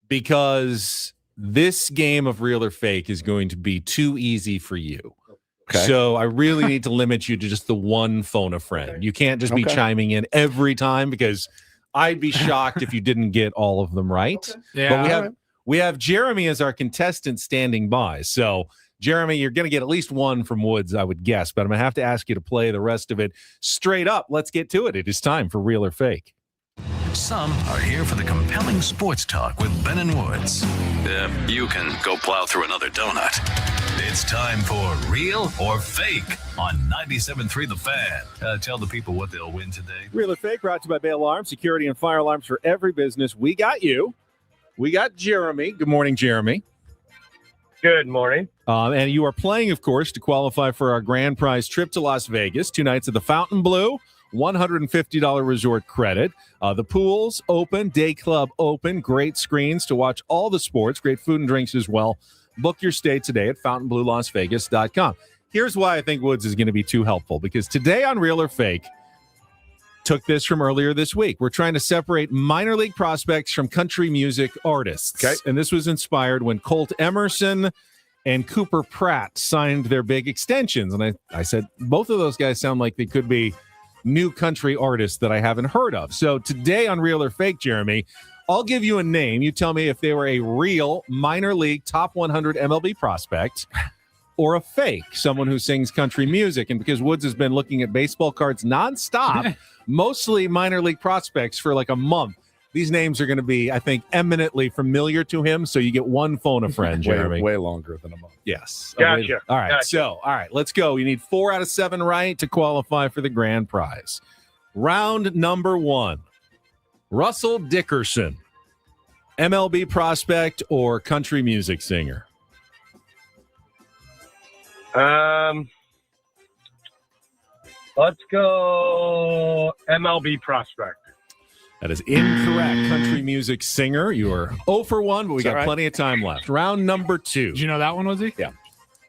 because this game of real or fake is going to be too easy for you. Okay. So I really need to limit you to just the one phone a friend. You can't just be chiming in every time because I'd be shocked if you didn't get all of them right. Okay. Yeah. But we have Jeremy as our contestant standing by. So Jeremy, you're going to get at least one from Woods, I would guess, but I'm going to have to ask you to play the rest of it straight up. Let's get to it. It is time for Real or Fake. Some are here for the compelling sports talk with Ben and Woods. You can go plow through another donut. It's time for Real or Fake on 97.3 The Fan. Tell the people what they'll win today. Real or Fake brought to you by Bay Alarm, security and fire alarms for every business. We got you. We got Jeremy. Good morning, Jeremy. Good morning. And you are playing, of course, to qualify for our grand prize trip to Las Vegas, 2 nights at the Fontainebleau, $150 resort credit. The pool's open, day club open, great screens to watch all the sports, great food and drinks as well. Book your stay today at FontainebleauLasVegas.com. Here's why I think Woods is going to be too helpful, because today on Real or Fake, took this from earlier this week. We're trying to separate minor league prospects from country music artists. Okay. And this was inspired when Colt Emerson and Cooper Pratt signed their big extensions. And I said, both of those guys sound like they could be new country artists that I haven't heard of. So today on Real or Fake, Jeremy, I'll give you a name. You tell me if they were a real minor league top 100 MLB prospect or a fake, someone who sings country music. And because Woods has been looking at baseball cards nonstop, mostly minor league prospects for like a month, these names are going to be, I think, eminently familiar to him. So you get one phone a friend, Jeremy. Way longer than a month. Yes. Gotcha. All right. Gotcha. So, all right, let's go. You need 4 out of 7 right to qualify for the grand prize. Round number 1. Russell Dickerson, MLB prospect or country music singer? Let's go MLB prospect. That is incorrect. Country music singer. You are 0 for 1, but we got plenty of time left. Round number 2. Did you know that one, was he? Yeah.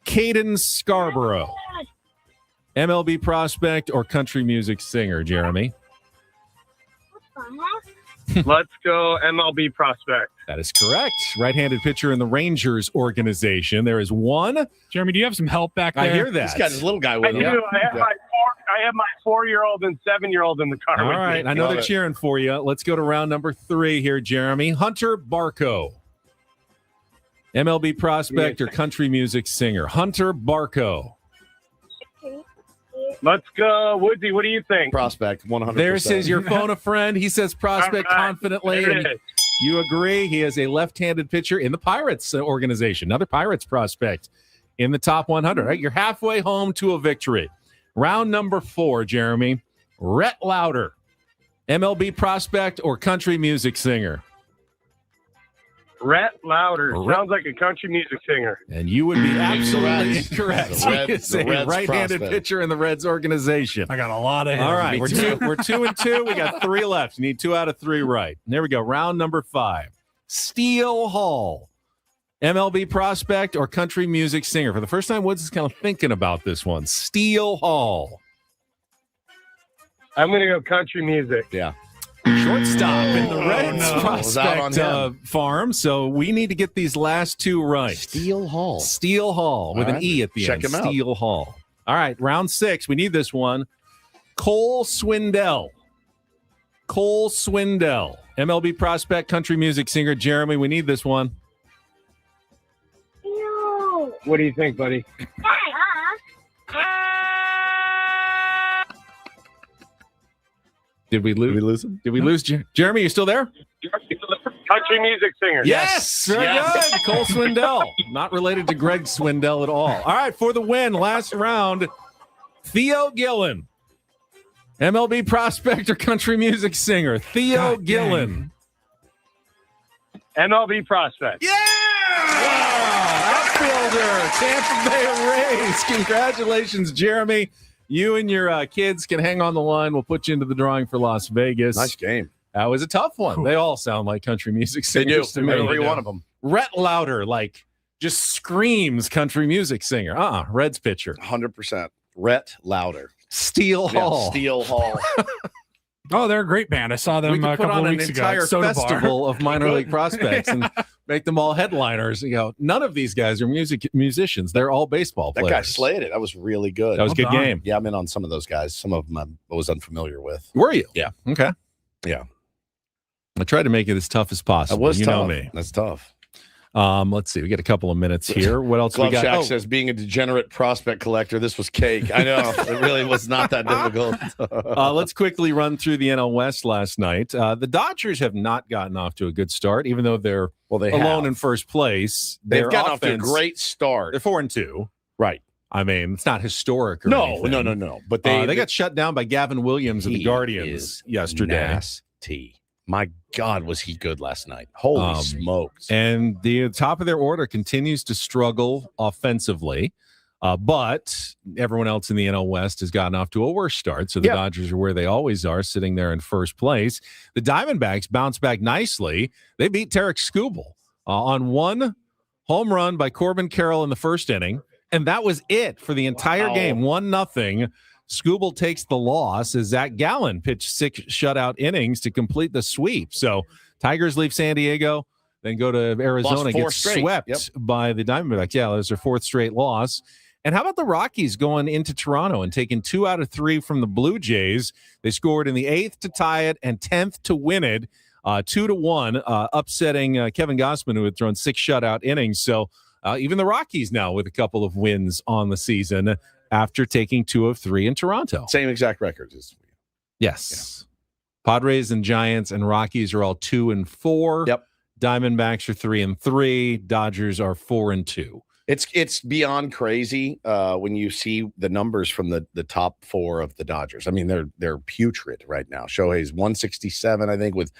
Caden Scarborough, MLB prospect or country music singer, Jeremy? Let's go MLB prospect. That is correct. Right-handed pitcher in the Rangers organization. There is one. Jeremy, do you have some help back there? I hear that. He's got his little guy with him. I do. I have my 4-year-old and 7-year-old in the car. All right. I know they're cheering for you. Let's go to round number 3 here, Jeremy. Hunter Barco, MLB prospect or country music singer? Hunter Barco. Let's go, Woodsy. What do you think? Prospect, 100%. There says your phone a friend. He says prospect confidently. And you agree. He is a left-handed pitcher in the Pirates organization. Another Pirates prospect in the top 100. Right? You're halfway home to a victory. Round number 4, Jeremy. Rhett Lauder, MLB prospect or country music singer? Rhett Lauder. Sounds like a country music singer. And you would be absolutely incorrect. He is a right-handed pitcher in the Reds organization. I got a lot of him. All right, we're 2 and 2. We got 3 left. You need 2 out of 3 right. And there we go. Round number 5. Steele Hall, MLB prospect or country music singer? For the first time, Woods is kind of thinking about this one. Steele Hall. I'm going to go country music. Yeah. Shortstop in the Reds prospect farm. So we need to get these last 2 right. Steele Hall. Steele Hall with an E at the end. Check him out. Steele Hall. All right, round 6. We need this one. Cole Swindell. Cole Swindell, MLB prospect, country music singer. Jeremy, we need this one. What do you think, buddy? Did we lose him? Did we lose Jeremy? You still there? Country music singer. Yes, very good. Cole Swindell. Not related to Greg Swindell at all. All right, for the win, last round, Theo Gillen, MLB prospect or country music singer? Theo Gillen. MLB prospect. Yeah! Wow! Outfielder, Tampa Bay Rays. Congratulations, Jeremy. You and your kids can hang on the line. We'll put you into the drawing for Las Vegas. Nice game. That was a tough one. They all sound like country music singers to me. Every one of them. Rhett Lauder, like, just screams country music singer. Reds pitcher. 100%. Rhett Lauder. Steel Hall. Steel Hall. Oh, they're a great band. I saw them a couple of weeks ago. We could put on an entire festival of minor league prospects and make them all headliners. None of these guys are musicians. They're all baseball players. That guy slayed it. That was really good. That was a good game. Yeah, I'm in on some of those guys. Some of them I was unfamiliar with. Were you? Yeah. Okay. Yeah. I tried to make it as tough as possible. That was tough. Know me. That's tough. Let's see. We got a couple of minutes here. What else Glove we got? Shack says, being a degenerate prospect collector, this was cake. I know. It really was not that difficult. Let's quickly run through the NL West last night. The Dodgers have not gotten off to a good start, even though they're alone in first place. They've gotten off to a great start. They're 4-2. Right. I mean, it's not historic or No. But they got shut down by Gavin Williams of the Guardians yesterday. Nasty. My God, was he good last night? Holy smokes. And the top of their order continues to struggle offensively, but everyone else in the NL West has gotten off to a worse start. So the Dodgers are where they always are, sitting there in first place. The Diamondbacks bounced back nicely. They beat Tarek Skubal on one home run by Corbin Carroll in the first inning, and that was it for the entire game, 1-0. Skubal takes the loss as Zach Gallen pitched 6 shutout innings to complete the sweep. So Tigers leave San Diego, then go to Arizona, get swept by the Diamondbacks. Yeah, that was their 4th straight loss. And how about the Rockies going into Toronto and taking 2 out of 3 from the Blue Jays? They scored in the 8th to tie it and 10th to win it, 2-1, upsetting Kevin Gausman, who had thrown 6 shutout innings. So even the Rockies now with a couple of wins on the season after taking 2 of 3 in Toronto. Same exact records. Yes. Yeah. Padres and Giants and Rockies are all 2-4. Yep. Diamondbacks are 3-3. Dodgers are 4-2. It's beyond crazy when you see the numbers from the top 4 of the Dodgers. I mean, they're putrid right now. Shohei's 167, I think, with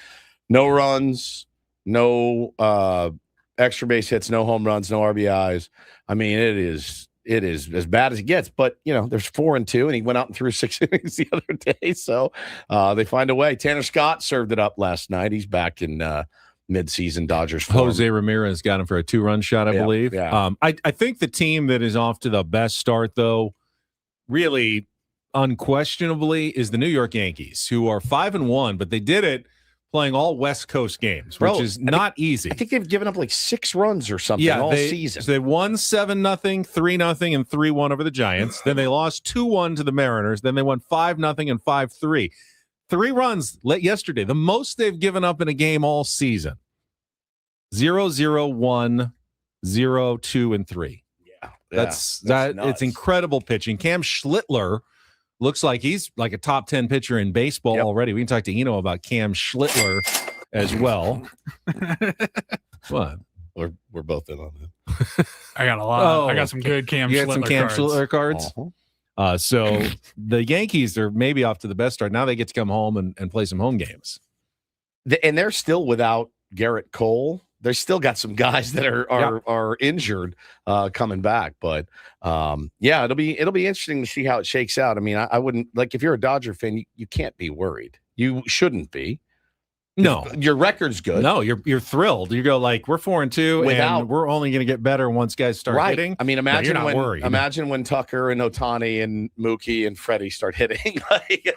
no runs, no extra base hits, no home runs, no RBIs. I mean, it is as bad as it gets, but there's 4-2, and he went out and threw 6 innings the other day. So they find a way. Tanner Scott served it up last night. He's back in midseason Dodgers form. Jose Ramirez got him for a 2-run shot, I believe. Yeah. I think the team that is off to the best start, though, really unquestionably, is the New York Yankees, who are 5-1, but they did it playing all West Coast games, which is not easy. I think they've given up like 6 runs or something all season. So they won 7-0, 3-0, and 3-1 over the Giants. Then they lost 2-1 to the Mariners. Then they won 5-0 and 5-3. 3 runs yesterday, the most they've given up in a game all season. 0-0, 1, 0-2, and 3. Yeah. That's nuts. It's incredible pitching. Cam Schlittler looks like he's like a top 10 pitcher in baseball already. We can talk to Eno about Cam Schlittler as well. What? We're both in on it. I got a lot. I got some good Cam you Schlittler got some Cam Schlittler cards? So the Yankees are maybe off to the best start. Now they get to come home and play some home games. And they're still without Garrett Cole. They still got some guys that are injured coming back, but it'll be interesting to see how it shakes out. I mean, I wouldn't, like, if you're a Dodger fan, you can't be worried. You shouldn't be. No, your record's good. No, you're thrilled. You go like, we're 4-2, and we're only going to get better once guys start hitting. I mean, imagine you're not worried. Imagine when Tucker and Ohtani and Mookie and Freddie start hitting. Like,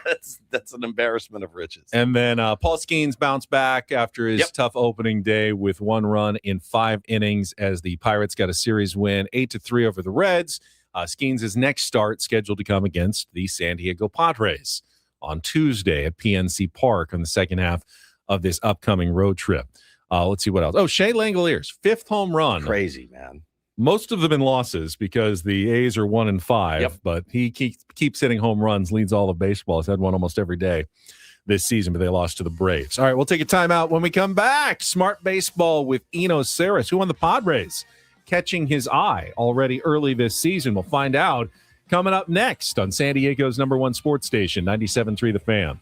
that's an embarrassment of riches. And then Paul Skeens bounced back after his tough opening day with 1 run in 5 innings as the Pirates got a series win, 8-3 over the Reds. Skeens' next start scheduled to come against the San Diego Padres on Tuesday at PNC Park on the second half of this upcoming road trip. Let's see what else. Oh, Shea Langoliers, 5th home run. Crazy, man. Most of them in losses because the A's are 1-5, but he keeps hitting home runs, leads all of baseball. He's had one almost every day this season, but they lost to the Braves. All right, we'll take a timeout when we come back. Smart Baseball with Eno Sarris, who won the Padres, catching his eye already early this season. We'll find out coming up next on San Diego's #1 sports station, 97.3 The Fan.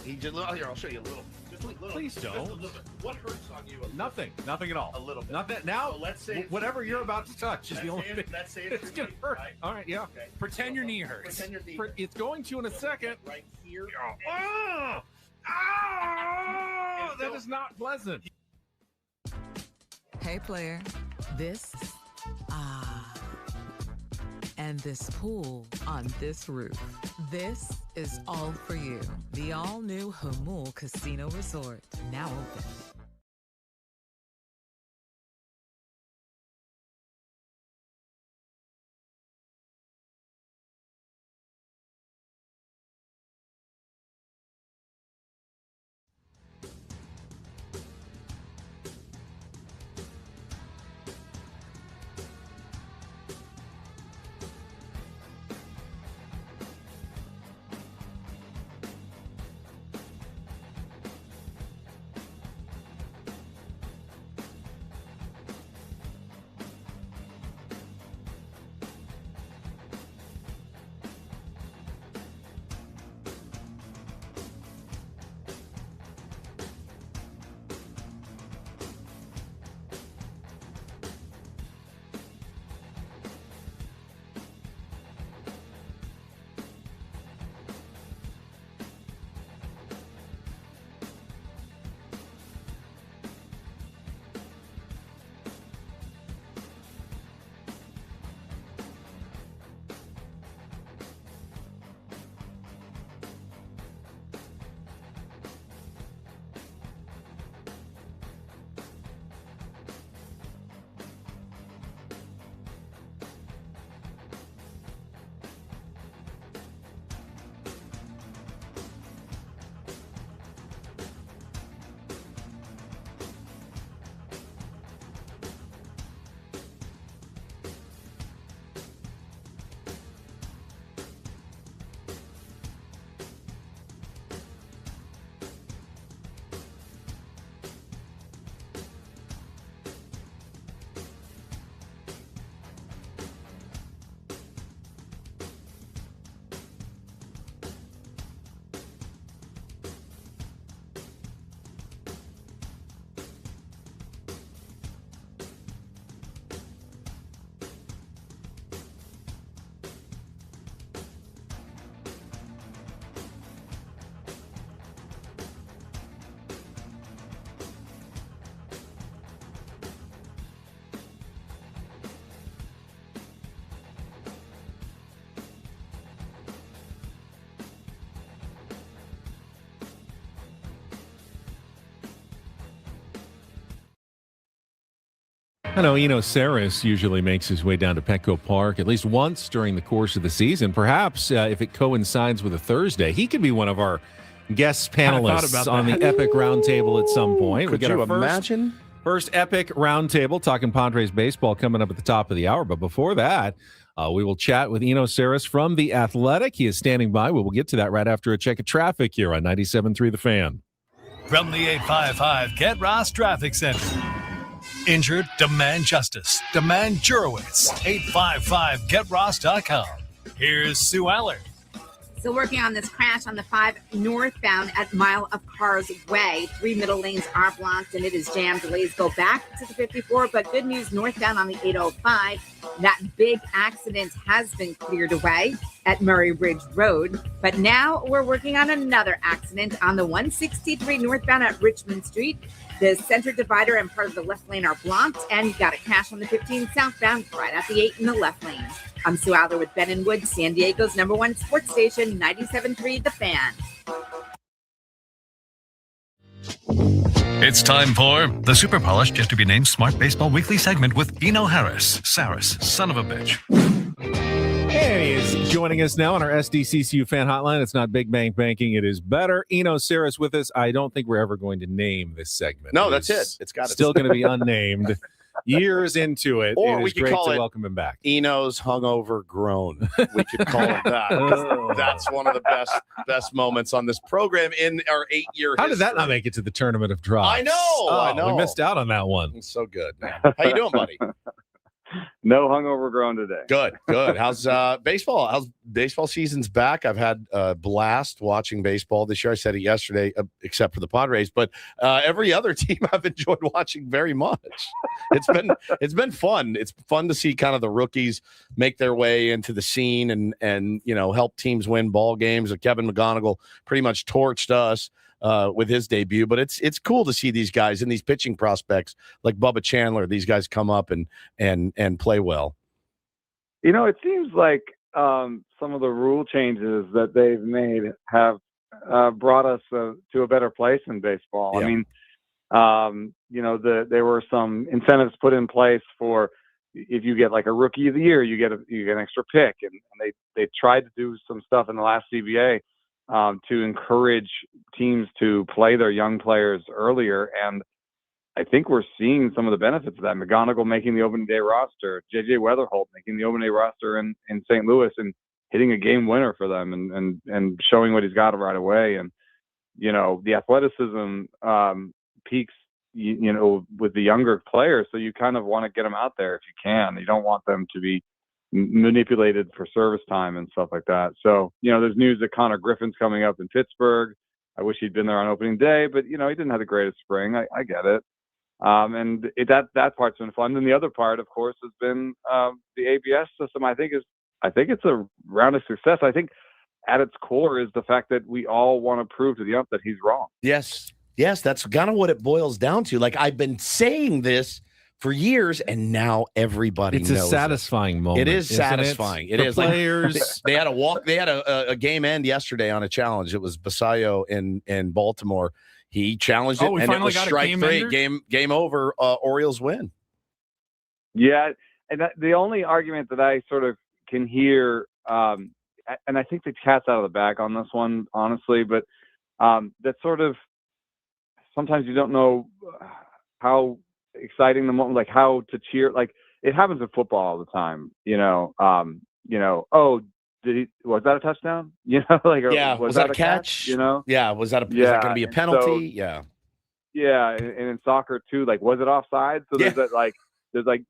He just here. I'll show you a little. Just a little. Please don't. Just a little bit. What hurts on you? Nothing at all. A little bit. Nothing. Now, so let's say whatever you're about to touch is the only thing. Let's say it's gonna hurt. Right? All right, yeah. Okay. Pretend your knee hurts. Pretend your knee. It's going to in a second. Right here. Oh, that is not pleasant. Hey, player. This, and this pool on this roof. This is all for you. The all-new Hamul Casino Resort, now open. I know Eno Sarris usually makes his way down to Petco Park at least once during the course of the season. Perhaps if it coincides with a Thursday, he could be one of our guest panelists on the Epic Roundtable at some point. Could you imagine? First Epic Roundtable, talking Padres baseball coming up at the top of the hour. But before that, we will chat with Eno Sarris from The Athletic. He is standing by. We will get to that right after a check of traffic here on 97.3 The Fan. From the 855 Get Ross Traffic Center. Injured? Demand justice. Demand Jurowitz. 855GetRoss.com. Here's Sue Aller. Still working on this crash on the 5 northbound at Mile of Cars Way. 3 middle lanes are blocked and it is jammed. Delays go back to the 54, but good news northbound on the 805. That big accident has been cleared away at Murray Ridge Road. But now we're working on another accident on the 163 northbound at Richmond Street. The center divider and part of the left lane are blocked, and you got a crash on the 15 southbound right at the 8 in the left lane. I'm Sue Aller with Ben and Wood, San Diego's #1 sports station, 97.3 The Fan. It's time for the super polished, yet to be named Smart Baseball Weekly segment with Eno Sarris, son of a bitch. Hey, he's joining us now on our SDCCU fan hotline. It's not Big Bang Banking, it is better. Eno Sarris with us. I don't think we're ever going to name this segment. No, that's it. It's got still going to be unnamed. Years into it, or it we is could great call to it welcome him back. Eno's hungover groan. We could call it that. That's one of the best moments on this program in our 8-year How did that not make it to the tournament of drops? I know. We missed out on that one. It's so good, man. How you doing, buddy? No hungover growing today. Good. How's baseball? How's baseball season's back? I've had a blast watching baseball this year. I said it yesterday, except for the Padres, but every other team I've enjoyed watching very much. It's been fun. It's fun to see kind of the rookies make their way into the scene and help teams win ball games. Kevin McGonigal pretty much torched us with his debut, but it's cool to see these guys and these pitching prospects like Bubba Chandler. These guys come up and play well. It seems like some of the rule changes that they've made have brought us to a better place in baseball. Yeah. I mean, there were some incentives put in place for if you get like a rookie of the year, you get an extra pick, and they tried to do some stuff in the last CBA to encourage teams to play their young players earlier. And I think we're seeing some of the benefits of that. McGonigal making the opening day roster, JJ Weatherholt making the opening day roster in St. Louis and hitting a game winner for them and showing what he's got right away. And, the athleticism peaks, with the younger players. So you kind of want to get them out there if you can. You don't want them to be manipulated for service time and stuff like that. So, there's news that Connor Griffin's coming up in Pittsburgh. I wish he'd been there on opening day, but, he didn't have the greatest spring. I get it. And that part's been fun. And the other part, of course, has been the ABS system. I think it's a round of success. I think at its core is the fact that we all want to prove to the ump that he's wrong. Yes, that's kind of what it boils down to. Like, I've been saying this for years, and now everybody knows. It's a satisfying moment. It is satisfying. It is. Players. Like, they had a walk. They had a game end yesterday on a challenge. It was Basayo in Baltimore. He challenged it, and it was strike three. Game over. Orioles win. Yeah, and the only argument that I sort of can hear, and I think the cat's out of the bag on this one, honestly, but that sort of sometimes you don't know how exciting the moment, like how to cheer. Like, it happens in football all the time. Oh, was that a touchdown? Was that a catch? Yeah, was that going to be a penalty? So, yeah, and in soccer too, like, was it offside? So there's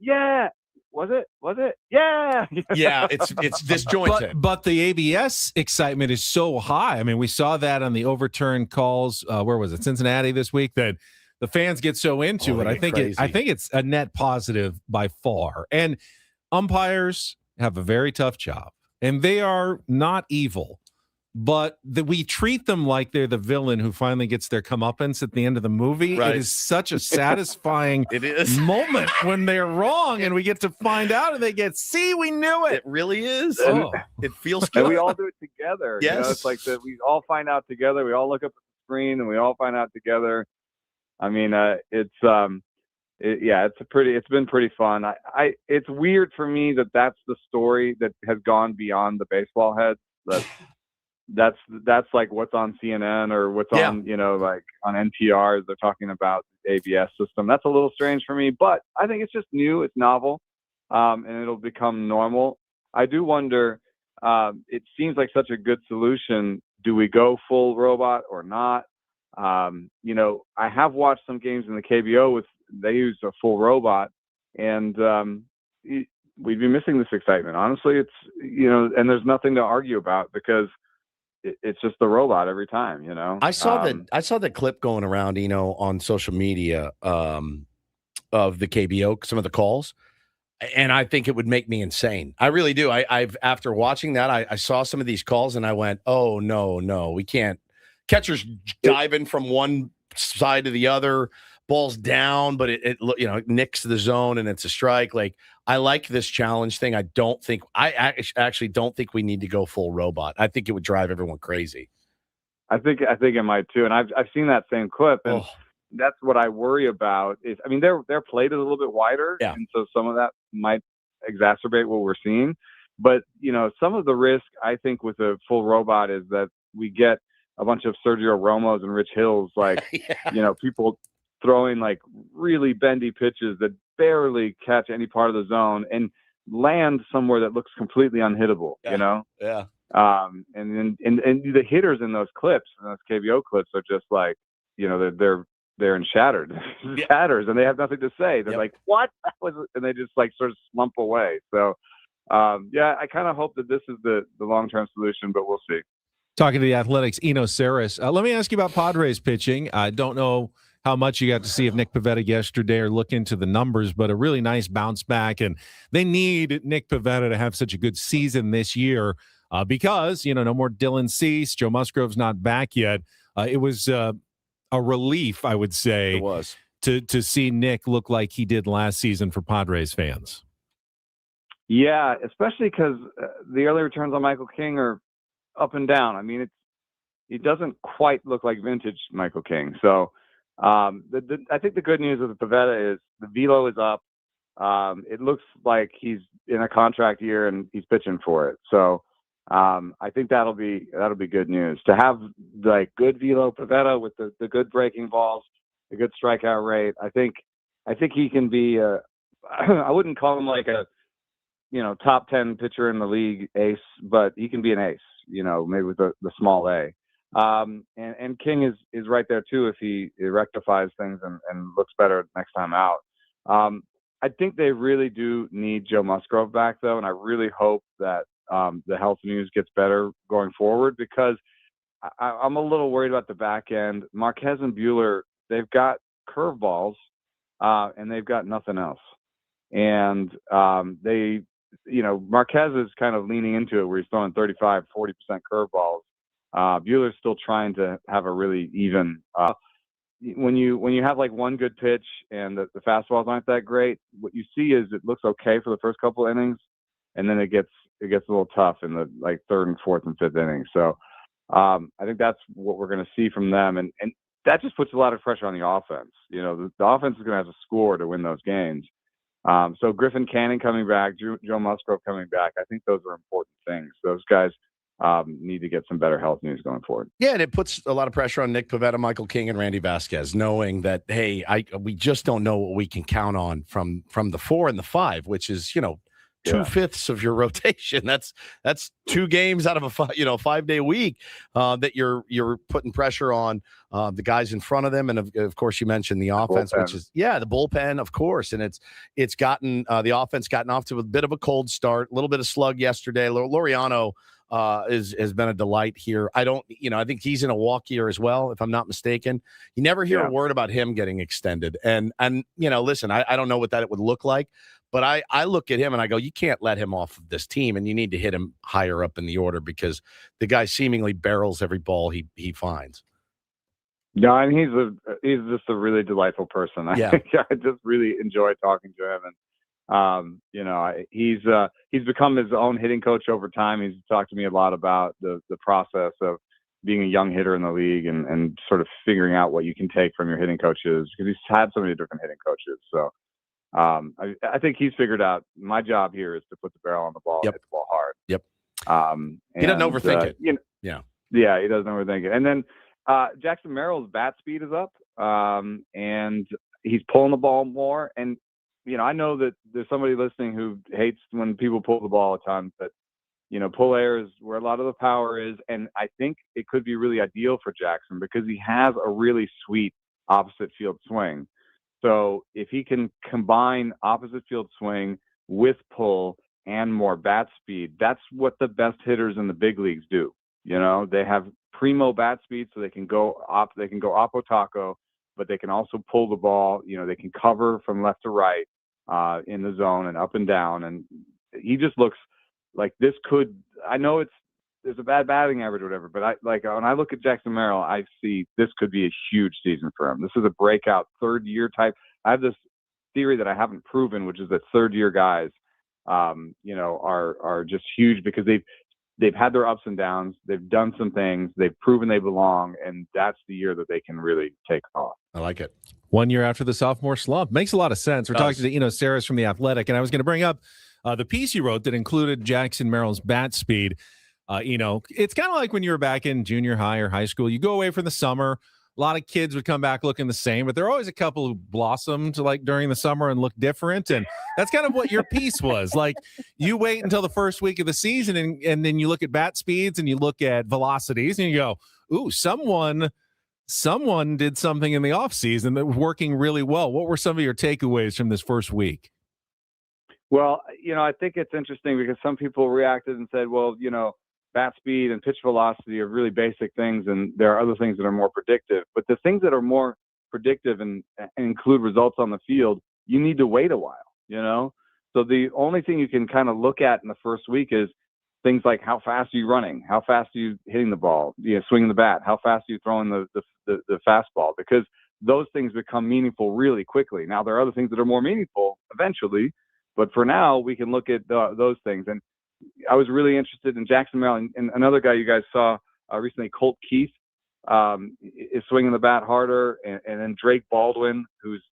yeah, was it? Yeah. Yeah, it's disjointed. But the ABS excitement is so high. I mean, we saw that on the overturned calls. Where was it? Cincinnati this week, that the fans get so into it. I think it's a net positive by far. And umpires have a very tough job, and they are not evil, but we treat them like they're the villain who finally gets their comeuppance at the end of the movie. Right. It is such a satisfying moment when they're wrong, and we get to find out, and they get, see, we knew it. It really is. It feels good. And we all do it together. Yes. It's like that. We all find out together. We all look up at the screen, and we all find out together. I mean, it's been pretty fun. It's weird for me that that's the story that has gone beyond the baseball heads. That's like what's on CNN or what's on, like on NPR. They're talking about the ABS system. That's a little strange for me, but I think it's just new. It's novel, and it'll become normal. I do wonder, it seems like such a good solution. Do we go full robot or not? I have watched some games in the KBO they use a full robot, and we'd be missing this excitement. Honestly, it's, and there's nothing to argue about because it's just the robot every time, I saw the clip going around, on social media of the KBO, some of the calls, and I think it would make me insane. I really do. I've after watching that, I saw some of these calls and I went, oh no, we can't. Catchers diving from one side to the other, balls down, but it nicks the zone and it's a strike. Like, I like this challenge thing. I actually don't think we need to go full robot. I think it would drive everyone crazy. I think it might too. And I've seen that same clip, and that's what I worry about. Is, I mean, their plate is a little bit wider, and so some of that might exacerbate what we're seeing. But some of the risk, I think, with a full robot is that we get a bunch of Sergio Romos and Rich Hills, like people throwing like really bendy pitches that barely catch any part of the zone and land somewhere that looks completely unhittable. Yeah. And the hitters in those clips, in those KBO clips, are just like, they're there and shatters, and they have nothing to say. They're like, "What?" And they just like sort of slump away. So, I kind of hope that this is the long-term solution, but we'll see. Talking to the Athletics, Eno Sarris. Let me ask you about Padres pitching. I don't know how much you got to see of Nick Pivetta yesterday or look into the numbers, but a really nice bounce back. And they need Nick Pivetta to have such a good season this year because, no more Dylan Cease. Joe Musgrove's not back yet. It was a relief, I would say, it was to see Nick look like he did last season for Padres fans. Yeah, especially because the early returns on Michael King are up and down. I mean, he doesn't quite look like vintage Michael King. So I think the good news with the Pivetta is the velo is up. It looks like he's in a contract year and he's pitching for it. So I think that'll be good news to have like good velo Pivetta with the good breaking balls, the good strikeout rate. I think he can be I wouldn't call him like a top 10 pitcher in the league ace, but he can be an ace, maybe with the small A. And King is right there too if he rectifies things and looks better next time out. I think they really do need Joe Musgrove back though, and I really hope that the health news gets better going forward because I'm a little worried about the back end. Marquez and Buehler, they've got curveballs and they've got nothing else. And Marquez is kind of leaning into it where he's throwing 35, 40% curveballs. Buehler's still trying to have a really even. When you have like one good pitch and the fastballs aren't that great, what you see is it looks okay for the first couple innings, and then it gets a little tough in the like third and fourth and fifth innings. So I think that's what we're going to see from them, and that just puts a lot of pressure on the offense. The offense is going to have to score to win those games. So Griffin Cannon coming back, Joe Musgrove coming back, I think those are important things. Those guys need to get some better health news going forward. Yeah, and it puts a lot of pressure on Nick Pivetta, Michael King, and Randy Vasquez, knowing that, hey, we just don't know what we can count on from the 4 and the 5, which is, 2/5 of your rotation. That's 2 games out of a 5-day week that you're putting pressure on the guys in front of them, and of course you mentioned the offense, which is the bullpen, of course, and it's gotten the offense gotten off to a bit of a cold start, a little bit of slug yesterday. Laureano has been a delight here. I think he's in a walk year as well, if I'm not mistaken. You never hear a word about him getting extended, and listen, I don't know what that would look like. But I look at him and I go, you can't let him off of this team, and you need to hit him higher up in the order because the guy seemingly barrels every ball he finds. No, and he's just a really delightful person. I just really enjoy talking to him, and he's become his own hitting coach over time. He's talked to me a lot about the process of being a young hitter in the league and sort of figuring out what you can take from your hitting coaches because he's had so many different hitting coaches. So. I think he's figured out my job here is to put the barrel on the ball, hit the ball hard. Yep. He doesn't overthink it. Yeah, he doesn't overthink it. And then Jackson Merrill's bat speed is up, and he's pulling the ball more. And I know that there's somebody listening who hates when people pull the ball a ton, but pull air is where a lot of the power is, and I think it could be really ideal for Jackson because he has a really sweet opposite field swing. So if he can combine opposite field swing with pull and more bat speed, that's what the best hitters in the big leagues do. They have primo bat speed, so they can go oppo taco, but they can also pull the ball. They can cover from left to right in the zone and up and down. And he just looks like this could. I know there's a bad batting average or whatever, but when I look at Jackson Merrill, I see this could be a huge season for him. This is a breakout third year type. I have this theory that I haven't proven, which is that third year guys, are just huge because they've had their ups and downs. They've done some things. They've proven they belong, and that's the year that they can really take off. I like it. 1 year after the sophomore slump. Makes a lot of sense. We're talking to Eno Sarris from The Athletic, and I was going to bring up the piece you wrote that included Jackson Merrill's bat speed. It's kind of like when you were back in junior high or high school. You go away for the summer. A lot of kids would come back looking the same, but there are always a couple who blossomed like during the summer and look different. And that's kind of what your piece was. Like you wait until the first week of the season and then you look at bat speeds and you look at velocities and you go, ooh, someone someone did something in the offseason that was working really well. What were some of your takeaways from this first week? Well, I think it's interesting because some people reacted and said, well, bat speed and pitch velocity are really basic things, and there are other things that are more predictive. But the things that are more predictive and include results on the field, you need to wait a while, So the only thing you can kind of look at in the first week is things like how fast are you running, how fast are you hitting the ball, swinging the bat, how fast are you throwing the fastball, because those things become meaningful really quickly. Now, there are other things that are more meaningful eventually, but for now, we can look at those things. And I was really interested in Jackson Merrill, and another guy you guys saw recently, Colt Keith, is swinging the bat harder, and then Drake Baldwin, who's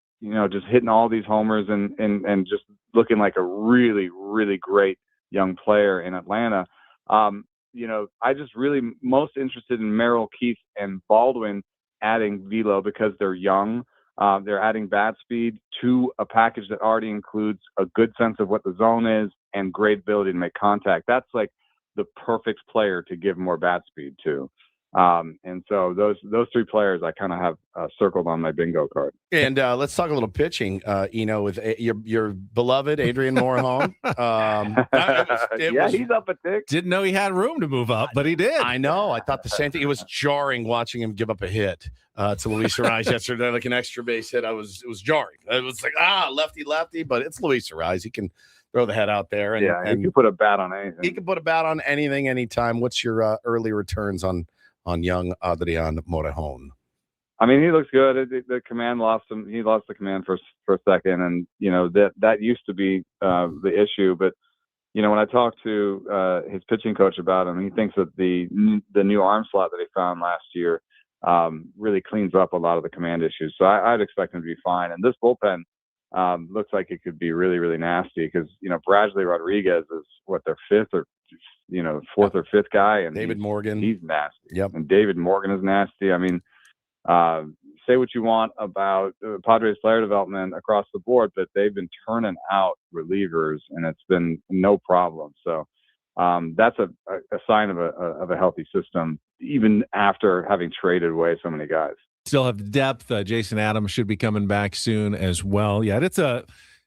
just hitting all these homers and just looking like a really, really great young player in Atlanta. I just really most interested in Merrill, Keith, and Baldwin adding velo because they're young. They're adding bat speed to a package that already includes a good sense of what the zone is and great ability to make contact. That's like the perfect player to give more bat speed to. And so those three players I kind of have circled on my bingo card. And let's talk a little pitching, with your beloved Adrian Morejon. He's up a tick. Didn't know he had room to move up, but he did. I know. I thought the same thing. It was jarring watching him give up a hit to Luis Ariz yesterday, like an extra base hit. It was jarring. It was like, lefty, but it's Luis Ariz. He can throw the head out there. And he can put a bat on anything. He can put a bat on anything, anytime. What's your early returns on young Adrian Morejon? I mean, he looks good. The command lost him. He lost the command for a second, and that used to be the issue. But when I talked to his pitching coach about him, he thinks that the new arm slot that he found last year really cleans up a lot of the command issues. So I'd expect him to be fine. And this bullpen looks like it could be really, really nasty because Bradley Rodriguez is their fourth or fifth guy, and David Morgan, he's nasty. Yep, and David Morgan is nasty. I mean, say what you want about Padres player development across the board, but they've been turning out relievers, and it's been no problem. So that's a sign of a healthy system, even after having traded away so many guys. Still have depth. Jason Adams should be coming back soon as well. Yeah,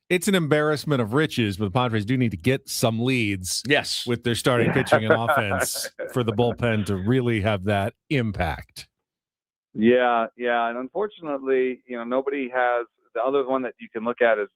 it's an embarrassment of riches, but the Padres do need to get some leads. Yes, with their starting pitching and offense for the bullpen to really have that impact. Yeah, and unfortunately, nobody has. The other one that you can look at is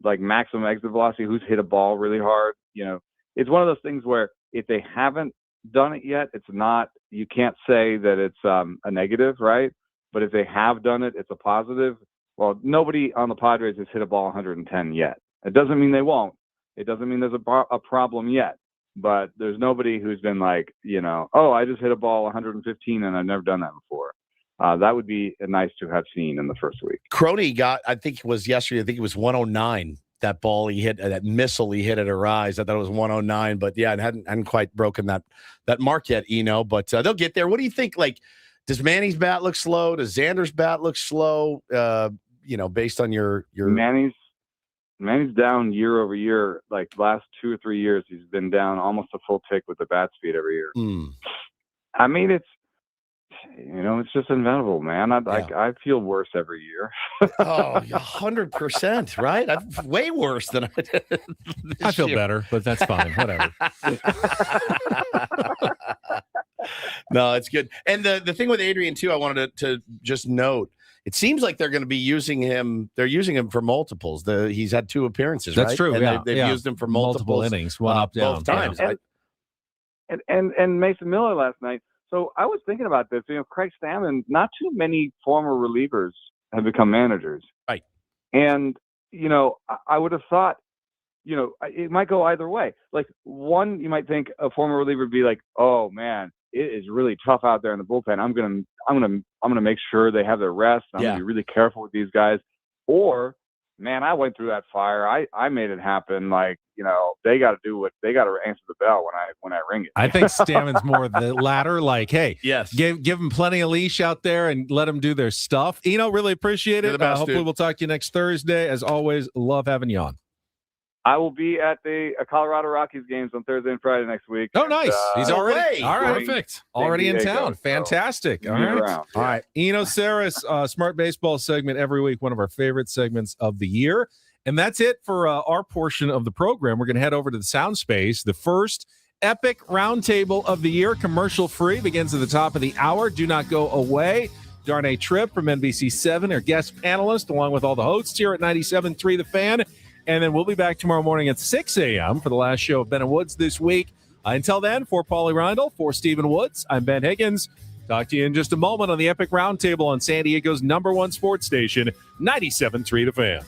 like maximum exit velocity, who's hit a ball really hard. It's one of those things where if they haven't done it yet, it's not. You can't say that it's a negative, right? But if they have done it, it's a positive. Well, nobody on the Padres has hit a ball 110 yet. It doesn't mean they won't. It doesn't mean there's a problem yet. But there's nobody who's been like, I just hit a ball 115 and I've never done that before. That would be nice to have seen in the first week. Crony got, I think it was yesterday, I think it was 109. That ball he hit, that missile he hit at Ariz. I thought it was 109, but yeah, it hadn't quite broken that mark yet, But they'll get there. What do you think? Like, does Manny's bat look slow? Does Xander's bat look slow? Based on your Manny's down year over year. Like last 2 or 3 years, he's been down almost a full tick with the bat speed every year. I mean, it's just inventable, man. I feel worse every year. 100%, right? I'm way worse than I did. I feel better, but that's fine. Whatever. No, it's good. And the thing with Adrian too, I wanted to just note. It seems like they're going to be using him. They're using him for multiples. He's had 2 appearances. That's right? true. And they've used him for multiple innings, one up, down, both times. And Mason Miller last night. So I was thinking about this. Craig Stammen. Not too many former relievers have become managers. Right. And I would have thought, it might go either way. Like one, you might think a former reliever would be like, oh man, it is really tough out there in the bullpen. I'm gonna make sure they have their rest. I'm gonna be really careful with these guys. Or, man, I went through that fire. I made it happen. Like, they got to answer the bell when I ring it. I think Stammen's more the latter. Like, hey, yes, give them plenty of leash out there and let them do their stuff. Really appreciate it. You're the best, hopefully dude. We'll talk to you next Thursday. As always, love having you on. I will be at the Colorado Rockies games on Thursday and Friday next week. Oh, nice. He's already all right. Perfect. Already in town. Fantastic. All right. All right. Eno Sarris, Smart Baseball segment every week, one of our favorite segments of the year. And that's it for our portion of the program. We're going to head over to the sound space. The first epic roundtable of the year, commercial free, begins at the top of the hour. Do not go away. Darnay Tripp from NBC7, our guest panelist, along with all the hosts here at 97.3 The Fan. And then we'll be back tomorrow morning at 6 a.m. for the last show of Ben and Woods this week. Until then, for Paulie Rindle, for Stephen Woods, I'm Ben Higgins. Talk to you in just a moment on the Epic Roundtable on San Diego's #1 sports station, 97.3 The Fan.